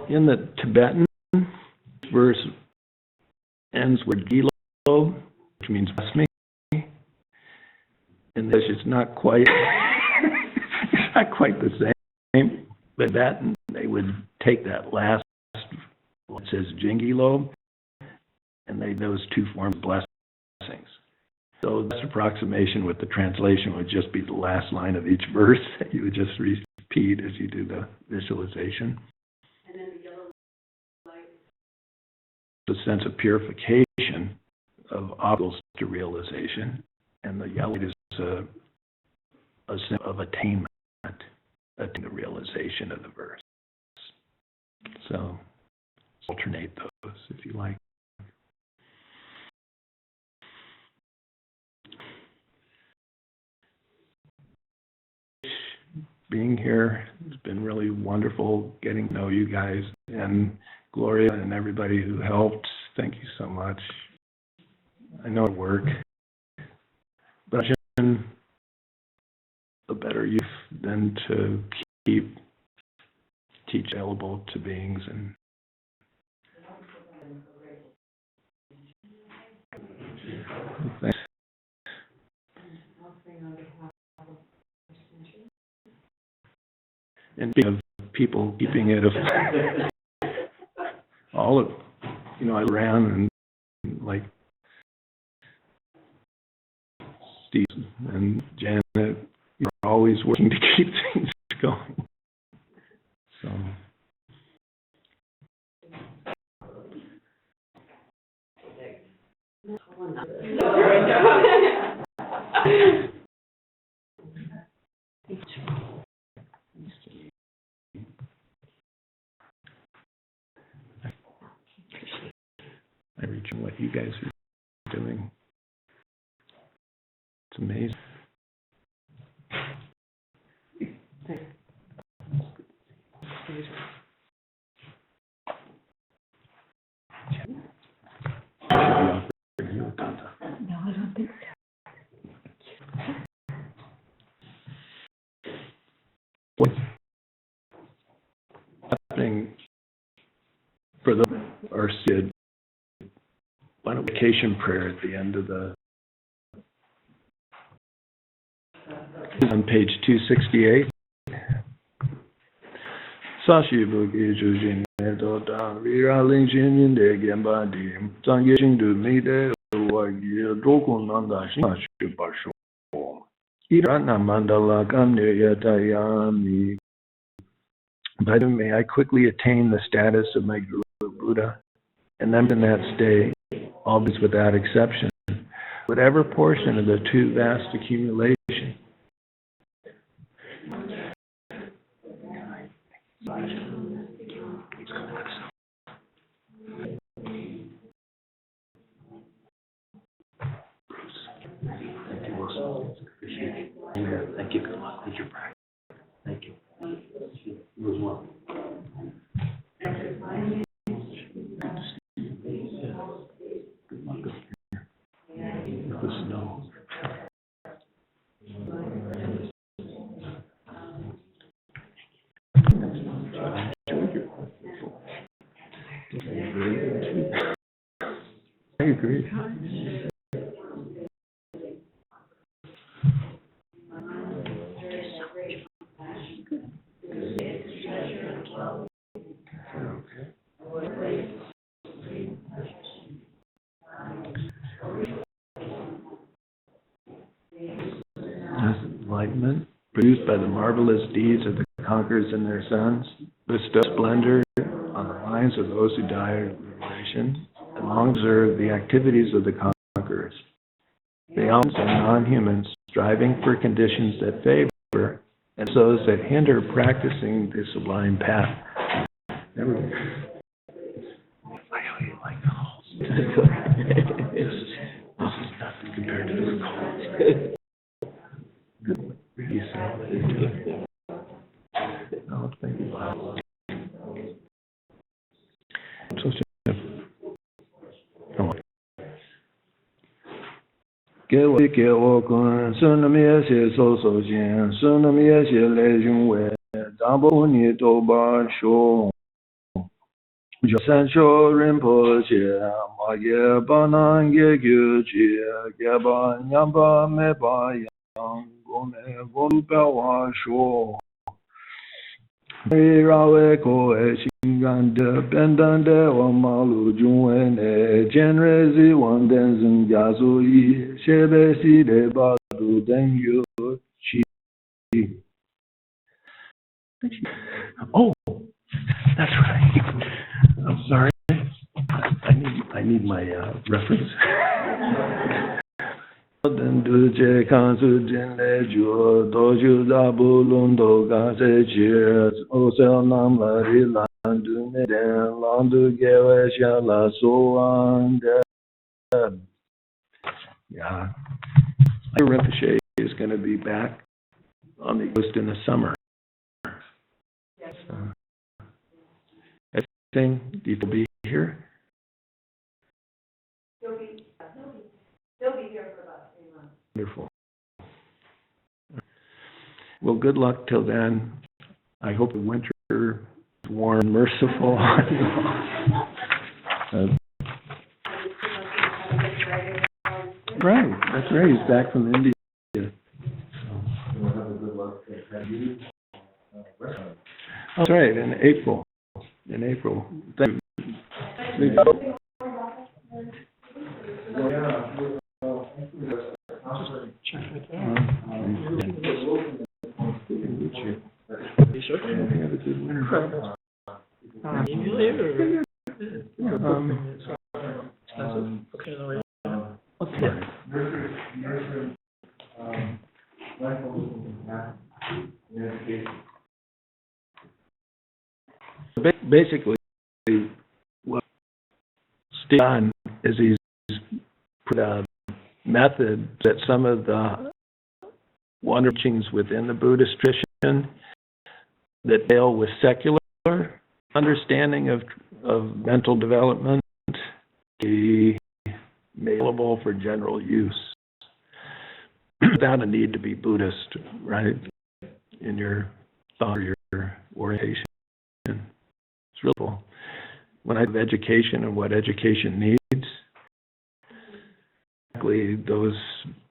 In the Tibetan, verse ends with Gilo, which means bless me. In this, it's not quite, it's not quite the same. But that they would take that last, it says Jingilo, and those 2 forms of blessings. So this approximation with the translation would just be the last line of each verse that you would just repeat as you do the visualization. And then the yellow light. The sense of purification of obstacles to realization, and the yellow is a sense of attainment, the realization of the verse. So alternate those if you like. Being here, it's been really wonderful getting to know you guys, and Gloria and everybody who helped. Thank you so much. I know it worked, but I've been a better youth than to teach available to beings. And thanks. And speaking of people keeping it, all of, I ran and like Steve and Janet, you're always working to keep things going. So. I reach in what you guys are doing. It's amazing. what's happening for the, our Sid, vacation prayer at the end of the, on page 268. Sashi Buki Jujin Dodan, Vira Linjin in the Gambadi, Zanging to me the Wagi, Dokunanda Shimashu Basho. Irana Mandala Kamne Yatayami. By the way, may I quickly attain the status of my Guru Buddha, and then in that state, always without exception, whatever portion of the two vast accumulation. Thank you. Good luck with your practice. Thank you. You as well. Good luck up here. With the snow. I agree. Enlightenment, produced by the marvelous deeds of the conquerors and their sons, bestow splendor on the minds of those who die of liberation, and long observe the activities of the conquerors. They alms are non-humans, striving for conditions that favor and those that hinder practicing the sublime path. I really like the halls. This is nothing compared to the calls. Really solid. Oh, thank you. So come on. Get what can, soon me as you so jin, soon me as you legend way, double need to bar show. Just send your rinpoche, my ye banan ye guji, gaba nyamba me ba yang, gome golupa wa show. Rawe ko e shingande, bendande wa malu junwene, genrezi wanden zungazu yi, shebe si de badu den yu chi. Oh, that's right. I'm sorry. I need my reference. Den du je kan su jin le ju do ju da bu lun do ga se chi o se nam la ri lan du ne den lan du ge we sha la so an de. Yeah. Rinpoche is going to be back on the coast in the summer. I think you will be here. They'll be here for about 3 months. Wonderful. Well, good luck till then. I hope the winter is warm, merciful. Right, that's right. He's back from India. That's right, in April. Thank you. Have a good winter. Basically, what Steve done is he's put a method that some of the wonder teachings within the Buddhist tradition that deal with secular understanding of mental development be made available for general use without a need to be Buddhist, right, in your thought for your orientation. It's really cool. When I have education and what education needs, exactly those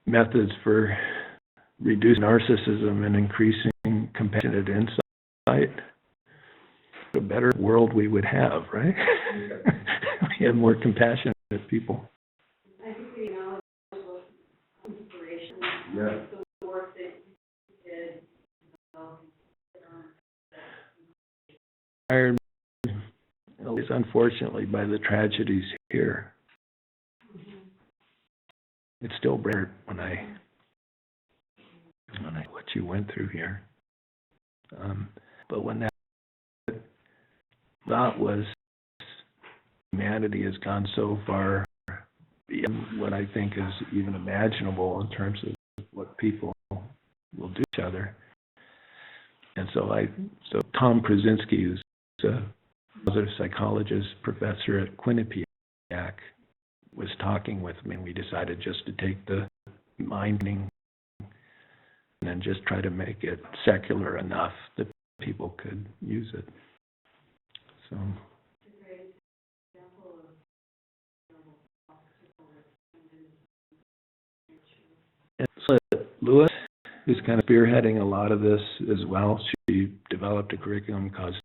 methods for reducing narcissism and increasing compassionate insight, a better world we would have, right? We have more compassionate people. I think we know inspiration. Yeah. The work that you did. Inspired, at least unfortunately, by the tragedies here. It's still bright when I what you went through here. But when that thought was humanity has gone so far beyond what I think is even imaginable in terms of what people will do to each other. And so Tom Krasinski, who's a positive psychologist professor at Quinnipiac, was talking with me, and we decided just to take the minding and then just try to make it secular enough that people could use it. So. And so Lewis, who's kind of spearheading a lot of this as well, she developed a curriculum called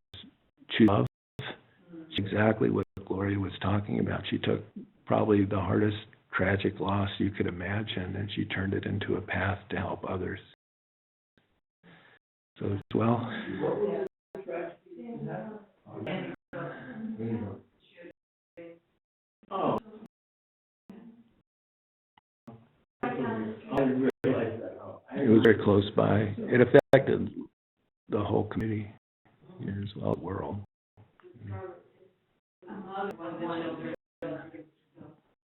Choose Love. It's exactly what Gloria was talking about. She took probably the hardest tragic loss you could imagine, and she turned it into a path to help others. So as well. Oh. I didn't realize that. It was very close by. It affected the whole community here as well, the world.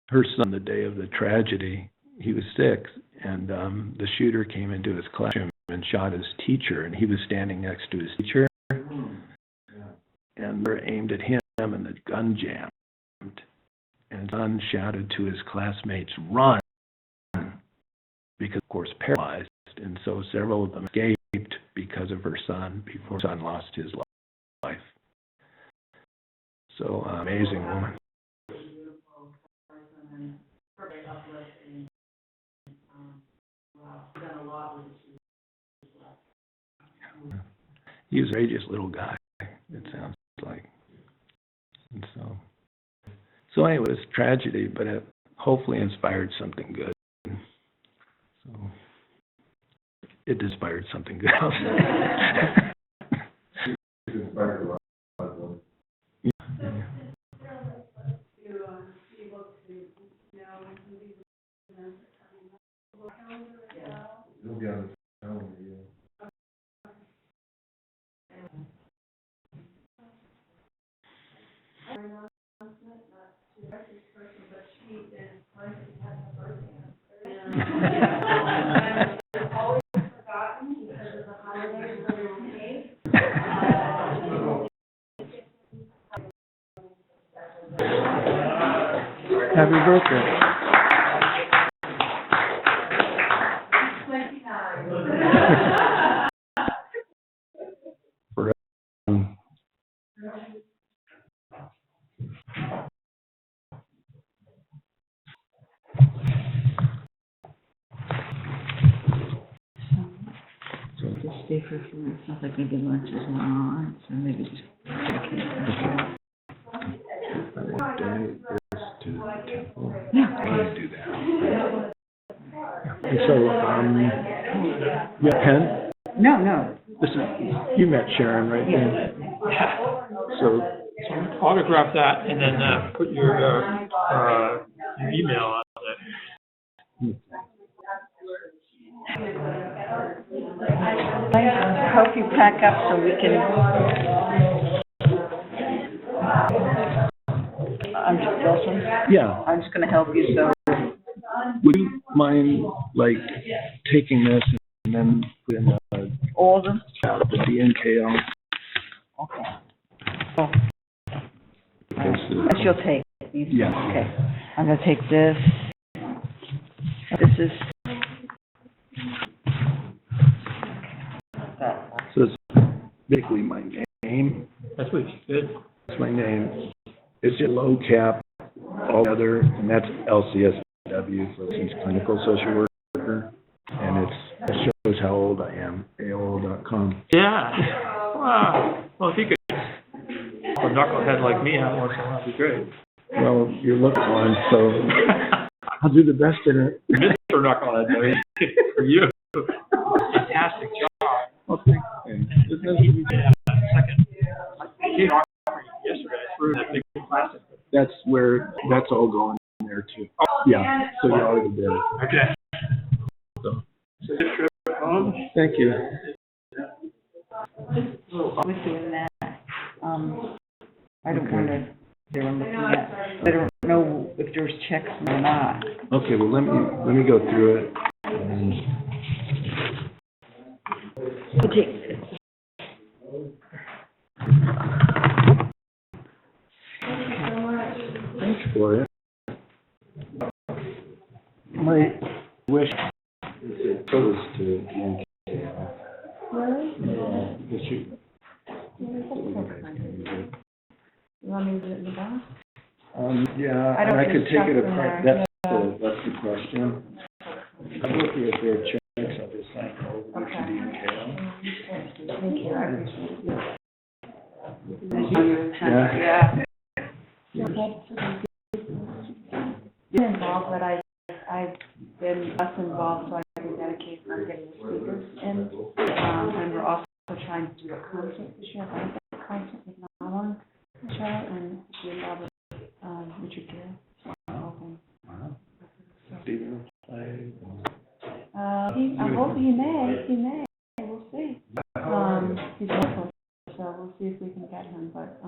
Her son, the day of the tragedy, he was sick, and the shooter came into his classroom and shot his teacher, and he was standing next to his teacher, and they aimed at him, and the gun jammed, and his son shouted to his classmates, "Run!" because, of course, paralyzed, and so several of them escaped because of her son before her son lost his life. So, amazing woman. He was a courageous little guy, it sounds like. And so anyway, it was tragedy, but it hopefully inspired something good. So it inspired something good. It inspired a lot of them. It'll be on the calendar, yeah. Happy birthday. For Just stay for a few minutes, sounds like maybe lunch is on, so maybe just check in. I donate this to the temple. Yeah. I'm going to do that. And so, you have a pen? No. This is, you met Sharon, right? So, Autograph that and then put your email on it. I hope you pack up so we can. I'm just Wilson. yeah. I'm just gonna help you, so. Would you mind, like, taking this and then put in All of them? the DNKL? Okay. Oh. And she'll take these? Yeah. Okay. I'm gonna take this. This is. So it's basically my name. That's what you did. That's my name. It's just low cap altogether, and that's LCSW for Licensed Clinical Social Worker. And it shows how old I am, AOL.com. Yeah. Wow. Well, if you could, a knucklehead like me out once in a while, that'd be great. Well, you're looking one, so I'll do the best in it. Mr. Knucklehead, Larry. For you. Fantastic job. Well, thank you. Second. I came on yesterday through that big plastic. That's all going in there too. Yeah, so you're already there. Okay. So, So good trip home. thank you. With doing that, I don't wanna, they're looking at, I don't know if there's checks or not. Okay, well, let me go through it. And Okay. thanks for it. My wish is it goes to the Really? You want me to do it in the back? Yeah, I don't and I get could take it stuck in apart. there. That's the question. I'm looking at their checks, I'll just sign it over, which should be in Carol. Thank you, I appreciate it. Yeah. Been involved, but I've been less involved, so I can dedicate on getting the speakers in. And we're also trying to do a concert this year, I think a concert with Nolan, show, and be involved with, Richard Gere. So I'm hoping. Stephen will play. I'm hoping he may, we'll see. He's local, so we'll see if we can get him, but,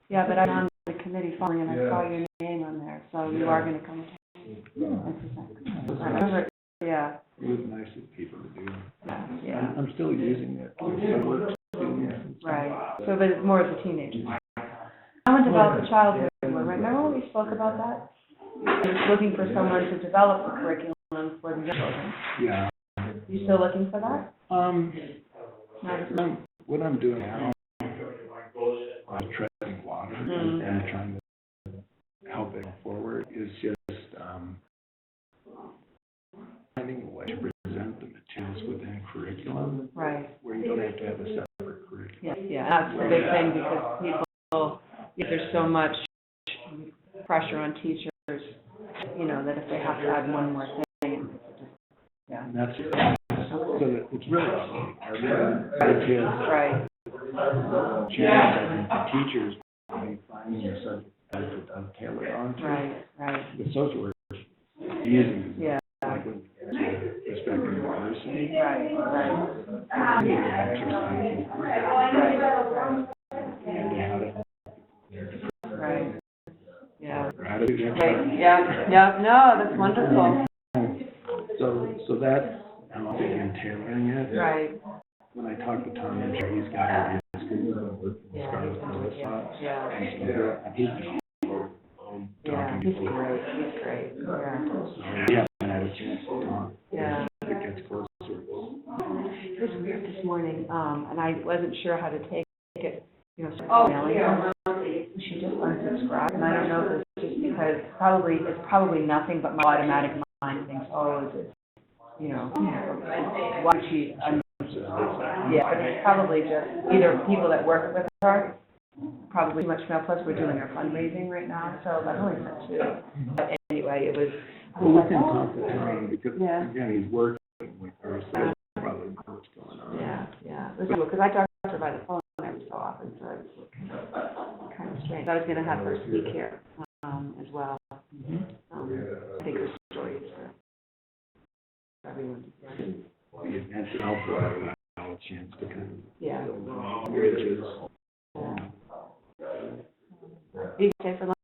yeah, but I'm on the committee following, and I saw your name on there, so you are gonna come and present. Yeah, It was nice of people to do. yeah, I'm still using it. I work students. right, so, but it's more of the teenagers. I want to develop a childhood one, right, remember when we spoke about that? I was looking for someone to develop the curriculum for the young children. Yeah. You still looking for that? What I'm doing now, I'm treading water and trying to help it forward is just, finding a way to present the materials within curriculum Right. where you don't have to have a separate curriculum. Yeah, that's the big thing, because people, there's so much pressure on teachers, you know, that if they have to add one more thing, yeah. And that's, so that it's really our kids. Right, Chance, the teachers, finding a subject matter to dovetail it onto. right, The social work is easy. yeah, Like when you guys are respecting diversity. right. Right, yeah. Gratitude. Right, yeah, no, that's wonderful. So that's how I'm thinking tailoring it. Right, When I talk to Tom, I'm sure he's got ideas, Scarlett and Melissa. yeah, And he's talking he's people. great, yeah. So we haven't had a chance to talk. Yeah. As it gets closer. It was weird this morning, and I wasn't sure how to take it, you know, mailing her. She just unsubscribed, and I don't know if it's just because it's probably nothing, but my automatic mind thinks, oh, is it, you know, why did she unsubscribe? Yeah, but it's probably just either people that work with her, probably too much mail, plus we're doing our fundraising right now, so I've only sent two. But anyway, it was. Well, we can talk to Tom because, Yeah. again, he's working with her, so he'll probably know what's going on. Yeah, it was cool, because I talked to her by the phone every so often, so it was kind of strange. I was gonna have her speak here, as well. I think her story is for everyone to hear. The event that I'll provide a chance to kind of Yeah. build on bridges. You stay for lunch?